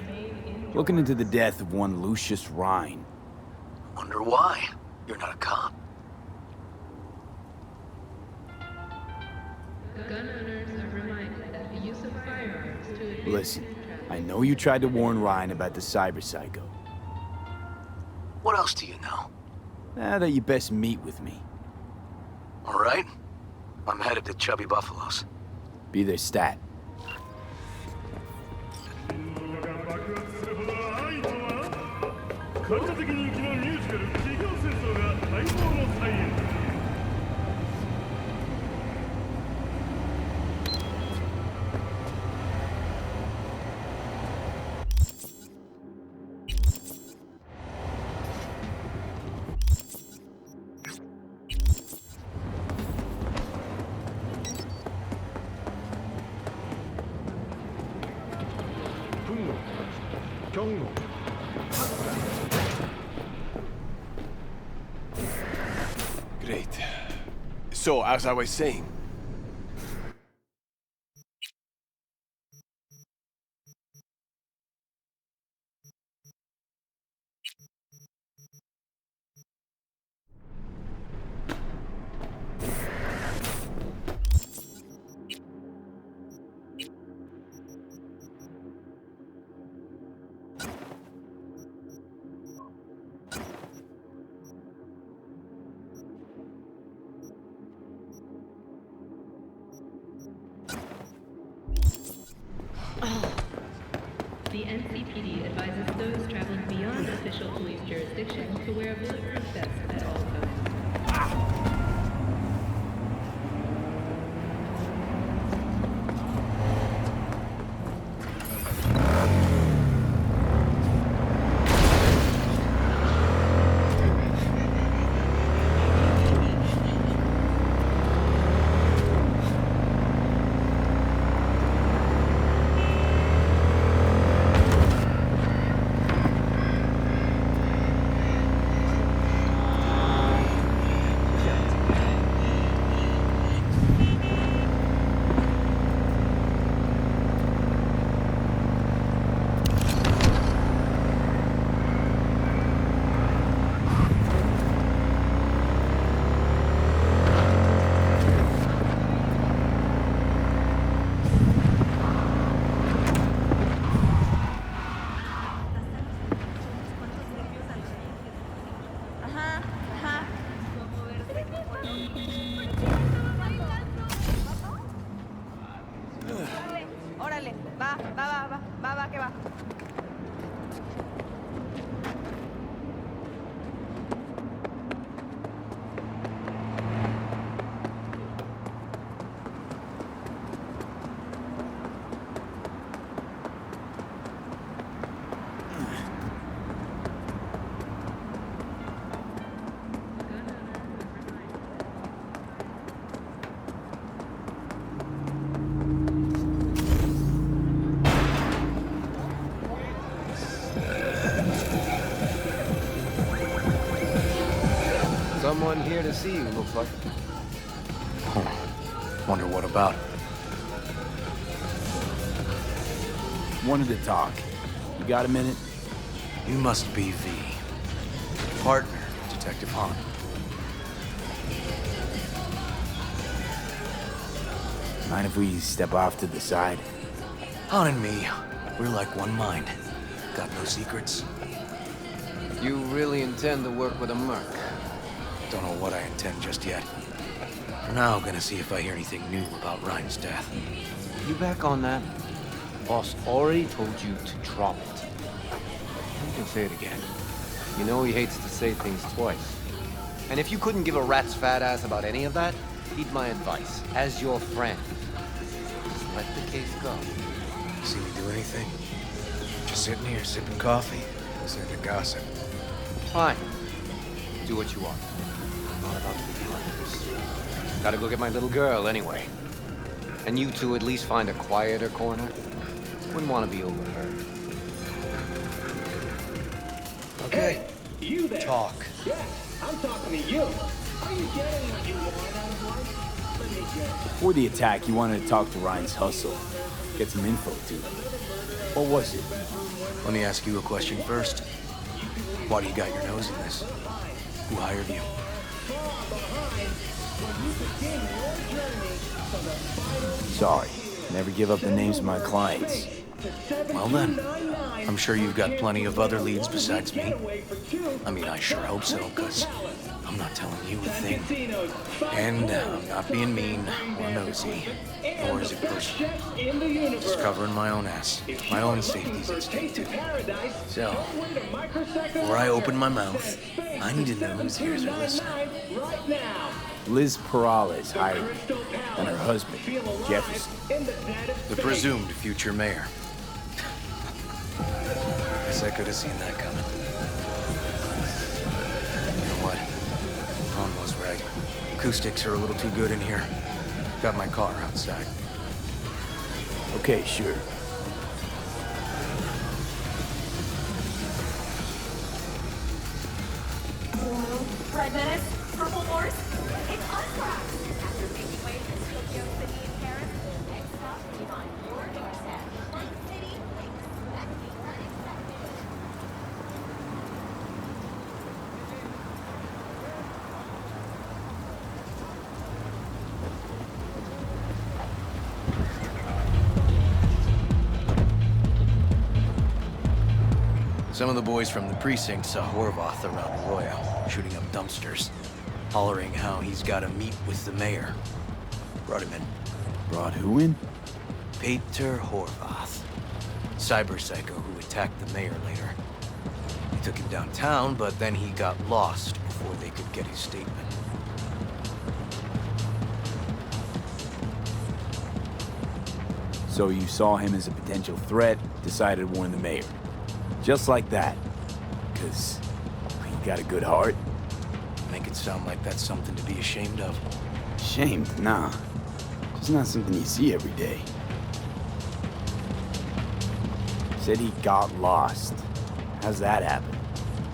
Speaker 3: Looking into the death of one Lucius Rhine.
Speaker 1: Wonder why. You're not a cop.
Speaker 4: Gun owners are reminded that the use of firearms to advance
Speaker 3: Listen, I know you tried to warn Ryan about the cyber psycho.
Speaker 1: What else do you know?
Speaker 3: That you best meet with me.
Speaker 1: All right. I'm headed to Chubby Buffalo's.
Speaker 3: Be there stat.
Speaker 20: Great. So, as I was saying,
Speaker 4: The NCPD advises those traveling beyond official police jurisdiction to wear a bulletproof vest at all times.
Speaker 19: Órale, va, que va.
Speaker 15: Someone here to see you, looks like.
Speaker 1: Wonder what about?
Speaker 3: Wanted to talk. You got a minute?
Speaker 1: You must be V. Partner, Detective Han.
Speaker 3: Mind if we step off to the side?
Speaker 1: Han and me, we're like one mind. Got no secrets.
Speaker 15: You really intend to work with a merc?
Speaker 1: Don't know what I intend just yet. For now, gonna see if I hear anything new about Ryan's death.
Speaker 15: You back on that? Boss already told you to drop it.
Speaker 1: You can say it again.
Speaker 15: You know he hates to say things twice. And if you couldn't give a rat's fat ass about any of that, heed my advice. As your friend, just let the case go.
Speaker 1: See me do anything? Just sitting here sipping coffee, listening to gossip.
Speaker 15: Fine. Do what you want. I'm not about to be heartless. Gotta go get my little girl anyway. And you two at least find a quieter corner. Wouldn't want to be overheard.
Speaker 1: Okay.
Speaker 6: Hey, you there?
Speaker 1: Talk.
Speaker 6: Yeah, I'm talking to you. Are you getting what you want out of life? Let me guess.
Speaker 3: Before the attack, you wanted to talk to Ryan's hustle. Get some info, too. What was it?
Speaker 1: Let me ask you a question first. Why do you got your nose in this? Who hired you?
Speaker 3: Sorry. Never give up the names of my clients.
Speaker 1: Well then, I'm sure you've got plenty of other leads besides me. I mean, I sure hope so, because I'm not telling you a thing. And I'm not being mean or nosy, nor is it personal. Just covering my own ass. My own safety's at stake, too. So, before I open my mouth, I need to know whose ears are listening.
Speaker 3: Liz Perales hired me, and her husband, Jefferson.
Speaker 1: The presumed future mayor. Guess I could have seen that coming. You know what? Ron was right. Acoustics are a little too good in here. Got my car outside.
Speaker 3: Okay, sure.
Speaker 9: Red Menace, Purple Horse, it's Untrack! After making waves in Tokyo City and Paris, next stop will be on your doorstep. One city, expecting unexpected.
Speaker 1: Some of the boys from the precinct saw Horvath around Arroyo, shooting up dumpsters, hollering how he's got to meet with the mayor. Brought him in.
Speaker 3: Brought who in?
Speaker 1: Peter Horvath. Cyber psycho who attacked the mayor later. They took him downtown, but then he got lost before they could get his statement.
Speaker 3: So you saw him as a potential threat, decided to warn the mayor. Just like that. 'Cause you got a good heart.
Speaker 1: Make it sound like that's something to be ashamed of.
Speaker 3: Ashamed? Nah. Just not something you see every day. Said he got lost. How's that happen?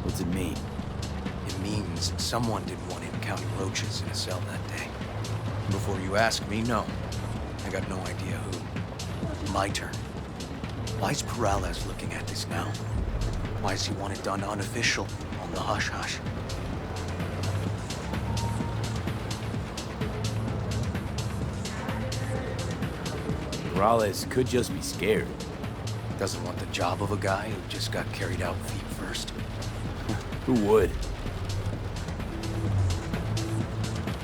Speaker 3: What's it mean?
Speaker 1: It means someone didn't want him counting roaches in a cell that day. Before you ask me, no. I got no idea who. My turn. Why's Perales looking at this now? Why does he want it done unofficial, on the hush-hush?
Speaker 3: Perales could just be scared.
Speaker 1: Doesn't want the job of a guy who just got carried out feet first.
Speaker 3: Who would?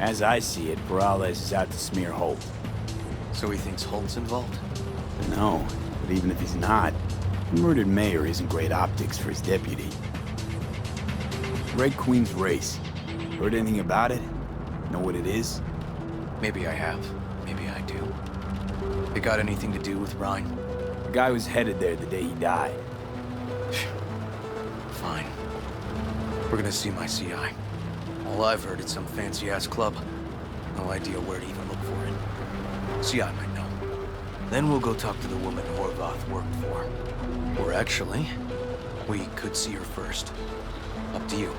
Speaker 3: As I see it, Perales is out to smear Holt.
Speaker 1: So he thinks Holt's involved?
Speaker 3: No, but even if he's not, the murdered mayor isn't great optics for his deputy. Red Queen's race. Heard anything about it? Know what it is?
Speaker 1: Maybe I have. Maybe I do. It got anything to do with Ryan?
Speaker 3: The guy was headed there the day he died.
Speaker 1: Fine. We're gonna see my CI. All I've heard is some fancy-ass club. No idea where to even look for it. CI might know. Then we'll go talk to the woman Horvath worked for. Or actually, we could see her first. Up to you.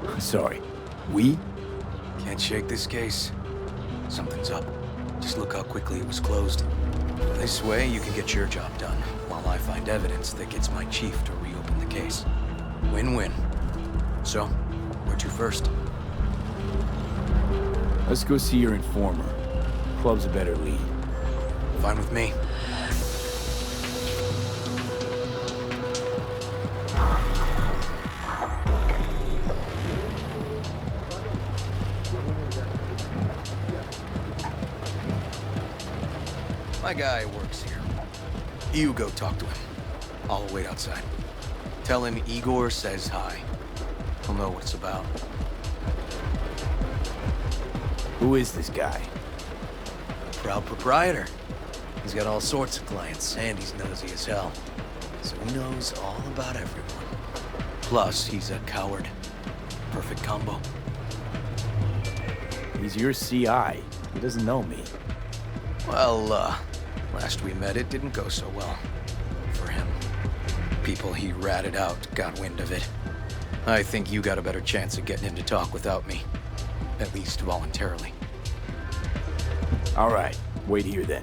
Speaker 3: I'm sorry. We?
Speaker 1: Can't shake this case. Something's up. Just look how quickly it was closed. This way, you can get your job done, while I find evidence that gets my chief to reopen the case. Win-win. So, where to first?
Speaker 3: Let's go see your informer. Club's a better lead.
Speaker 1: Fine with me. My guy works here. You go talk to him. I'll wait outside. Tell him Igor says hi. He'll know what it's about.
Speaker 3: Who is this guy?
Speaker 1: Proud proprietor. He's got all sorts of clients, and he's nosy as hell. So he knows all about everyone. Plus, he's a coward. Perfect combo.
Speaker 3: He's your CI. He doesn't know me.
Speaker 1: Well, last we met, it didn't go so well. For him. People he ratted out got wind of it. I think you got a better chance of getting him to talk without me. At least voluntarily.
Speaker 3: All right. Wait here, then.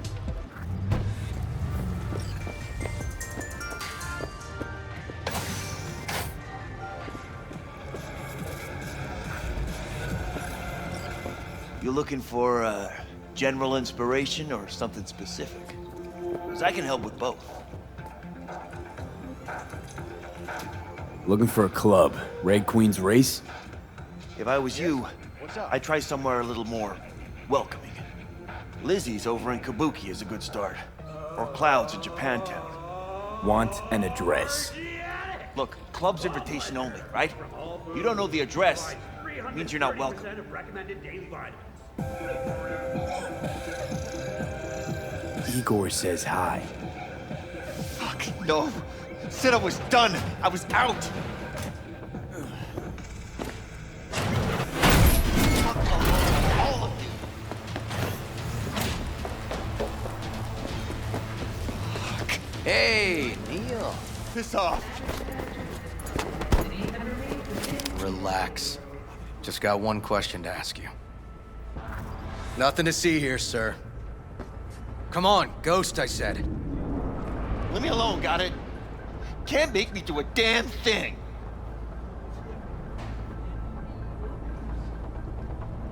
Speaker 10: You looking for general inspiration or something specific? Because I can help with both.
Speaker 3: Looking for a club. Red Queen's Race?
Speaker 10: If I was you, I'd try somewhere a little more welcoming. Lizzie's over in Kabuki is a good start. Or Clouds in Japantown.
Speaker 3: Want an address.
Speaker 10: Look, club's invitation only, right? You don't know the address, means you're not welcome.
Speaker 3: Igor says hi.
Speaker 10: Fuck, no. Said I was done. I was out. All of you. Fuck.
Speaker 1: Hey, Neil.
Speaker 10: Piss off.
Speaker 1: Relax. Just got one question to ask you. Nothing to see here, sir. Come on, Ghost, I said.
Speaker 10: Leave me alone, got it? Can't make me do a damn thing.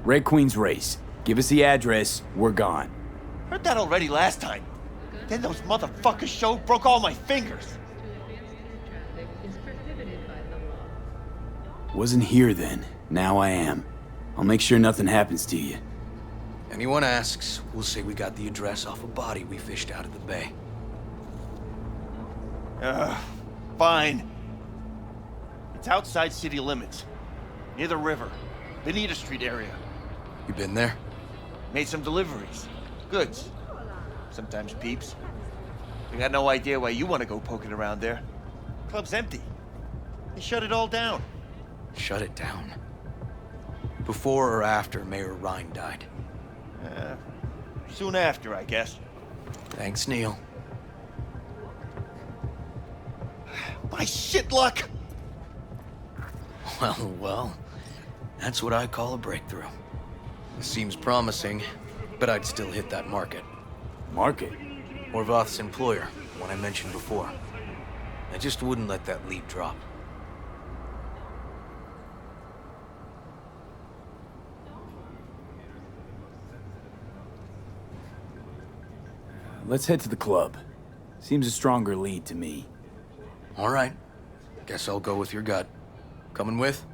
Speaker 3: Red Queen's Race. Give us the address, we're gone.
Speaker 10: Heard that already last time. Then those motherfuckers showed, broke all my fingers.
Speaker 3: Wasn't here then. Now I am. I'll make sure nothing happens to you.
Speaker 1: Anyone asks, we'll say we got the address off a body we fished out of the bay.
Speaker 10: Fine. It's outside city limits. Near the river. Benita Street area.
Speaker 1: You been there?
Speaker 10: Made some deliveries. Goods. Sometimes peeps. I got no idea why you want to go poking around there. Club's empty. They shut it all down.
Speaker 1: Shut it down? Before or after Mayor Rhine died?
Speaker 10: Soon after, I guess.
Speaker 1: Thanks, Neil.
Speaker 10: My shit luck!
Speaker 1: Well, that's what I call a breakthrough. It seems promising, but I'd still hit that market.
Speaker 3: Market?
Speaker 1: Orvoth's employer, one I mentioned before. I just wouldn't let that lead drop.
Speaker 3: Let's head to the club. Seems a stronger lead to me.
Speaker 1: All right. Guess I'll go with your gut. Coming with?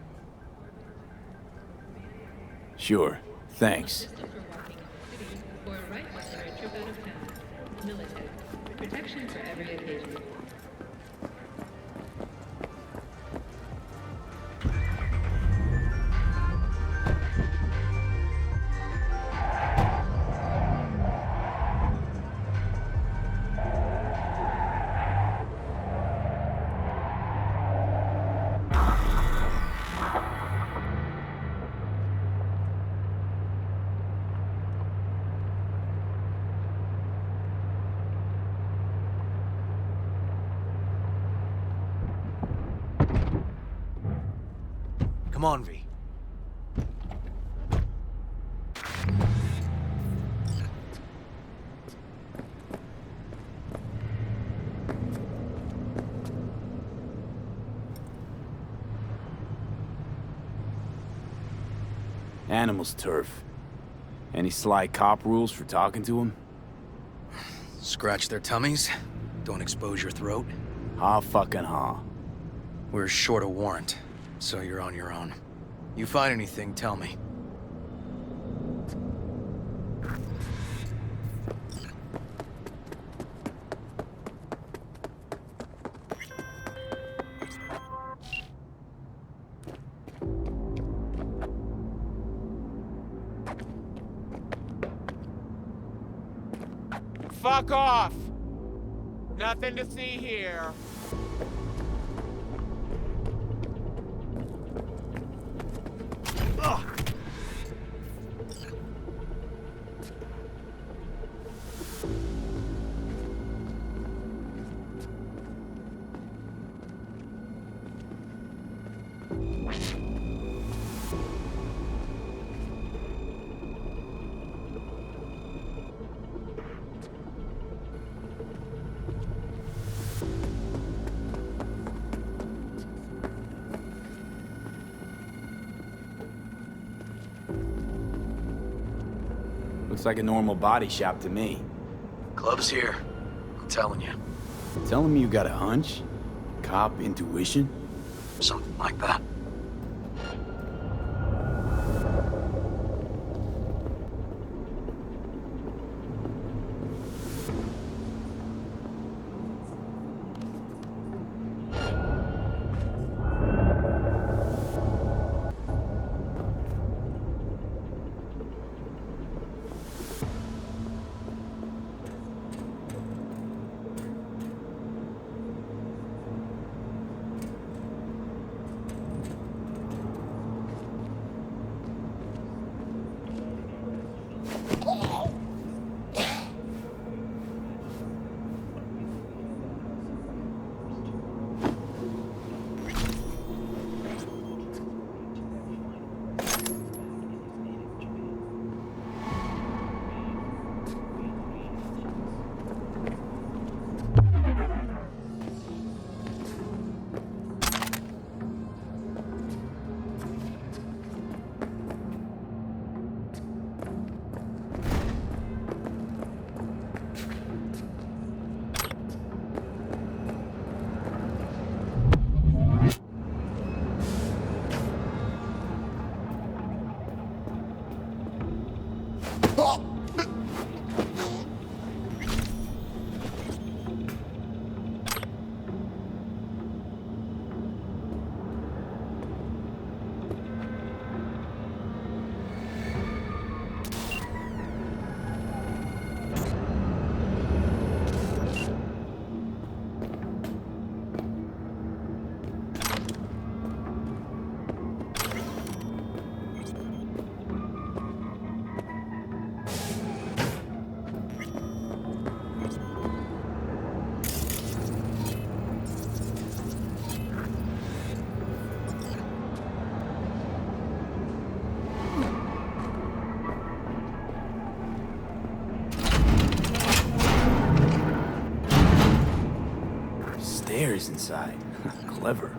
Speaker 3: Sure. Thanks.
Speaker 4: Protection for every occasion.
Speaker 1: Come on, V.
Speaker 3: Animals turf. Any sly cop rules for talking to him?
Speaker 1: Scratch their tummies. Don't expose your throat.
Speaker 3: Ha fucking ha.
Speaker 1: We're short a warrant, so you're on your own. You find anything, tell me.
Speaker 11: Fuck off! Nothing to see here.
Speaker 10: Ugh.
Speaker 3: Looks like a normal body shop to me.
Speaker 1: Club's here. I'm telling you.
Speaker 3: Telling me you got a hunch? Cop intuition?
Speaker 1: Something like that.
Speaker 3: Stairs inside. Clever.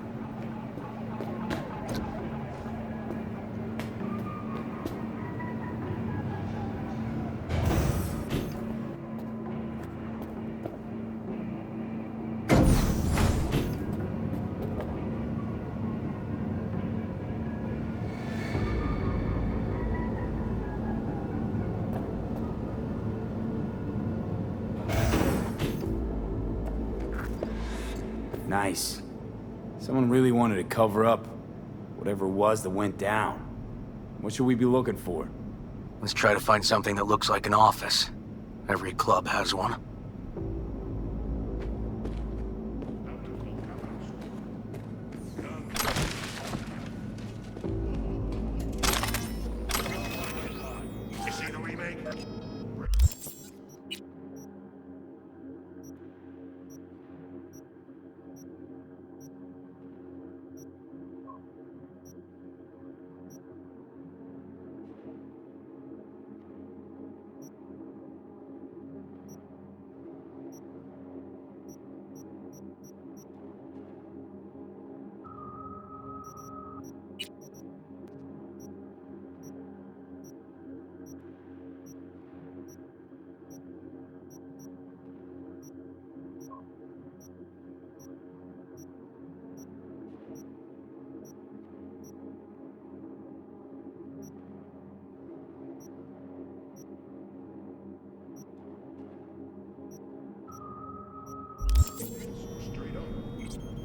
Speaker 3: Nice. Someone really wanted to cover up whatever it was that went down. What should we be looking for?
Speaker 1: Let's try to find something that looks like an office. Every club has one.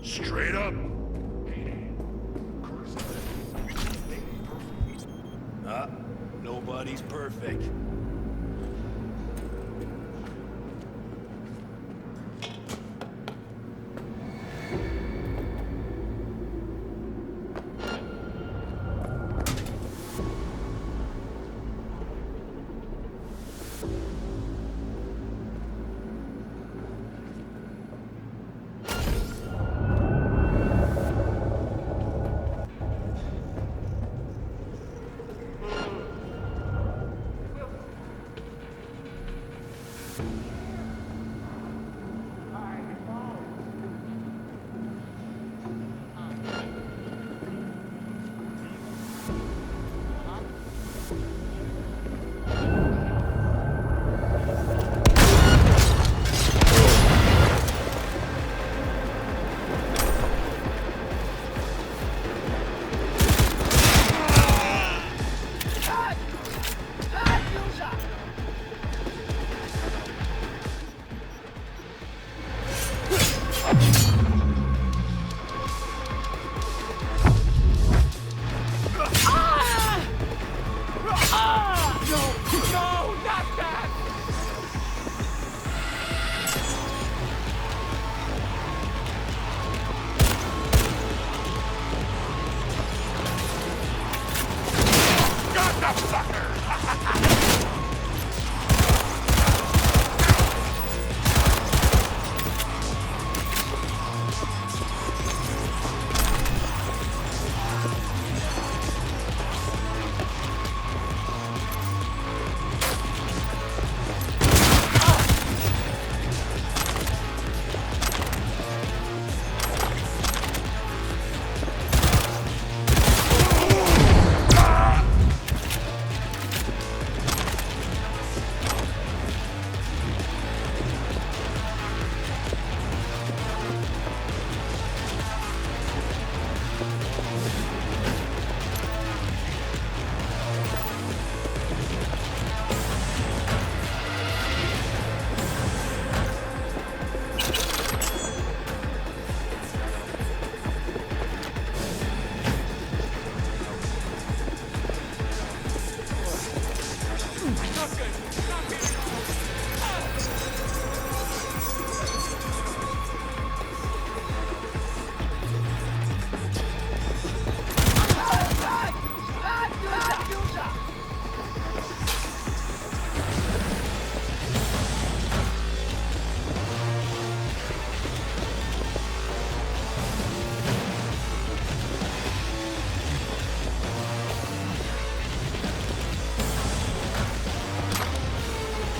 Speaker 5: Straight up.
Speaker 6: Nobody's perfect.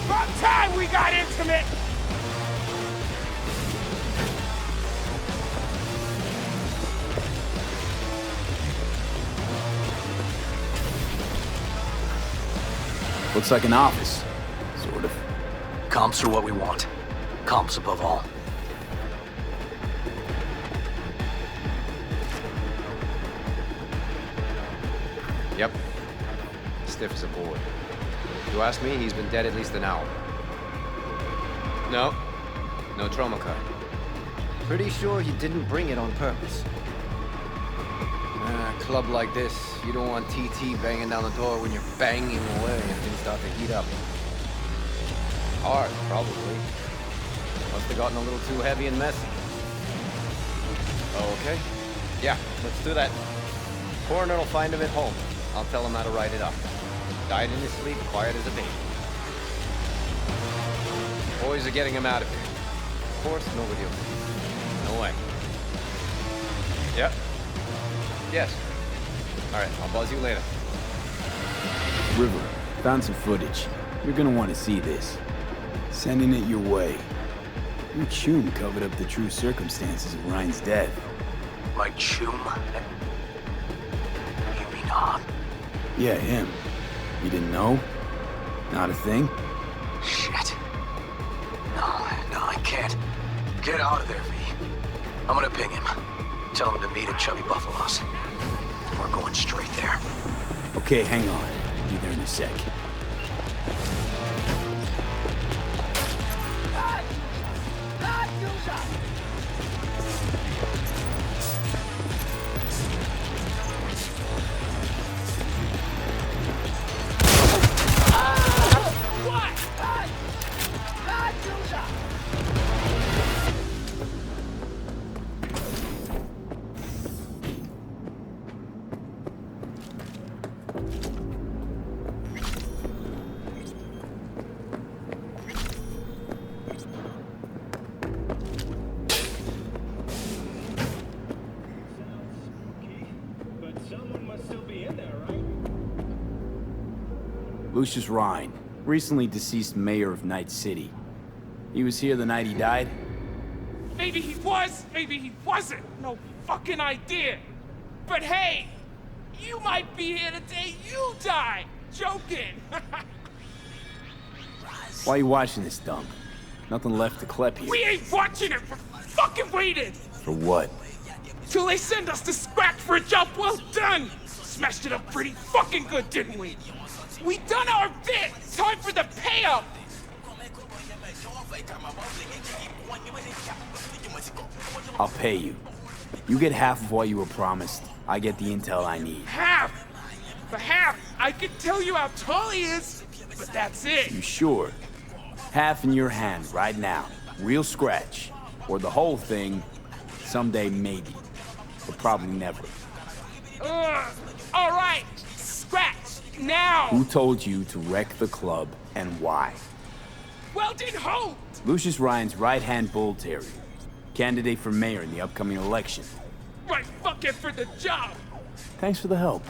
Speaker 11: About time we got intimate!
Speaker 3: Looks like an office. Sort of.
Speaker 1: Comps are what we want. Comps above all.
Speaker 15: Yep. Stiff as a board. If you ask me, he's been dead at least an hour. No. No trauma card. Pretty sure he didn't bring it on purpose. A club like this, you don't want TT banging down the door when you're banging away and things start to heat up. Hard, probably. Must have gotten a little too heavy and messy. Okay. Yeah, let's do that. Coroner will find him at home. I'll tell him how to write it up. Died in his sleep, quiet as a baby. Boys are getting him out of here. Of course, nobody will. No way. Yep. Yes. All right, I'll buzz you later.
Speaker 3: River, found some footage. You're gonna want to see this. Sending it your way. Your Chum covered up the true circumstances of Ryan's death.
Speaker 1: My Chum? You mean Han?
Speaker 3: Yeah, him. You didn't know? Not a thing?
Speaker 1: Shit. No, I can't. Get out of there, V. I'm gonna ping him. Tell him to meet at Chubby Buffalo's. We're going straight there.
Speaker 3: Okay, hang on. I'll be there in a sec. Lucius Rhine, recently deceased mayor of Night City. He was here the night he died?
Speaker 11: Maybe he was, maybe he wasn't. No fucking idea. But hey, you might be here the day you die. Joking.
Speaker 3: Why are you watching this dump? Nothing left to klep here.
Speaker 11: We ain't watching it. We're fucking waiting.
Speaker 3: For what?
Speaker 11: Till they send us to scratch for a job well done. Smashed it up pretty fucking good, didn't we? We done our bit. Time for the payout.
Speaker 3: I'll pay you. You get half of what you were promised. I get the intel I need.
Speaker 11: Half? For half, I can tell you how tall he is, but that's it.
Speaker 3: You sure? Half in your hand right now. Real scratch. Or the whole thing, someday maybe. But probably never.
Speaker 11: All right. Scratch. Now!
Speaker 3: Who told you to wreck the club, and why?
Speaker 11: Weldon Holt!
Speaker 3: Lucius Ryan's right-hand bull terrier. Candidate for mayor in the upcoming election.
Speaker 11: Right fucking for the job!
Speaker 3: Thanks for the help.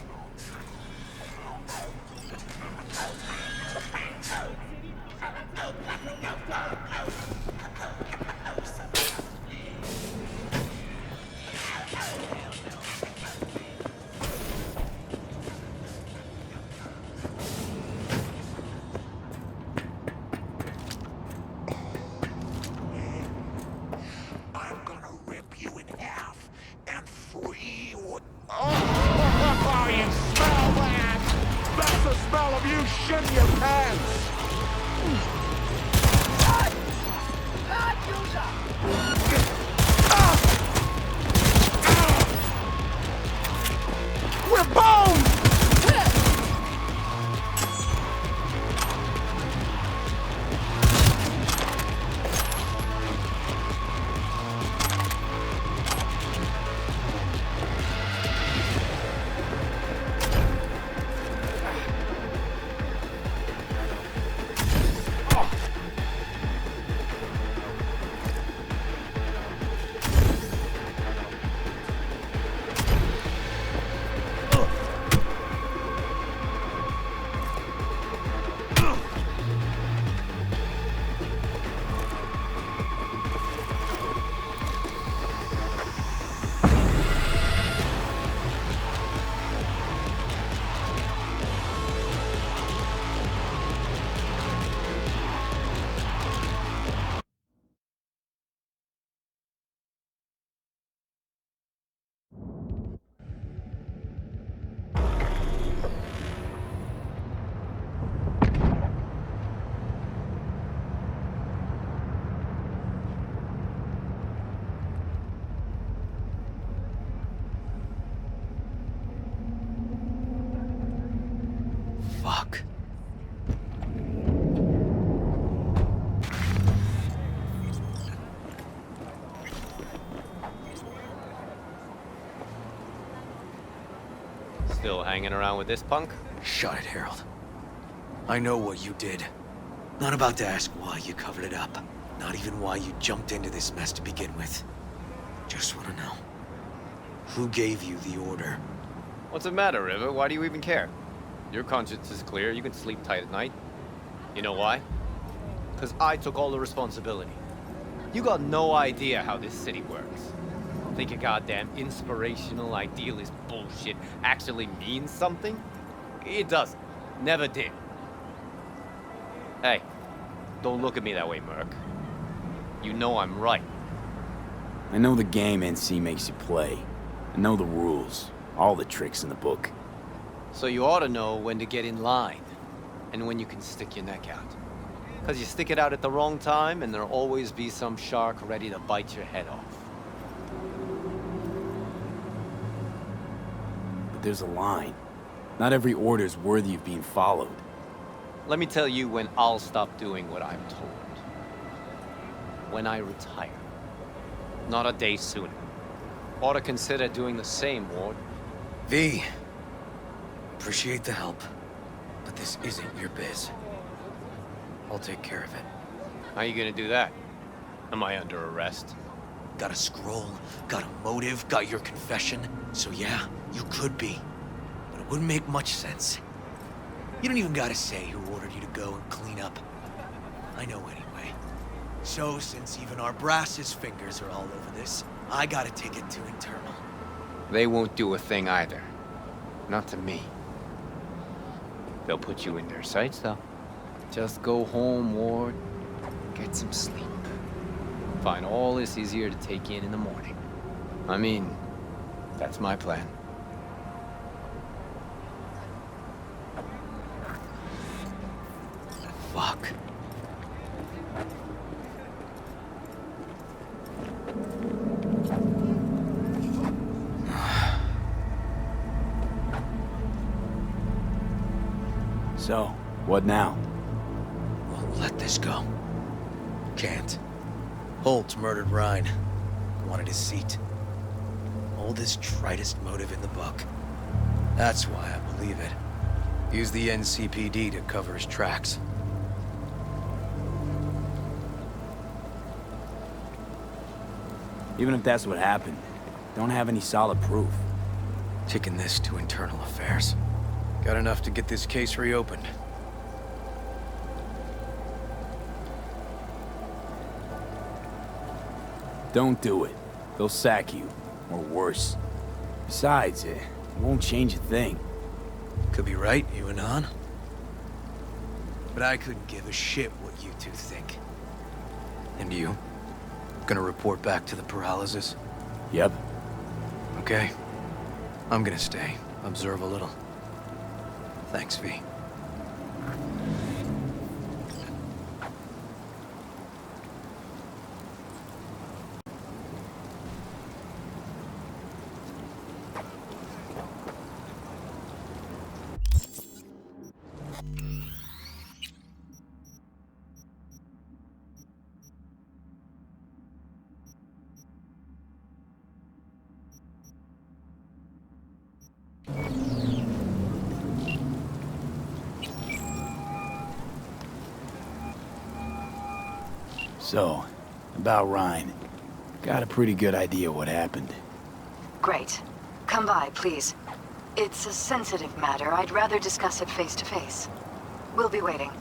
Speaker 15: Still hanging around with this punk?
Speaker 1: Shut it, Harold. I know what you did. Not about to ask why you covered it up. Not even why you jumped into this mess to begin with. Just want to know. Who gave you the order?
Speaker 15: What's the matter, River? Why do you even care? Your conscience is clear. You can sleep tight at night. You know why? Because I took all the responsibility. You got no idea how this city works. Think your goddamn inspirational, idealist bullshit actually means something? It doesn't. Never did. Hey, don't look at me that way, Merc. You know I'm right.
Speaker 3: I know the game NC makes you play. I know the rules. All the tricks in the book.
Speaker 15: So you ought to know when to get in line, and when you can stick your neck out. Because you stick it out at the wrong time, and there'll always be some shark ready to bite your head off.
Speaker 3: But there's a line. Not every order's worthy of being followed.
Speaker 15: Let me tell you when I'll stop doing what I'm told. When I retire. Not a day sooner. Ought to consider doing the same, Ward.
Speaker 1: V. Appreciate the help, but this isn't your biz. I'll take care of it.
Speaker 15: How you gonna do that? Am I under arrest?
Speaker 1: Got a scroll, got a motive, got your confession. So yeah, you could be. But it wouldn't make much sense. You don't even gotta say who ordered you to go and clean up. I know anyway. So since even our brass's fingers are all over this, I gotta take it to internal.
Speaker 15: They won't do a thing either. Not to me. They'll put you in their sights, though. Just go home, Ward. Get some sleep. Find all this easier to take in the morning. I mean, that's my plan.
Speaker 1: Fuck.
Speaker 3: So, what now?
Speaker 1: Won't let this go. Can't. Holt murdered Ryan. Wanted his seat. Oldest, tritest motive in the book. That's why I believe it. Use the NCPD to cover his tracks.
Speaker 3: Even if that's what happened, don't have any solid proof.
Speaker 1: Taking this to internal affairs. Got enough to get this case reopened.
Speaker 3: Don't do it. They'll sack you. Or worse. Besides, it won't change a thing.
Speaker 1: Could be right, you and An. But I couldn't give a shit what you two think. And you? Gonna report back to the paralysis?
Speaker 3: Yep.
Speaker 1: Okay. I'm gonna stay. Observe a little. Thanks, V.
Speaker 3: So, about Ryan. Got a pretty good idea what happened.
Speaker 2: Great. Come by, please. It's a sensitive matter. I'd rather discuss it face to face. We'll be waiting.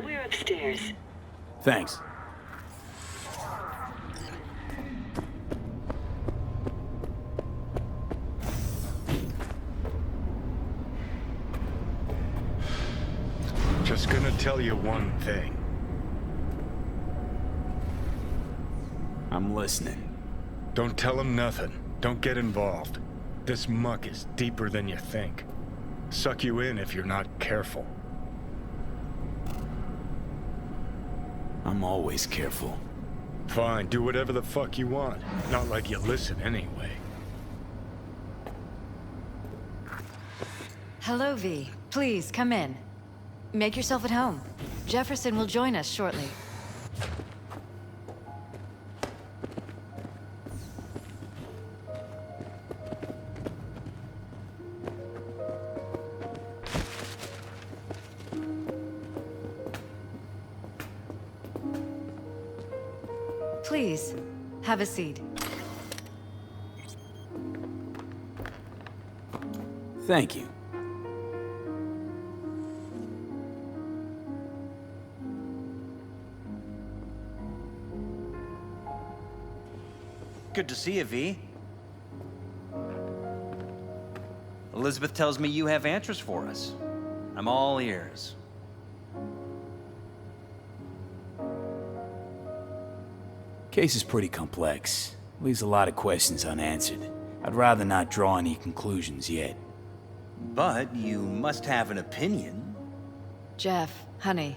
Speaker 7: We're upstairs.
Speaker 3: Thanks.
Speaker 5: Just gonna tell you one thing.
Speaker 3: I'm listening.
Speaker 5: Don't tell him nothing. Don't get involved. This muck is deeper than you think. Suck you in if you're not careful.
Speaker 3: I'm always careful.
Speaker 5: Fine, do whatever the fuck you want. Not like you listen anyway.
Speaker 2: Hello, V. Please, come in. Make yourself at home. Jefferson will join us shortly. Please, have a seat.
Speaker 3: Thank you.
Speaker 21: Good to see you, V. Elizabeth tells me you have answers for us. I'm all ears.
Speaker 3: Case is pretty complex. Leaves a lot of questions unanswered. I'd rather not draw any conclusions yet.
Speaker 21: But you must have an opinion.
Speaker 2: Jeff, honey,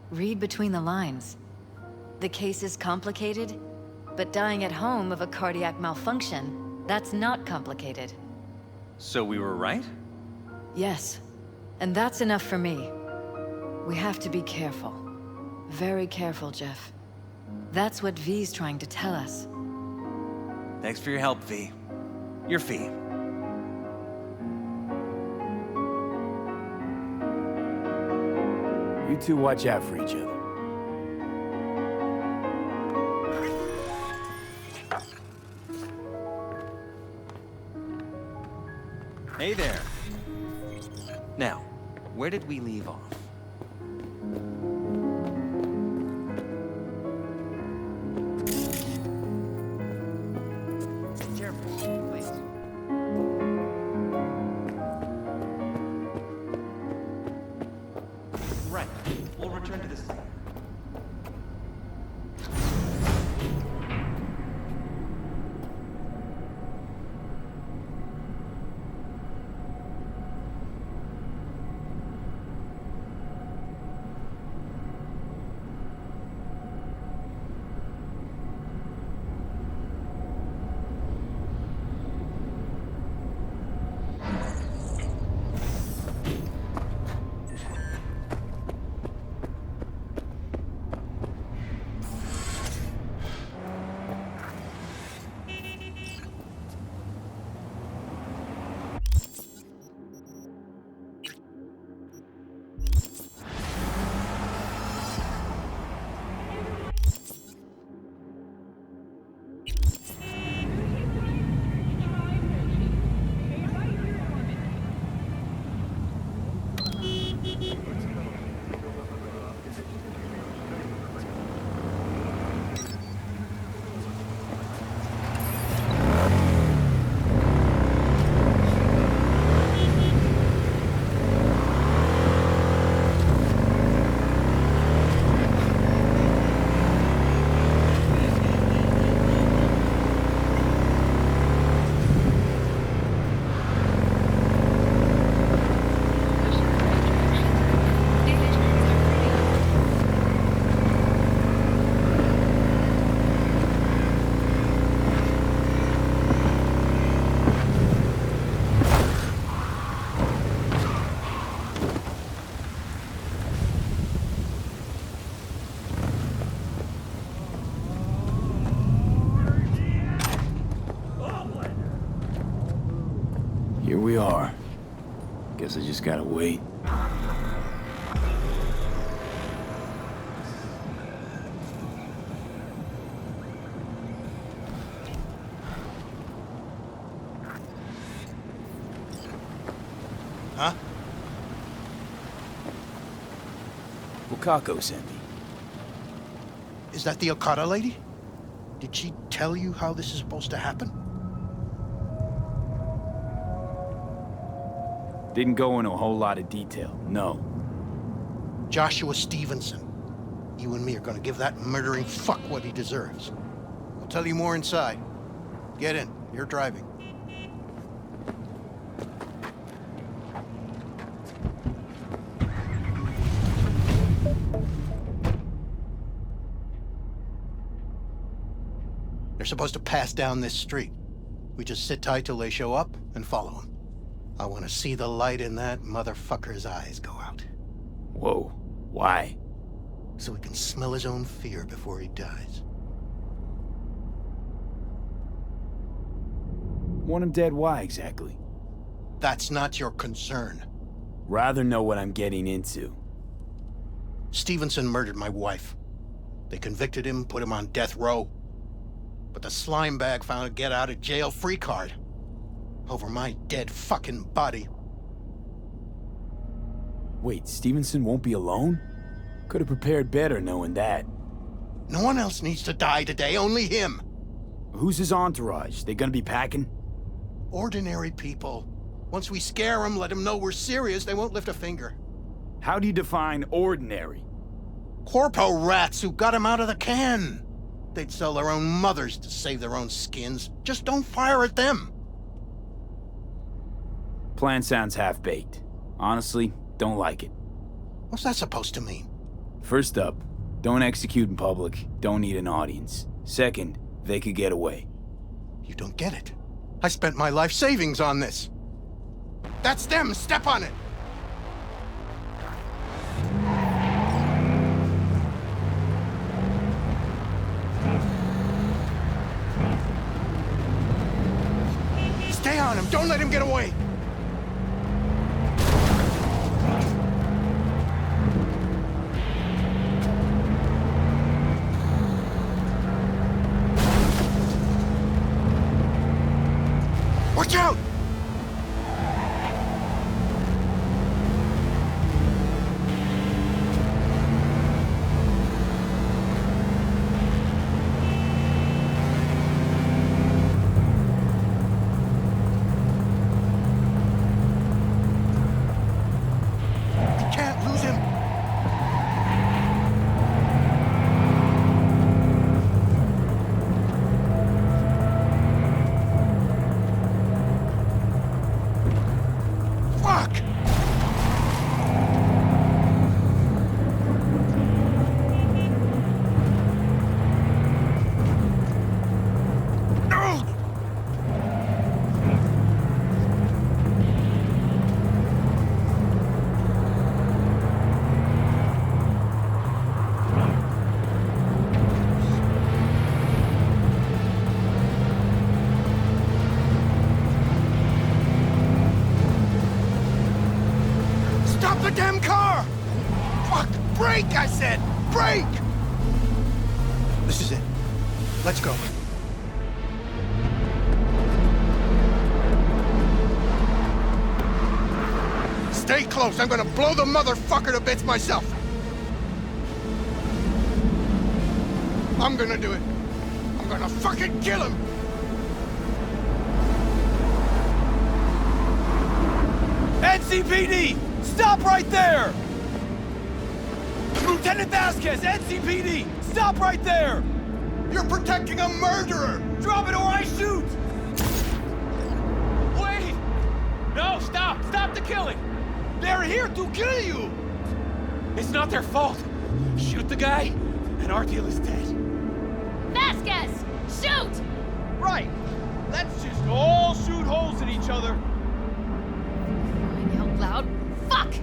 Speaker 2: read between the lines. The case is complicated, but dying at home of a cardiac malfunction, that's not complicated.
Speaker 21: So we were right?
Speaker 2: Yes, and that's enough for me. We have to be careful. Very careful, Jeff. That's what V's trying to tell us.
Speaker 21: Thanks for your help, V. Your fee.
Speaker 3: You two watch out for each other.
Speaker 21: Hey there. Now, where did we leave off? Right. We'll return to this later.
Speaker 3: Here we are. Guess I just gotta wait.
Speaker 8: Huh?
Speaker 3: Wakako sent me.
Speaker 8: Is that the Okada lady? Did she tell you how this is supposed to happen?
Speaker 3: Didn't go into a whole lot of detail, no.
Speaker 8: Joshua Stevenson. You and me are gonna give that murdering fuck what he deserves. I'll tell you more inside. Get in. You're driving. They're supposed to pass down this street. We just sit tight till they show up and follow them. I want to see the light in that motherfucker's eyes go out.
Speaker 3: Whoa. Why?
Speaker 8: So he can smell his own fear before he dies.
Speaker 3: Want him dead, why exactly?
Speaker 8: That's not your concern.
Speaker 3: Rather know what I'm getting into.
Speaker 8: Stevenson murdered my wife. They convicted him, put him on death row. But the slime bag found a get-out-of-jail-free card. Over my dead fucking body.
Speaker 3: Wait, Stevenson won't be alone? Could have prepared better knowing that.
Speaker 8: No one else needs to die today, only him.
Speaker 3: Who's his entourage? They gonna be packing?
Speaker 8: Ordinary people. Once we scare them, let them know we're serious, they won't lift a finger.
Speaker 3: How do you define ordinary?
Speaker 8: Corpo rats who got him out of the can. They'd sell their own mothers to save their own skins. Just don't fire at them.
Speaker 3: Plan sounds half-baked. Honestly, don't like it.
Speaker 8: What's that supposed to mean?
Speaker 3: First up, don't execute in public. Don't need an audience. Second, they could get away.
Speaker 8: You don't get it. I spent my life savings on this. That's them. Step on it. Stay on him. Don't let him get away. Watch out! Stop the damn car! Fuck! Brake, I said! Brake! This is it. Let's go. Stay close. I'm gonna blow the motherfucker to bits myself. I'm gonna do it. I'm gonna fucking kill him!
Speaker 6: NCPD! Stop right there! Lieutenant Vasquez, NCPD! Stop right there!
Speaker 8: You're protecting a murderer!
Speaker 6: Drop it or I shoot! Wait! No, stop! Stop the killing! They're here to kill you! It's not their fault. Shoot the guy, and our deal is dead.
Speaker 9: Vasquez! Shoot!
Speaker 6: Right. Let's just all shoot holes in each other.
Speaker 9: Crying out loud. Fuck!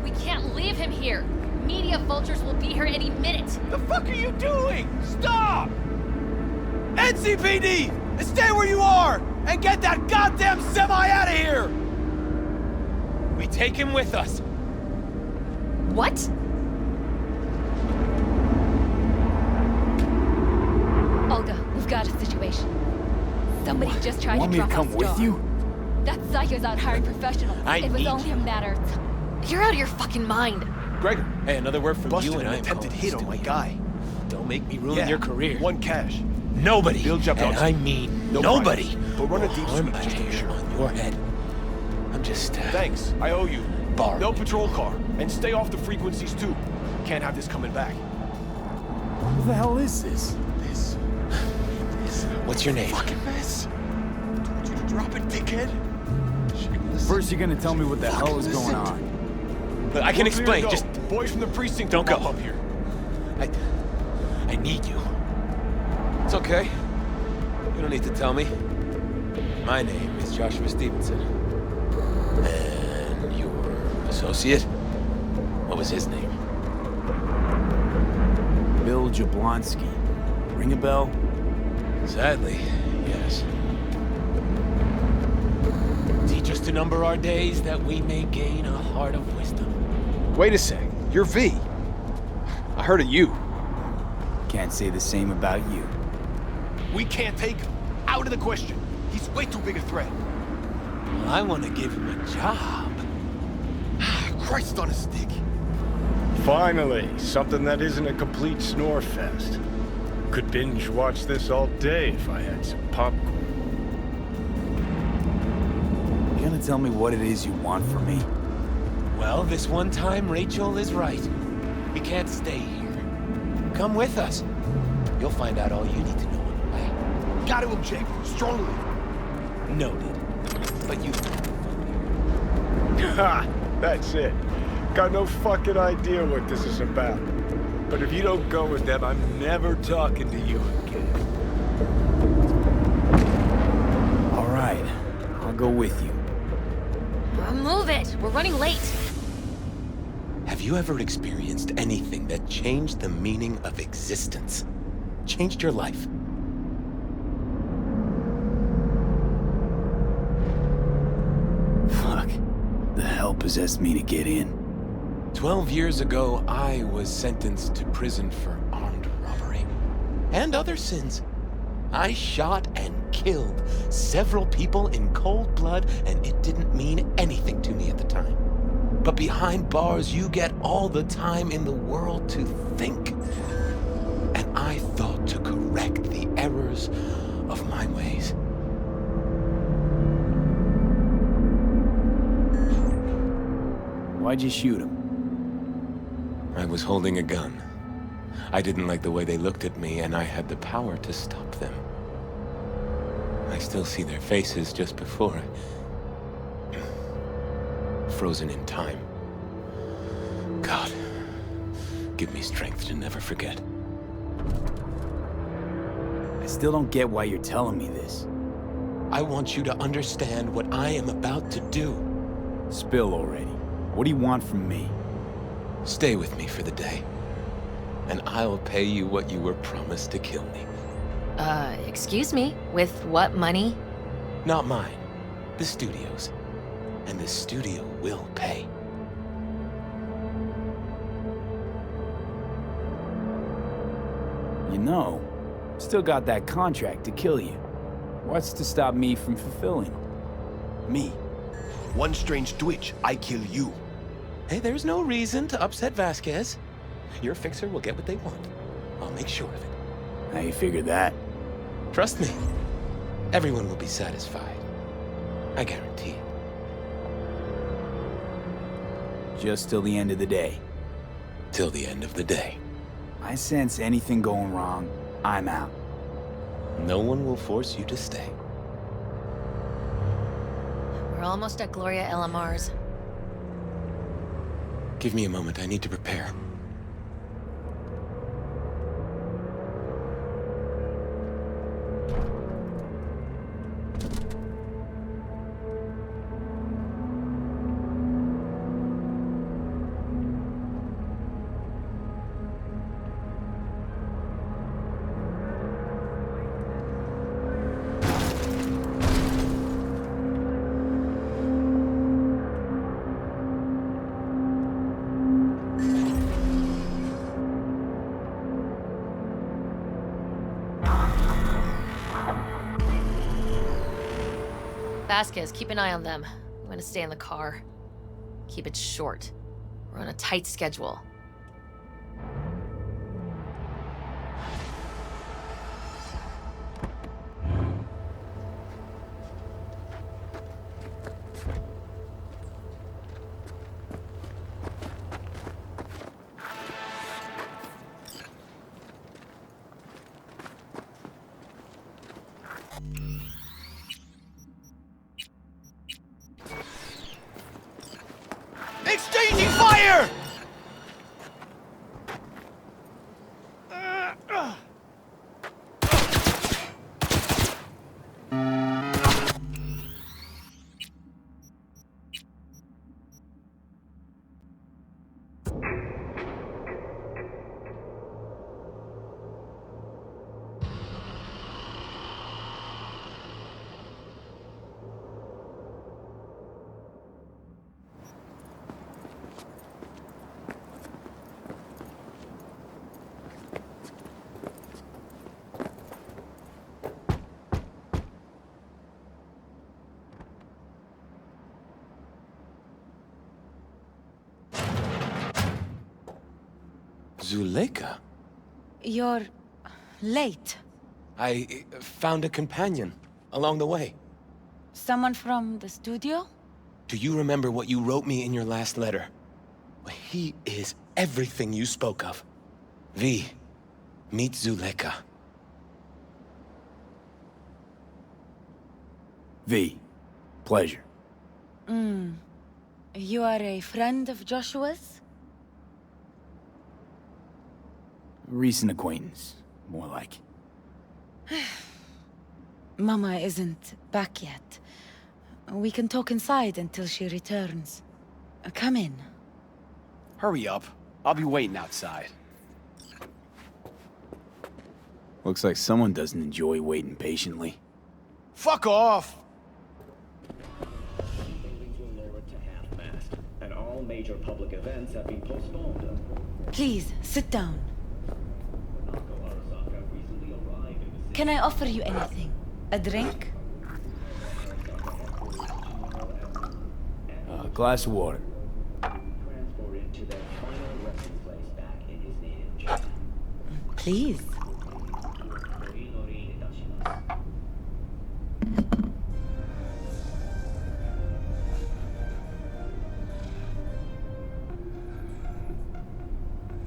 Speaker 9: We can't leave him here. Media vultures will be here any minute.
Speaker 6: The fuck are you doing? Stop! NCPD! Stay where you are! And get that goddamn semi out of here! We take him with us.
Speaker 9: What? Olga, we've got a situation. Somebody just tried
Speaker 3: Want
Speaker 9: to
Speaker 3: me to
Speaker 9: drop
Speaker 3: come
Speaker 9: us
Speaker 3: with
Speaker 9: off.
Speaker 3: you?
Speaker 9: That psycho's out hiring professionals. It was only a matter of time. You're out of your fucking mind.
Speaker 20: Gregor.
Speaker 6: Hey, another word from
Speaker 20: Busted
Speaker 6: you and
Speaker 20: an
Speaker 6: I am
Speaker 20: attempted hit on my guy.
Speaker 6: Don't make me ruin your career.
Speaker 20: One cash.
Speaker 6: Nobody,
Speaker 20: Bill jumped
Speaker 6: and
Speaker 20: on
Speaker 6: I mean
Speaker 20: no
Speaker 6: nobody,
Speaker 20: but run a deep
Speaker 6: harm
Speaker 20: sweep
Speaker 6: a
Speaker 20: just to be
Speaker 6: hair
Speaker 20: sure.
Speaker 6: on your head. I'm just,
Speaker 20: Thanks, I owe you.
Speaker 6: Borrowed.
Speaker 20: No patrol car, and stay off the frequencies too. can't have this coming back.
Speaker 3: What the hell is this?
Speaker 20: This.
Speaker 21: What's your name?
Speaker 20: Fucking mess. Told you to drop it, dickhead.
Speaker 3: First, you're gonna tell me what the hell is going on.
Speaker 21: Look, I can explain. Just
Speaker 20: boys from the precinct
Speaker 21: don't go
Speaker 20: up here.
Speaker 21: I need you. It's okay. You don't need to tell me. My name is Joshua Stevenson. And your associate? What was his name?
Speaker 3: Bill Jablonski. Ring a bell?
Speaker 21: Sadly, yes. Teach us to number our days that we may gain a heart of wisdom.
Speaker 20: Wait a sec. You're V. I heard of you.
Speaker 3: Can't say the same about you.
Speaker 20: We can't take him. Out of the question. He's way too big a threat.
Speaker 21: Well, I want to give him a job.
Speaker 20: Christ on a stick.
Speaker 5: Finally, something that isn't a complete snore fest. Could binge watch this all day if I had some popcorn.
Speaker 3: You gonna tell me what it is you want from me?
Speaker 21: Well, this one time Rachel is right. We can't stay here. Come with us. You'll find out all you need to know on the way.
Speaker 20: Gotta object. Strongly.
Speaker 21: Noted. But you...
Speaker 5: Ha! That's it. Got no fucking idea what this is about. But if you don't go with them, I'm never talking to you again.
Speaker 3: All right. I'll go with you.
Speaker 9: Move it! We're running late!
Speaker 21: Have you ever experienced anything that changed the meaning of existence? Changed your life?
Speaker 3: Fuck. The hell possessed me to get in?
Speaker 21: 12 years ago, I was sentenced to prison for armed robbery. And other sins. I shot and killed several people in cold blood, and it didn't mean anything to me at the time. But behind bars, you get all the time in the world to think. And I thought to correct the errors of my ways.
Speaker 3: Why'd you shoot him?
Speaker 21: I was holding a gun. I didn't like the way they looked at me, and I had the power to stop them. I still see their faces just before frozen in time. God, give me strength to never forget.
Speaker 3: I still don't get why you're telling me this.
Speaker 21: I want you to understand what I am about to do.
Speaker 3: Spill already. What do you want from me?
Speaker 21: Stay with me for the day, and I'll pay you what you were promised to kill me.
Speaker 9: Excuse me? With what money?
Speaker 21: Not mine. The studio's. And the studio will pay.
Speaker 3: You know, still got that contract to kill you. What's to stop me from fulfilling?
Speaker 20: Me. One strange twitch, I kill you.
Speaker 21: Hey, there's no reason to upset Vasquez. Your fixer will get what they want. I'll make sure of it.
Speaker 3: How you figure that?
Speaker 21: Trust me. Everyone will be satisfied. I guarantee it.
Speaker 3: Just till the end of the day.
Speaker 21: Till the end of the day.
Speaker 3: I sense anything going wrong, I'm out.
Speaker 21: No one will force you to stay.
Speaker 9: We're almost at Gloria LMR's.
Speaker 21: Give me a moment, I need to prepare.
Speaker 9: Vasquez, keep an eye on them. I'm gonna stay in the car. Keep it short. We're on a tight schedule.
Speaker 12: Zuleika?
Speaker 19: You're late.
Speaker 12: I found a companion along the way.
Speaker 19: Someone from the studio?
Speaker 12: Do you remember what you wrote me in your last letter? Well, he is everything you spoke of. V, meet Zuleika.
Speaker 3: V, pleasure.
Speaker 19: You are a friend of Joshua's?
Speaker 3: Recent acquaintance, more like.
Speaker 19: Mama isn't back yet. We can talk inside until she returns. Come in.
Speaker 20: Hurry up. I'll be waiting outside.
Speaker 3: Looks like someone doesn't enjoy waiting patiently.
Speaker 20: Fuck off!
Speaker 13: And all major public events have been postponed.
Speaker 19: Please, sit down. Can I offer you anything? A drink?
Speaker 3: A glass of water.
Speaker 19: Please.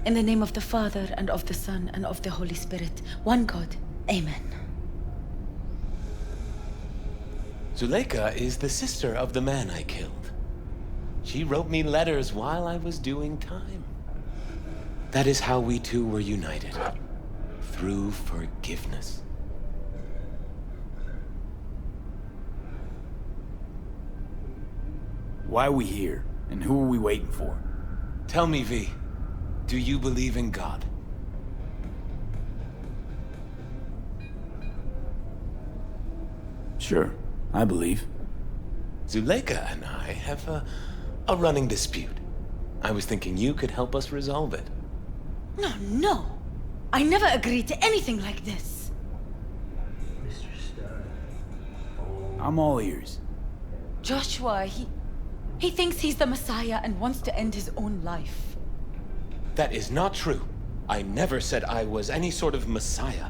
Speaker 19: In the name of the Father, and of the Son, and of the Holy Spirit, one God. Amen.
Speaker 12: Zuleika is the sister of the man I killed. She wrote me letters while I was doing time. That is how we two were united. Through forgiveness.
Speaker 3: Why are we here? And who are we waiting for?
Speaker 12: Tell me, V. Do you believe in God?
Speaker 3: Sure, I believe.
Speaker 12: Zuleika and I have a running dispute. I was thinking you could help us resolve it.
Speaker 19: No. I never agreed to anything like this.
Speaker 3: I'm all ears.
Speaker 19: Joshua, he thinks he's the Messiah and wants to end his own life.
Speaker 12: That is not true. I never said I was any sort of Messiah.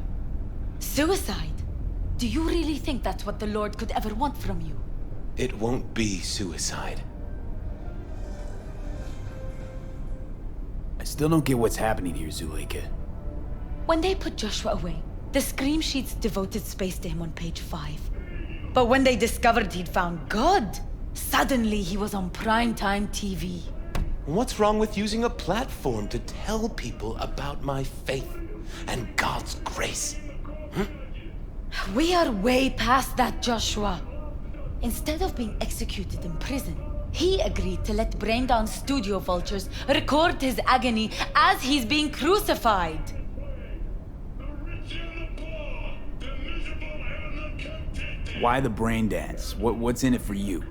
Speaker 19: Suicide? Do you really think that's what the Lord could ever want from you?
Speaker 12: It won't be suicide.
Speaker 3: I still don't get what's happening here, Zuleika.
Speaker 19: When they put Joshua away, the scream sheets devoted space to him on page 5. But when they discovered he'd found God, suddenly he was on primetime TV.
Speaker 12: What's wrong with using a platform to tell people about my faith and God's grace?
Speaker 19: We are way past that, Joshua. Instead of being executed in prison, he agreed to let brain-down studio vultures record his agony as he's being crucified.
Speaker 3: Why the brain dance? What's in it for you?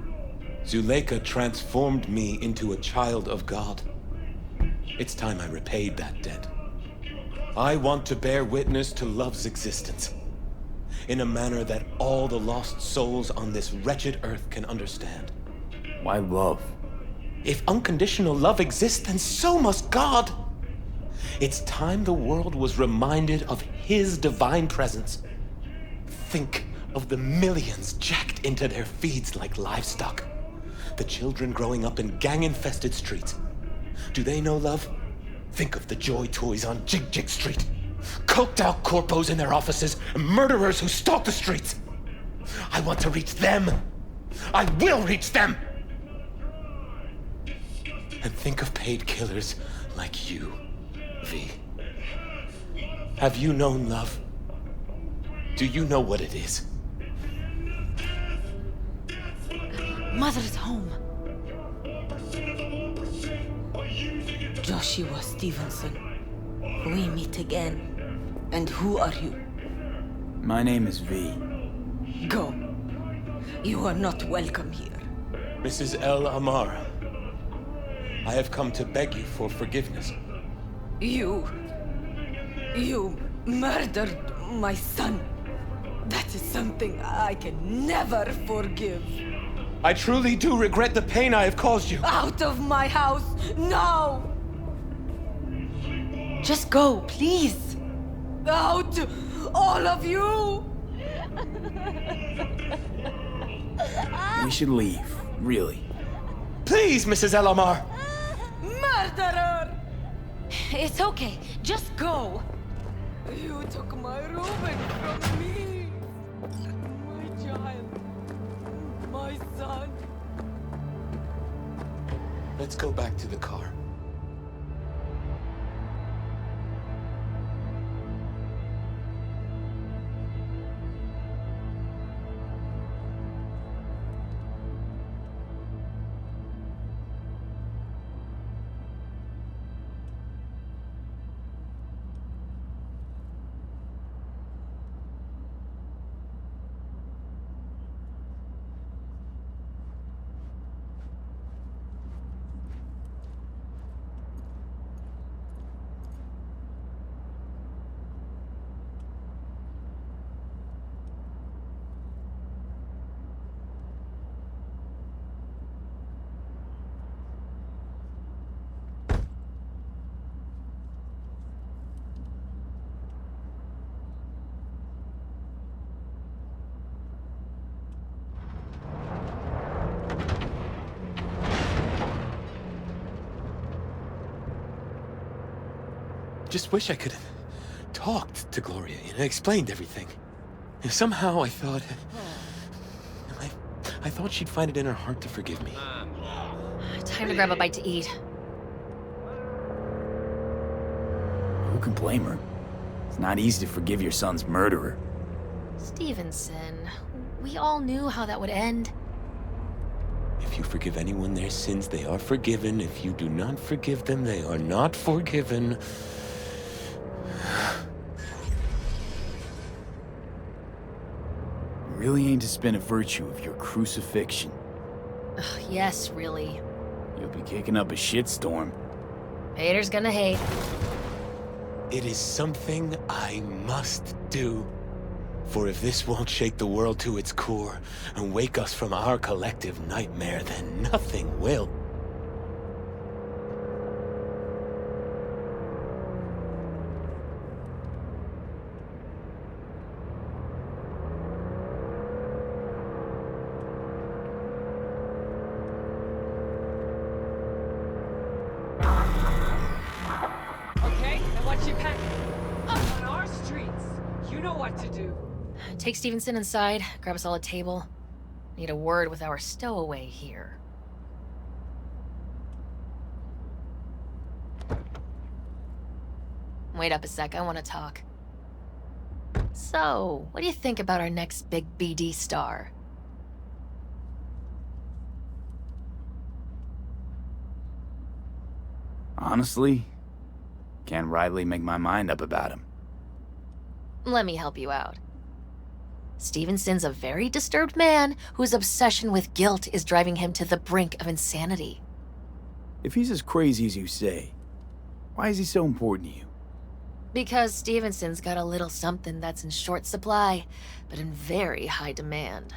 Speaker 12: Zuleika transformed me into a child of God. It's time I repaid that debt. I want to bear witness to love's existence in a manner that all the lost souls on this wretched earth can understand.
Speaker 3: Why love?
Speaker 12: If unconditional love exists, then so must God. It's time the world was reminded of His divine presence. Think of the millions jacked into their feeds like livestock. The children growing up in gang-infested streets. Do they know love? Think of the joy toys on Jig Jig Street. Coked-out corpos in their offices, and murderers who stalk the streets. I want to reach them. I will reach them. And think of paid killers like you, V. Have you known love? Do you know what it is?
Speaker 19: Mother's home. Joshua Stevenson. We meet again. And who are you?
Speaker 3: My name is V.
Speaker 19: Go. You are not welcome here.
Speaker 12: Mrs. El Amara, I have come to beg you for forgiveness.
Speaker 19: You murdered my son. That is something I can never forgive.
Speaker 12: I truly do regret the pain I have caused you.
Speaker 19: Out of my house, now! Just go, please. Out! All of you!
Speaker 3: We should leave, really.
Speaker 12: Please, Mrs. Elamar!
Speaker 19: Murderer! It's okay. Just go. You took my Reuben from me. My child. My son.
Speaker 12: Let's go back to the car. Just wish I could have talked to Gloria and explained everything. Somehow I thought... I thought she'd find it in her heart to forgive me.
Speaker 2: Time to grab a bite to eat.
Speaker 3: Who can blame her? It's not easy to forgive your son's murderer.
Speaker 2: Stevenson, we all knew how that would end.
Speaker 12: If you forgive anyone their sins, they are forgiven. If you do not forgive them, they are not forgiven.
Speaker 3: Really aim to spin a virtue of your crucifixion.
Speaker 2: Yes, really.
Speaker 3: You'll be kicking up a shitstorm.
Speaker 2: Haters gonna hate.
Speaker 12: It is something I must do. For if this won't shake the world to its core and wake us from our collective nightmare, then nothing will.
Speaker 2: Take Stevenson inside, grab us all a table. Need a word with our stowaway here. Wait up a sec, I want to talk. So, what do you think about our next big BD star?
Speaker 3: Honestly, can't rightly make my mind up about him.
Speaker 2: Let me help you out. Stevenson's a very disturbed man whose obsession with guilt is driving him to the brink of insanity.
Speaker 3: If he's as crazy as you say, why is he so important to you?
Speaker 2: Because Stevenson's got a little something that's in short supply, but in very high demand.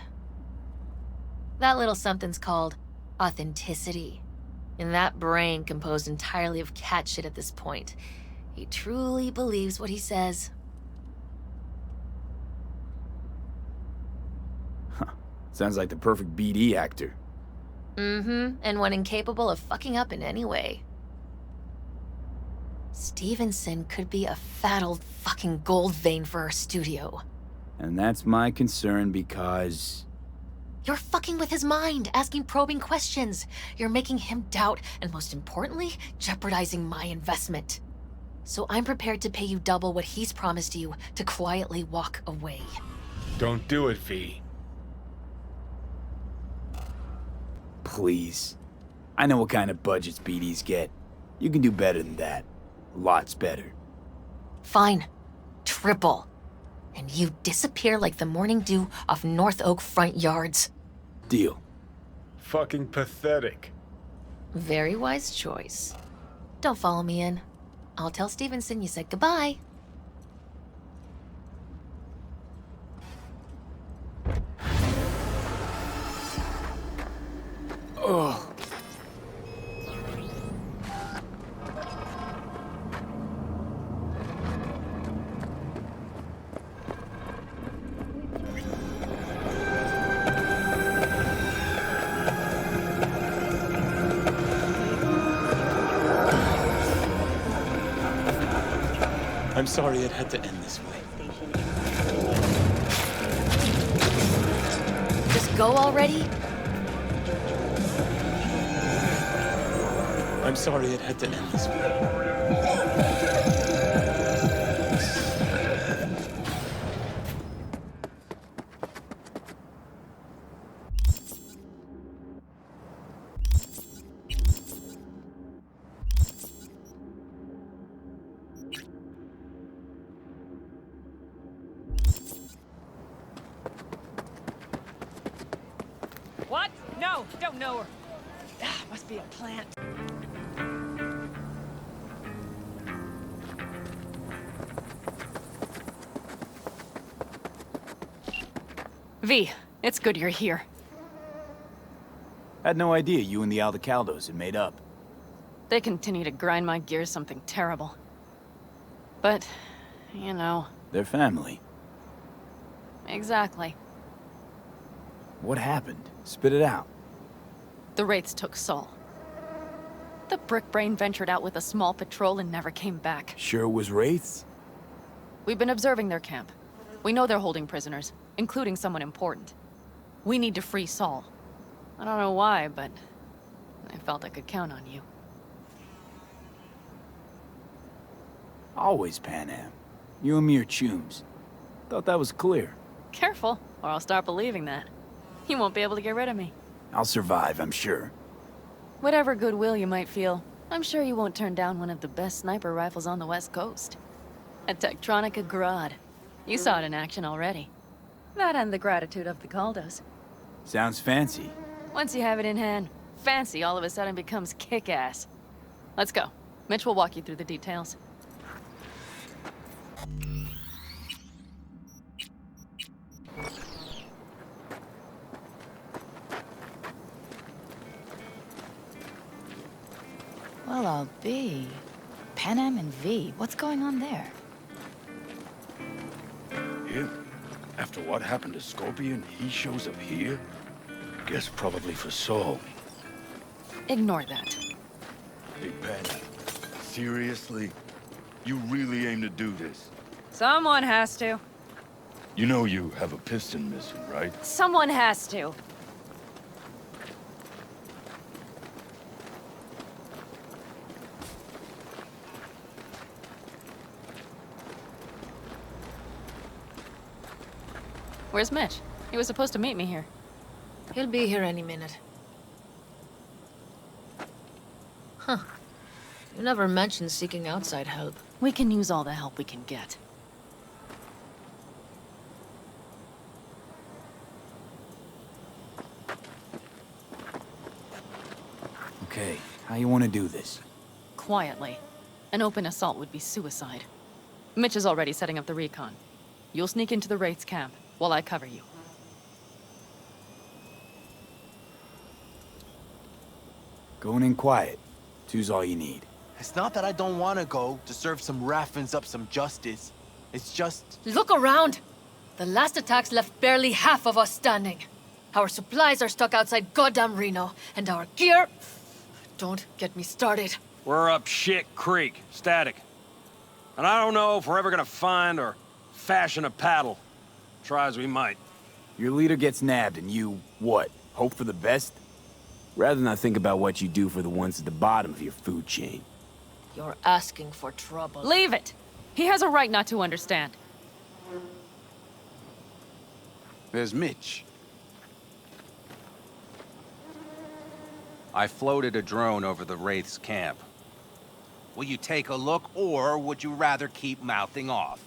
Speaker 2: That little something's called authenticity. In that brain composed entirely of cat shit at this point, he truly believes what he says.
Speaker 3: Sounds like the perfect BD actor.
Speaker 2: Mm-hmm, and one incapable of fucking up in any way. Stevenson could be a fat old fucking gold vein for our studio.
Speaker 3: And that's my concern because...
Speaker 2: You're fucking with his mind, asking probing questions. You're making him doubt, and most importantly, jeopardizing my investment. So I'm prepared to pay you double what he's promised you to quietly walk away.
Speaker 5: Don't do it, V.
Speaker 3: Please. I know what kind of budgets BDs get. You can do better than that. Lots better.
Speaker 2: Fine. Triple. And you disappear like the morning dew off North Oak front yards.
Speaker 3: Deal.
Speaker 5: Fucking pathetic.
Speaker 2: Very wise choice. Don't follow me in. I'll tell Stevenson you said goodbye.
Speaker 12: sorry it had to end this way.
Speaker 2: Just go already?
Speaker 12: I'm sorry it had to end this way.
Speaker 14: What? No, don't know her. Must be a plant.
Speaker 16: V, it's good you're here.
Speaker 3: Had no idea you and the Aldecaldos had made up.
Speaker 16: They continue to grind my gears something terrible. But, you know...
Speaker 3: They're family.
Speaker 16: Exactly.
Speaker 3: What happened? Spit it out.
Speaker 16: The Wraiths took Saul. The Brickbrain ventured out with a small patrol and never came back.
Speaker 3: Sure it was Wraiths?
Speaker 16: We've been observing their camp. We know they're holding prisoners, including someone important. We need to free Saul. I don't know why, but I felt I could count on you.
Speaker 3: Always Pan Am. You and me are chums. Thought that was clear.
Speaker 16: Careful, or I'll start believing that. You won't be able to get rid of me.
Speaker 3: I'll survive, I'm sure.
Speaker 16: Whatever goodwill you might feel, I'm sure you won't turn down one of the best sniper rifles on the West Coast. A Tektronica Grad. You saw it in action already. That and the gratitude of the Caldos.
Speaker 3: Sounds fancy.
Speaker 16: Once you have it in hand, fancy all of a sudden becomes kick-ass. Let's go. Mitch will walk you through the details.
Speaker 19: Well, I'll be. Pan Am and V, what's going on there?
Speaker 5: Him? After what happened to Scorpion, he shows up here? Guess probably for Saul.
Speaker 16: Ignore that.
Speaker 5: Hey, Pan, seriously? You really aim to do this?
Speaker 16: Someone has to.
Speaker 5: You know you have a piston missing, right?
Speaker 16: Someone has to. Where's Mitch? He was supposed to meet me here.
Speaker 2: He'll be here any minute. Huh. You never mentioned seeking outside help.
Speaker 16: We can use all the help we can get.
Speaker 3: Okay, how you want to do this?
Speaker 16: Quietly. An open assault would be suicide. Mitch is already setting up the recon. You'll sneak into the Wraiths camp while I cover you.
Speaker 3: Going in quiet. Two's all you need.
Speaker 10: It's not that I don't want to go to serve some Raffins up some justice. It's just...
Speaker 2: Look around! The last attacks left barely half of us standing. Our supplies are stuck outside goddamn Reno, and our gear... Don't get me started.
Speaker 21: We're up shit creek, static. And I don't know if we're ever gonna find or fashion a paddle. Try as we might.
Speaker 3: Your leader gets nabbed and you, what, hope for the best? Rather not think about what you do for the ones at the bottom of your food chain.
Speaker 2: You're asking for trouble.
Speaker 16: Leave it! He has a right not to understand.
Speaker 10: There's Mitch.
Speaker 21: I floated a drone over the Wraiths camp.
Speaker 17: Will you take a look, or would you rather keep mouthing off?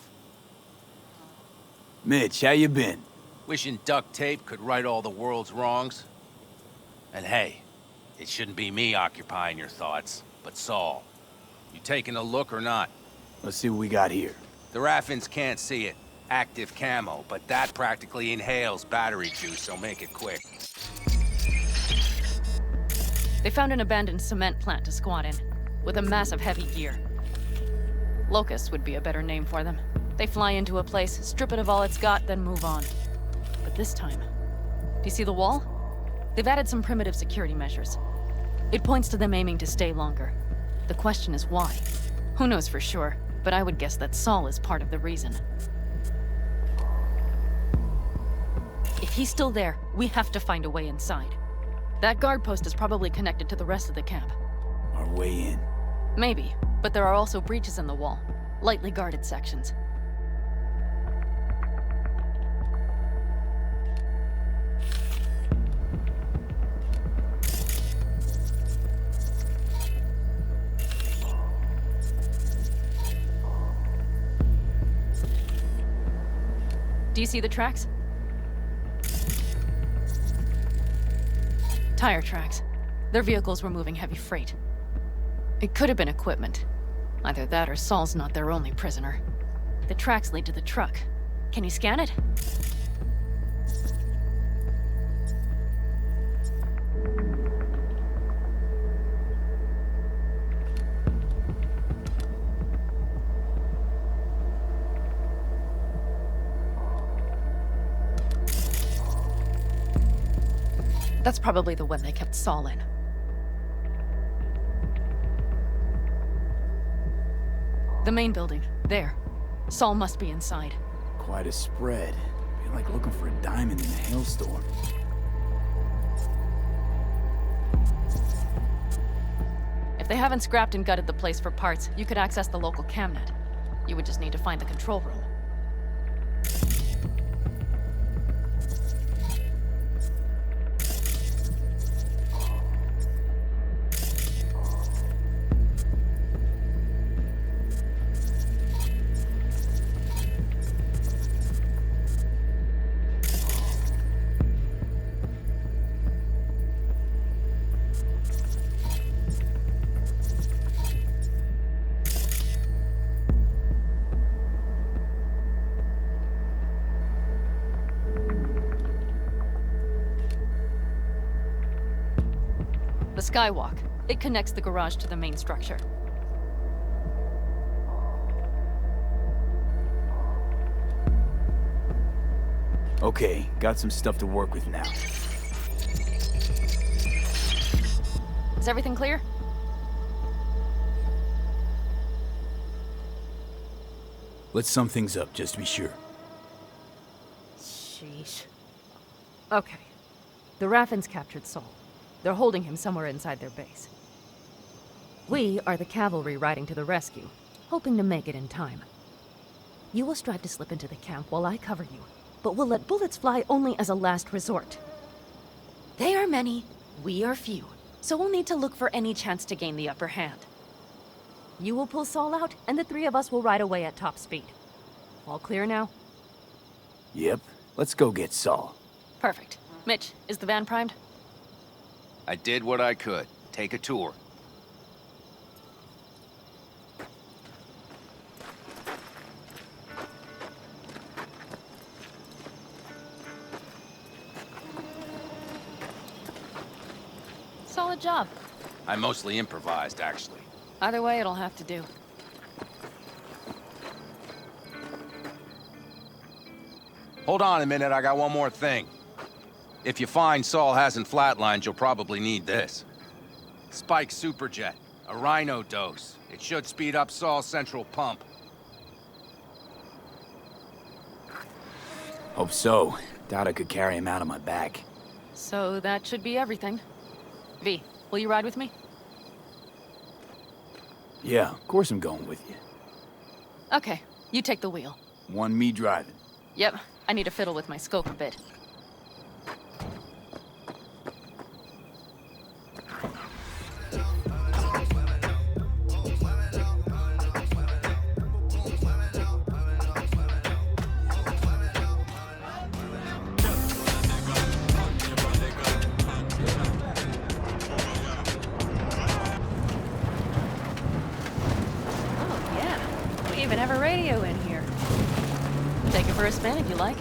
Speaker 3: Mitch, how you been?
Speaker 17: Wishing duct tape could right all the world's wrongs? And hey, it shouldn't be me occupying your thoughts, but Saul. You taking a look or not?
Speaker 3: Let's see what we got here.
Speaker 17: The Raffins can't see it. Active camo, but that practically inhales battery juice, so make it quick.
Speaker 16: They found an abandoned cement plant to squat in, with a massive heavy gear. Locusts would be a better name for them. They fly into a place, strip it of all it's got, then move on. But this time, do you see the wall? They've added some primitive security measures. It points to them aiming to stay longer. The question is why? Who knows for sure? but I would guess that Saul is part of the reason. If he's still there, we have to find a way inside. That guard post is probably connected to the rest of the camp.
Speaker 3: Our way in?
Speaker 16: Maybe, but there are also breaches in the wall. Lightly guarded sections. Do you see the tracks? Tire tracks. Their vehicles were moving heavy freight. It could have been equipment. Either that or Saul's not their only prisoner. The tracks lead to the truck. Can you scan it? That's probably the one they kept Saul in. The main building. There. Saul must be inside.
Speaker 3: Quite a spread. Be like looking for a diamond in a hailstorm.
Speaker 16: If they haven't scrapped and gutted the place for parts, you could access the local camnet. You would just need to find the control room. The skywalk. It connects the garage to the main structure.
Speaker 3: Okay, got some stuff to work with now.
Speaker 16: Is everything clear?
Speaker 3: Let's sum things up, just to be sure.
Speaker 16: Sheesh. Okay. The Raffins captured Saul. They're holding him somewhere inside their base. We are the cavalry riding to the rescue, hoping to make it in time. You will strive to slip into the camp while I cover you, but we'll let bullets fly only as a last resort. They are many, we are few, so we'll need to look for any chance to gain the upper hand. You will pull Saul out, and the three of us will ride away at top speed. All clear now?
Speaker 3: Yep. Let's go get Saul.
Speaker 16: Perfect. Mitch, is the van primed?
Speaker 17: I did what I could. Take a tour.
Speaker 16: Solid job.
Speaker 17: I mostly improvised, actually.
Speaker 16: Either way, it'll have to do.
Speaker 17: Hold on a minute, I got one more thing. If you find Saul hasn't flatlined, you'll probably need this. Spike Superjet, a Rhino dose. It should speed up Saul's central pump.
Speaker 3: Hope so. Doubt I could carry him out on my back.
Speaker 16: So that should be everything. V, will you ride with me?
Speaker 3: Yeah, of course I'm going with you.
Speaker 16: Okay, you take the wheel.
Speaker 3: One me driving.
Speaker 16: Yep, I need to fiddle with my scope a bit. Even have a radio in here. Take it for a spin if you like.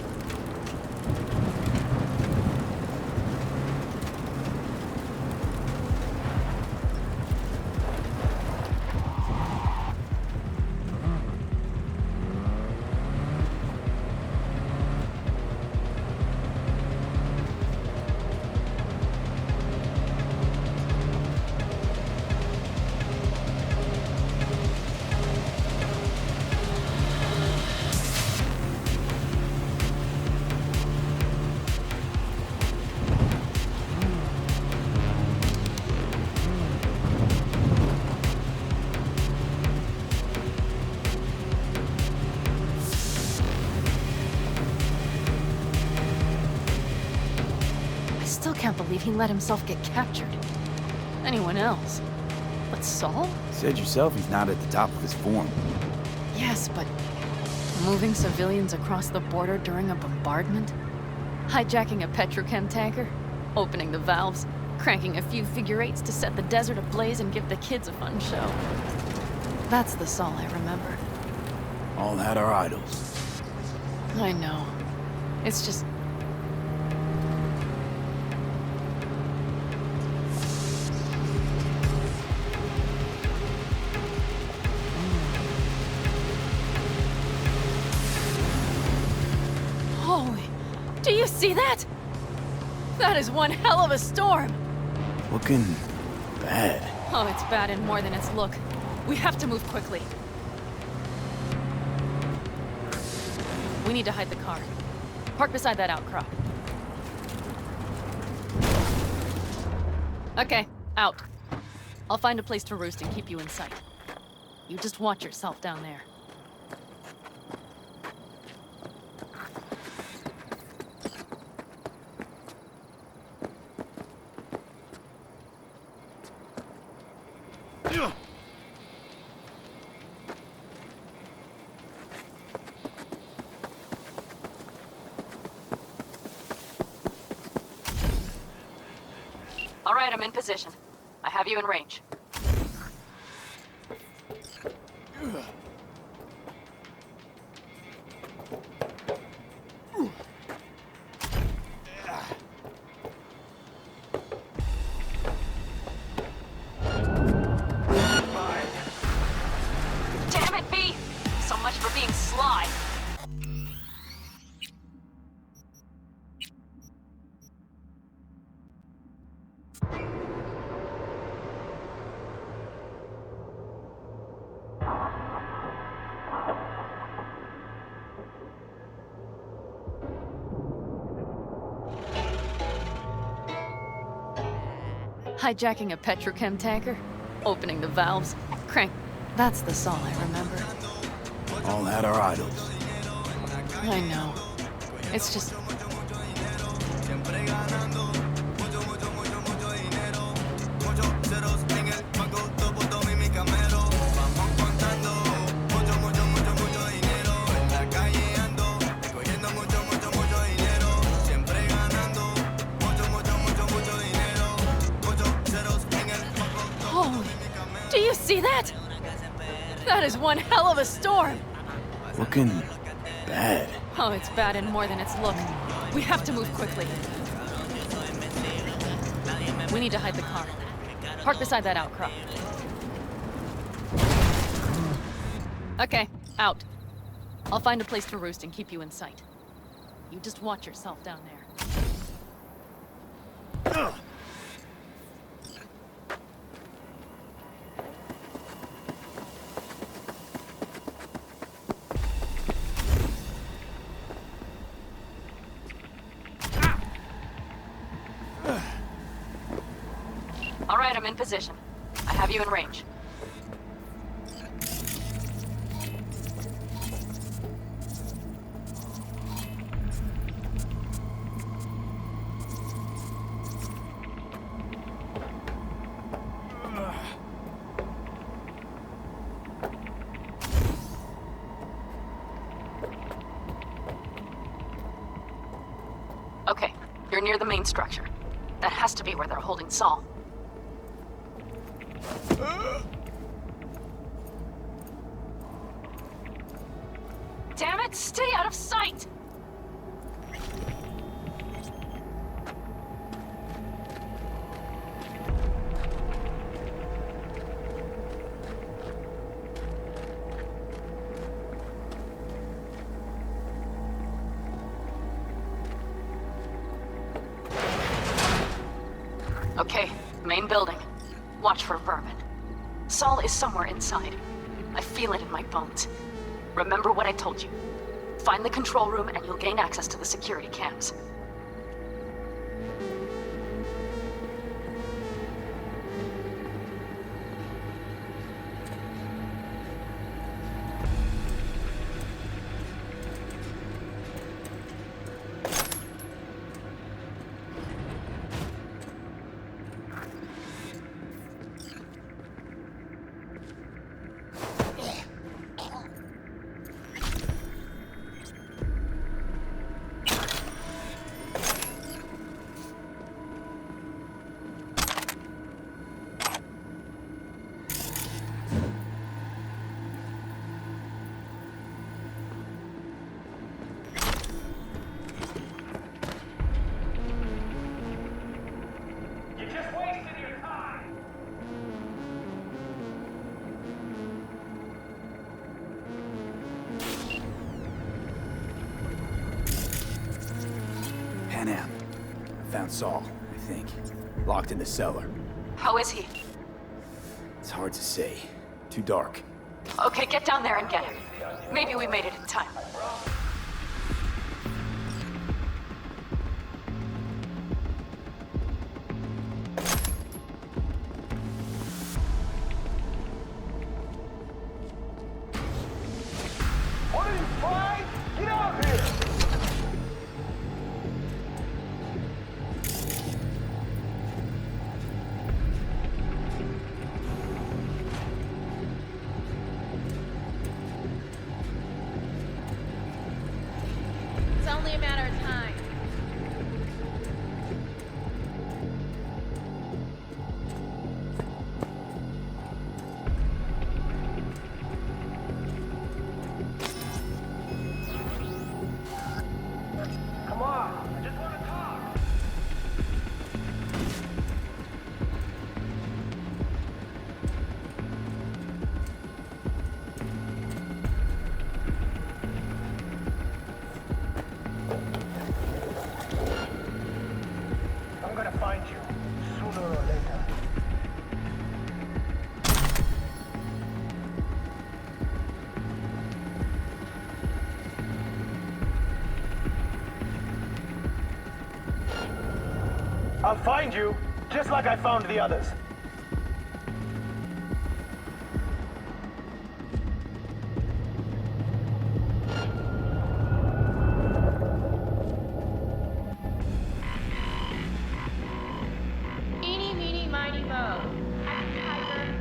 Speaker 16: still can't believe he let himself get captured. Anyone else? But Saul?
Speaker 3: Said yourself he's not at the top of his form.
Speaker 16: Yes, but moving civilians across the border during a bombardment? Hijacking a petrochem tanker? Opening the valves? Cranking a few figure eights to set the desert ablaze and give the kids a fun show. That's the Saul I remember.
Speaker 3: All had our idols.
Speaker 16: I know. It's just... Holy... Do you see that? That is one hell of a storm!
Speaker 3: Looking bad.
Speaker 16: Oh, it's bad in more than its look. We have to move quickly. We need to hide the car. Park beside that outcrop. Okay, out. I'll find a place to roost and keep you in sight. You just watch yourself down there. All right, I'm in position. I have you in range. Damn it, B! So much for being sly. Hijacking a petrochem tanker? Opening the valves? Crank... That's the Saul I remember.
Speaker 3: All had our idols.
Speaker 16: I know. It's just... Holy... Do you see that? That is one hell of a storm!
Speaker 3: Looking bad.
Speaker 16: Oh, it's bad in more than its look. We have to move quickly. We need to hide the car. Park beside that outcrop. Okay, out. I'll find a place to roost and keep you in sight. You just watch yourself down there. All right, I'm in position. I have you in range. Okay, you're near the main structure. That has to be where they're holding Saul. Damn it, stay out of sight! Okay, main building. Watch for vermin. Saul is somewhere inside. I feel it in my bones. Remember what I told you. Find the control room and you'll gain access to the security cams.
Speaker 3: Found Saul, I think. Locked in the cellar.
Speaker 16: How is he?
Speaker 3: It's hard to say. Too dark.
Speaker 16: Okay, get down there and get him. Maybe we made it in time.
Speaker 6: What are you flying? Get out here!
Speaker 2: It's only a matter of time.
Speaker 6: Come on, I just want to talk. I'm gonna find you, sooner or later. I'll find you, just like I found the others.
Speaker 2: Eeny, meeny, miny, mo. Tiger,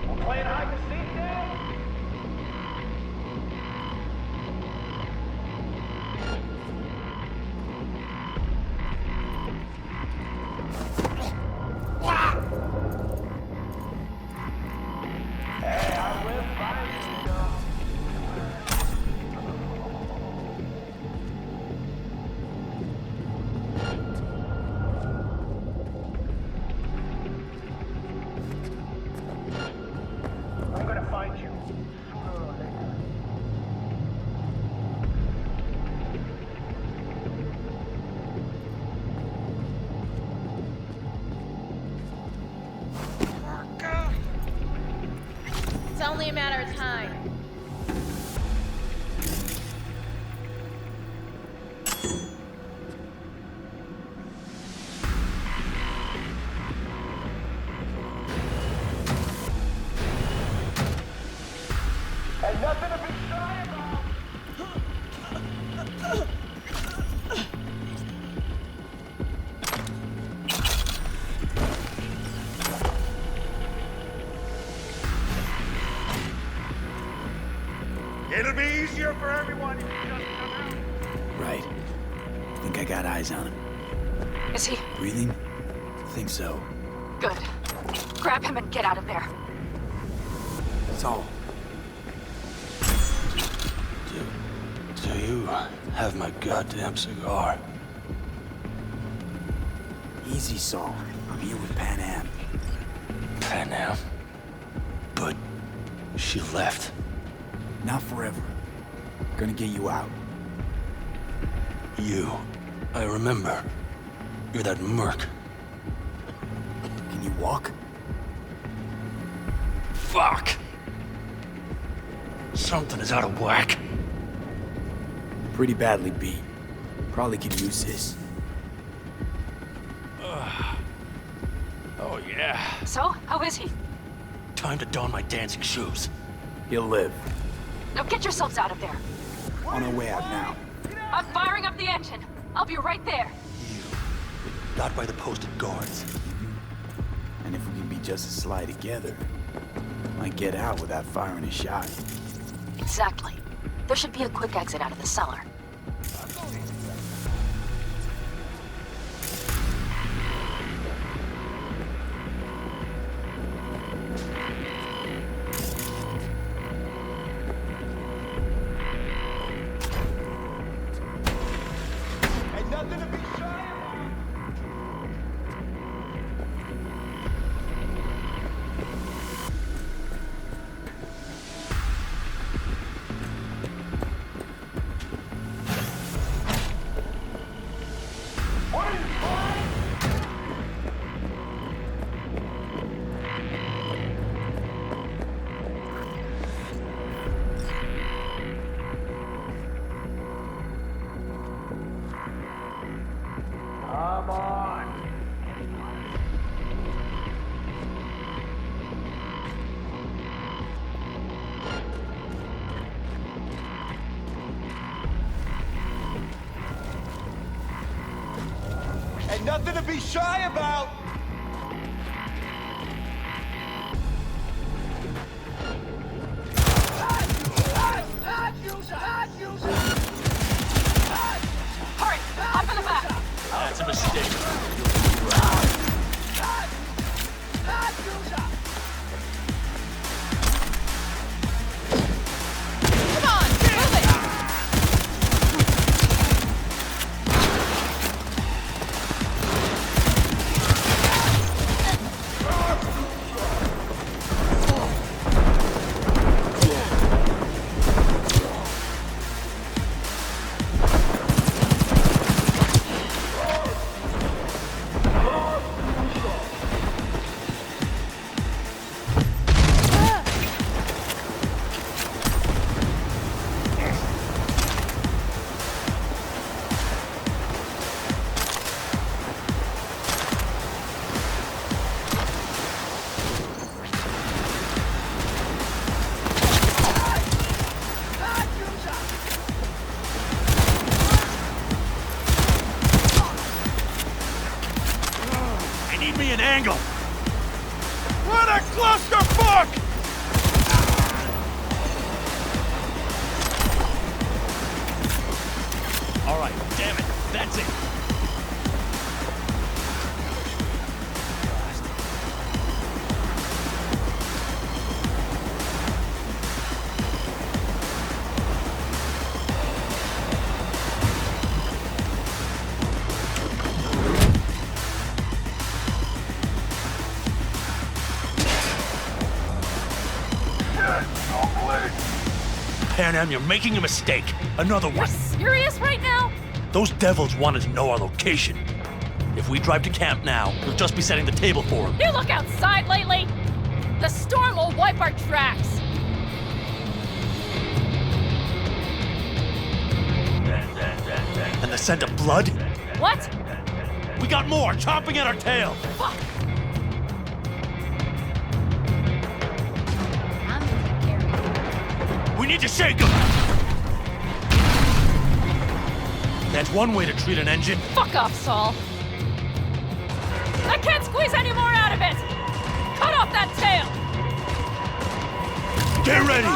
Speaker 6: We're playing hide and seek now? Hey, I will find you, though. I'm gonna find you, sooner or later.
Speaker 2: It's only a matter of time.
Speaker 6: Ain't nothing to be shy about.
Speaker 5: It'll be easier for everyone if you just come out.
Speaker 3: Right. Think I got eyes on him.
Speaker 16: Is he?
Speaker 3: Breathing? Think so.
Speaker 16: Good. Grab him and get out of there.
Speaker 3: Saul.
Speaker 1: Do you have my goddamn cigar?
Speaker 3: Easy, Saul. I'm here with Pan Am.
Speaker 1: Pan Am? But she left.
Speaker 3: Not forever. Gonna get you out.
Speaker 1: You. I remember. You're that merc.
Speaker 3: Can you walk?
Speaker 1: Fuck! Something is out of whack.
Speaker 3: Pretty badly beat. Probably could use this.
Speaker 1: Oh, yeah.
Speaker 16: So, how is he?
Speaker 1: Time to don my dancing shoes.
Speaker 3: He'll live.
Speaker 16: Now get yourselves out of there.
Speaker 3: On our way out now.
Speaker 16: I'm firing up the engine. I'll be right there.
Speaker 1: Not by the posted guards.
Speaker 3: And if we can be just as sly together, might get out without firing a shot.
Speaker 16: Exactly. There should be a quick exit out of the cellar.
Speaker 6: Ain't nothing to be shy about.
Speaker 10: Nothing to be shy about!
Speaker 14: Hurry! Up in the back!
Speaker 11: That's a mistake.
Speaker 14: Come on, move it!
Speaker 11: Me an angle. What a clusterfuck! All right, damn it, that's it. Panam, you're making a mistake. Another one.
Speaker 14: Serious right now?
Speaker 11: Those devils wanted to know our location. If we drive to camp now, we'll just be setting the table for them.
Speaker 14: You look outside lately? The storm will wipe our tracks.
Speaker 11: And the scent of blood?
Speaker 14: What?
Speaker 11: We got more chomping at our tail.
Speaker 14: Fuck!
Speaker 11: We need to shake them! That's one way to treat an engine.
Speaker 14: Fuck off, Saul. I can't squeeze any more out of it! Cut off that tail!
Speaker 11: Get ready!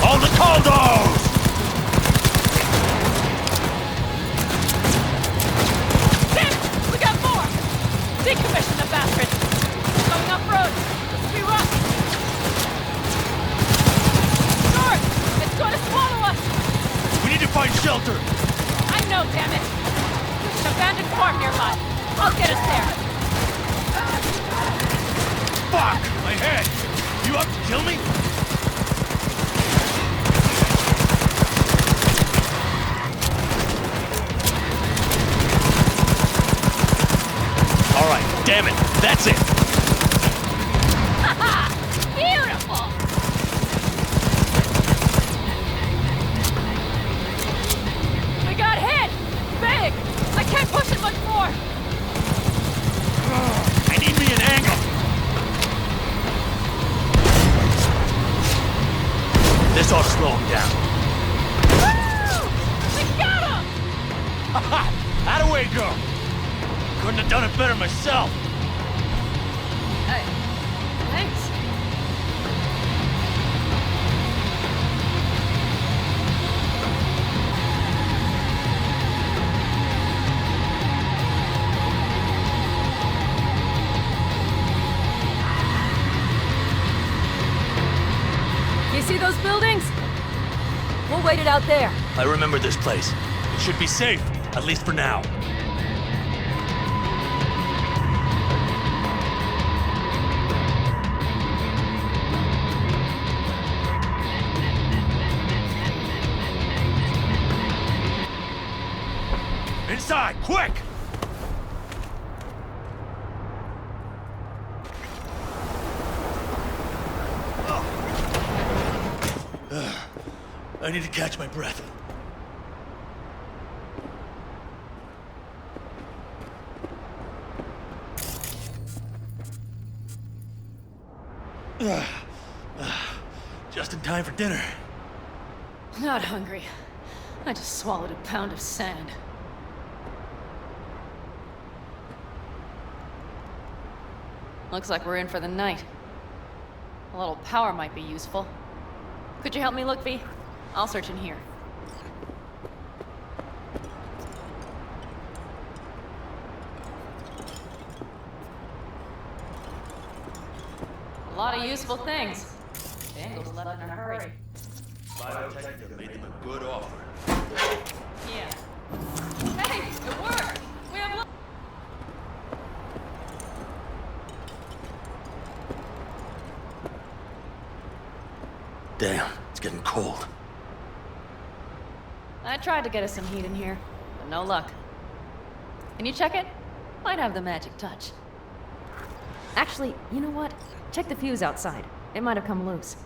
Speaker 11: All the Caldos!
Speaker 14: Decommission the bastard! Going off-road! Let's be rough! George! It's going to swallow us!
Speaker 11: We need to find shelter!
Speaker 14: I know, damn it! There's an abandoned farm nearby. I'll get us there!
Speaker 11: Fuck! My head! You out to kill me? All right, damn it, that's it.
Speaker 14: Beautiful. We got hit. Big. I can't push it much more.
Speaker 11: I need me an angle. This ought to slow him down.
Speaker 14: Woo! We got him.
Speaker 11: How'd away go? Couldn't have done it better myself.
Speaker 14: Hey, thanks. You see those buildings? We'll wait it out there.
Speaker 11: I remember this place. It should be safe, at least for now. Inside, quick! I need to catch my breath.
Speaker 1: Just in time for dinner.
Speaker 16: Not hungry. I just swallowed a pound of sand. Looks like we're in for the night. A little power might be useful. Could you help me look, V? I'll search in here. A lot of useful things. Daniel's left in a hurry.
Speaker 1: Biotech made them a good offer.
Speaker 16: Yeah. Hey, it worked! We have
Speaker 1: Damn, it's getting cold.
Speaker 16: I tried to get us some heat in here, but no luck. Can you check it? Might have the magic touch.
Speaker 18: Actually, you know what? Check the fuse outside. It might have come loose.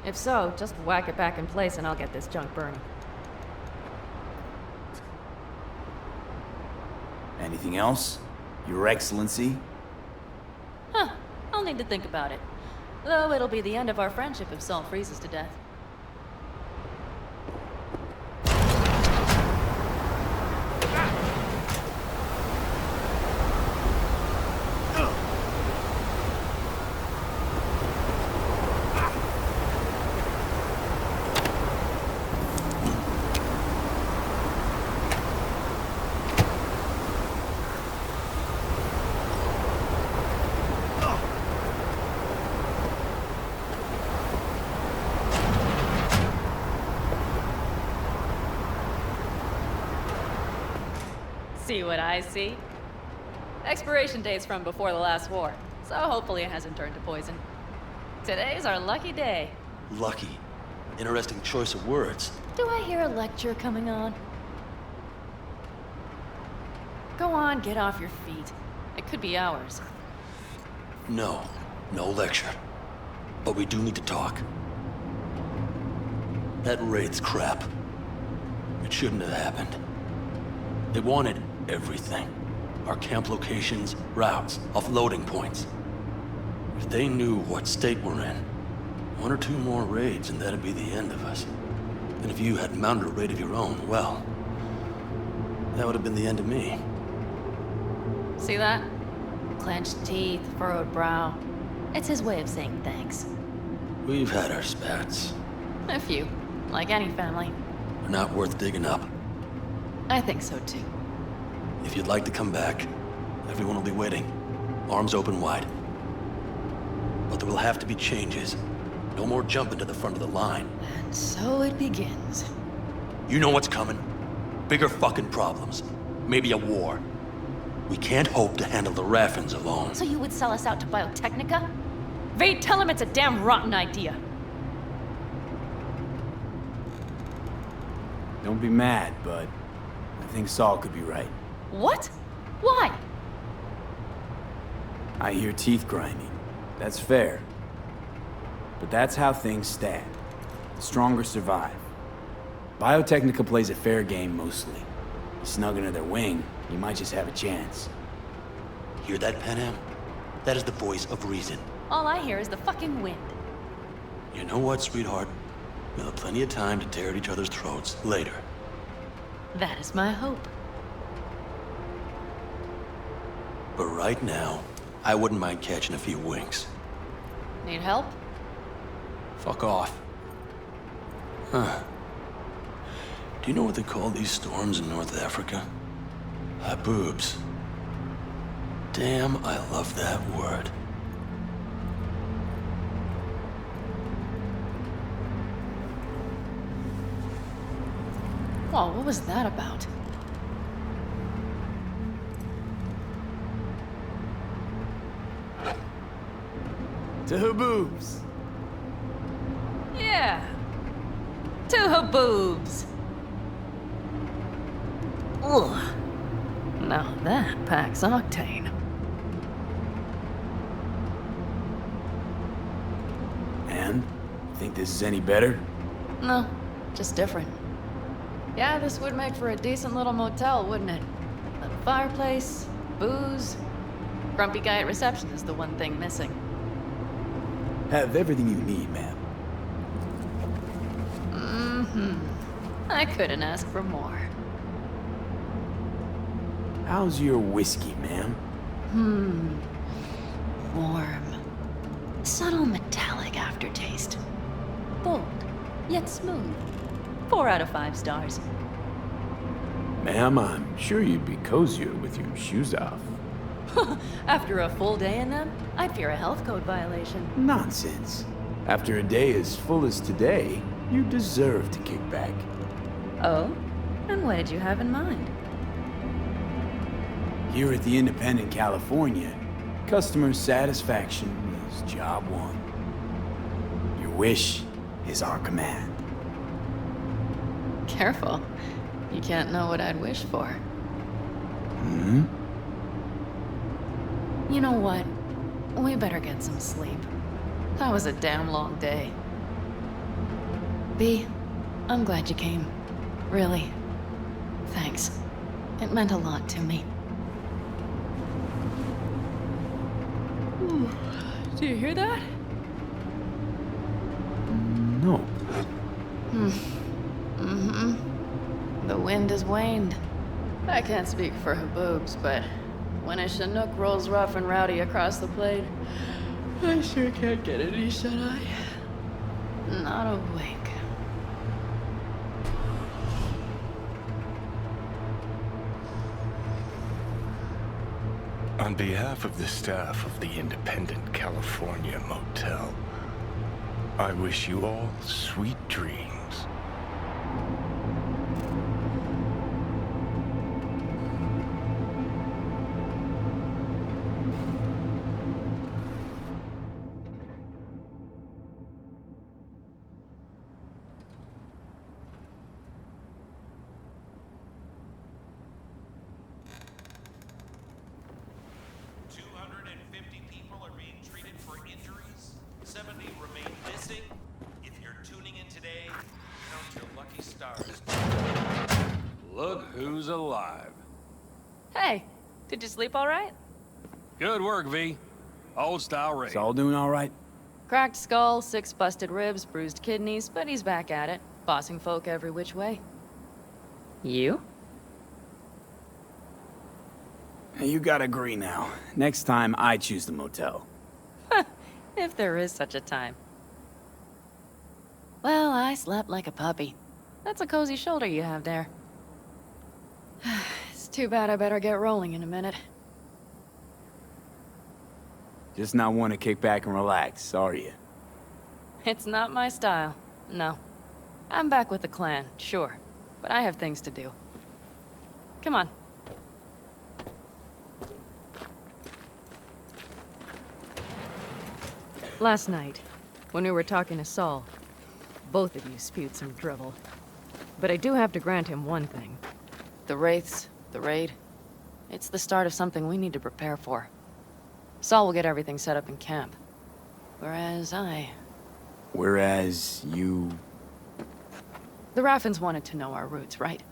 Speaker 18: If so, just whack it back in place and I'll get this junk burning.
Speaker 3: Anything else? Your Excellency?
Speaker 16: Huh. I'll need to think about it. Though it'll be the end of our friendship if Saul freezes to death. See what I see? Expiration date's from before the last war, so hopefully it hasn't turned to poison. Today's our lucky day.
Speaker 1: Lucky. Interesting choice of words.
Speaker 16: Do I hear a lecture coming on? Go on, get off your feet. It could be hours.
Speaker 1: No lecture. But we do need to talk. That raid's crap. It shouldn't have happened. They wanted everything. Our camp locations, routes, offloading points. If they knew what state we're in, one or two more raids and that'd be the end of us. And if you had mounted a raid of your own, well, that would have been the end of me.
Speaker 16: See that? Clenched teeth, furrowed brow. It's his way of saying thanks.
Speaker 1: We've had our spats.
Speaker 16: A few, like any family.
Speaker 1: They're not worth digging up.
Speaker 16: I think so too.
Speaker 1: If you'd like to come back, everyone will be waiting. Arms open wide. But there will have to be changes. No more jumping to the front of the line.
Speaker 16: And so it begins.
Speaker 1: You know what's coming. Bigger fucking problems. Maybe a war. We can't hope to handle the Raffins alone.
Speaker 16: So you would sell us out to Biotechnica? Vade, tell him it's a damn rotten idea.
Speaker 3: Don't be mad, bud. I think Saul could be right.
Speaker 16: What? Why?
Speaker 3: I hear teeth grinding. That's fair. But that's how things stand. The stronger survive. Biotechnica plays a fair game mostly. You snug under their wing, you might just have a chance.
Speaker 1: Hear that, Panam? That is the voice of reason.
Speaker 16: All I hear is the fucking wind.
Speaker 1: You know what, sweetheart? We'll have plenty of time to tear at each other's throats later.
Speaker 16: That is my hope.
Speaker 1: But right now, I wouldn't mind catching a few winks.
Speaker 16: Need help?
Speaker 1: Fuck off. Huh. Do you know what they call these storms in North Africa? Haboobs. Damn, I love that word.
Speaker 16: Whoa, what was that about?
Speaker 3: To Haboobs.
Speaker 16: Yeah. To Haboobs. Ugh. Now that packs octane.
Speaker 3: And? Think this is any better?
Speaker 16: No, just different. Yeah, this would make for a decent little motel, wouldn't it? A fireplace, booze. Grumpy guy at reception is the one thing missing.
Speaker 3: Have everything you need, ma'am.
Speaker 16: I couldn't ask for more.
Speaker 3: How's your whiskey, ma'am?
Speaker 16: Warm. Subtle metallic aftertaste. Bold, yet smooth. 4 out of 5 stars.
Speaker 3: Ma'am, I'm sure you'd be cozier with your shoes off.
Speaker 16: After a full day in them, I'd fear a health code violation.
Speaker 3: Nonsense. After a day as full as today, you deserve to kick back.
Speaker 16: Oh? And what did you have in mind?
Speaker 3: Here at the Independent California, customer satisfaction is job one. Your wish is our command.
Speaker 16: Careful. You can't know what I'd wish for. You know what? We better get some sleep. That was a damn long day. B, I'm glad you came. Really. Thanks. It meant a lot to me. Do you hear that?
Speaker 3: No.
Speaker 16: The wind has waned. I can't speak for her boobs, but when a Chinook rolls rough and rowdy across the plain, I sure can't get any shut-eye. Not a wink.
Speaker 5: On behalf of the staff of the Independent California Motel, I wish you all sweet dreams.
Speaker 21: Look who's alive.
Speaker 16: Hey, did you sleep all right?
Speaker 21: Good work, V. Old style raid.
Speaker 3: It's all doing all right?
Speaker 16: Cracked skull, 6 busted ribs, bruised kidneys, but he's back at it, bossing folk every which way. You?
Speaker 3: You gotta agree now. Next time, I choose the motel.
Speaker 16: If there is such a time. Well, I slept like a puppy. That's a cozy shoulder you have there. It's too bad I better get rolling in a minute.
Speaker 3: Just not want to kick back and relax, are you?
Speaker 16: It's not my style, no. I'm back with the clan, sure, but I have things to do. Come on. Last night, when we were talking to Saul, both of you spewed some drivel. But I do have to grant him one thing. The Wraiths, the raid, it's the start of something we need to prepare for. Saul will get everything set up in camp. Whereas
Speaker 3: you...
Speaker 16: The Raffins wanted to know our roots, right?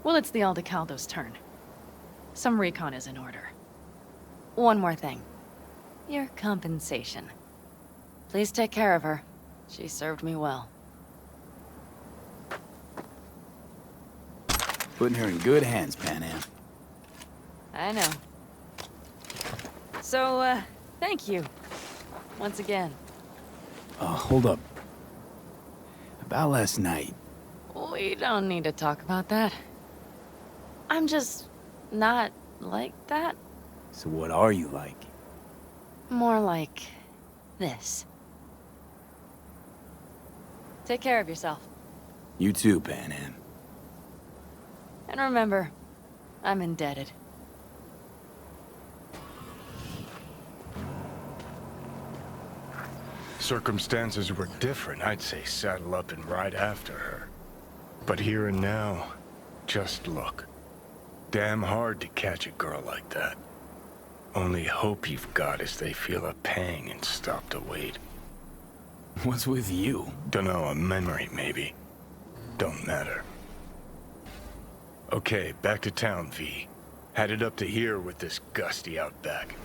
Speaker 16: Well, it's the Aldecaldo's turn. Some recon is in order. One more thing. Your compensation. Please take care of her. She served me well.
Speaker 3: Putting her in good hands, Panam.
Speaker 16: I know. So, thank you. Once again.
Speaker 3: Hold up. About last night.
Speaker 16: We don't need to talk about that. I'm just not like that.
Speaker 3: So what are you like?
Speaker 16: More like this. Take care of yourself.
Speaker 3: You too, Panam.
Speaker 16: And remember, I'm indebted.
Speaker 5: Circumstances were different, I'd say saddle up and ride after her. But here and now, just look. Damn hard to catch a girl like that. Only hope you've got is they feel a pang and stop to wait.
Speaker 3: What's with you?
Speaker 5: Dunno, a memory maybe. Don't matter. Okay, back to town, V. Headed up to here with this gusty outback.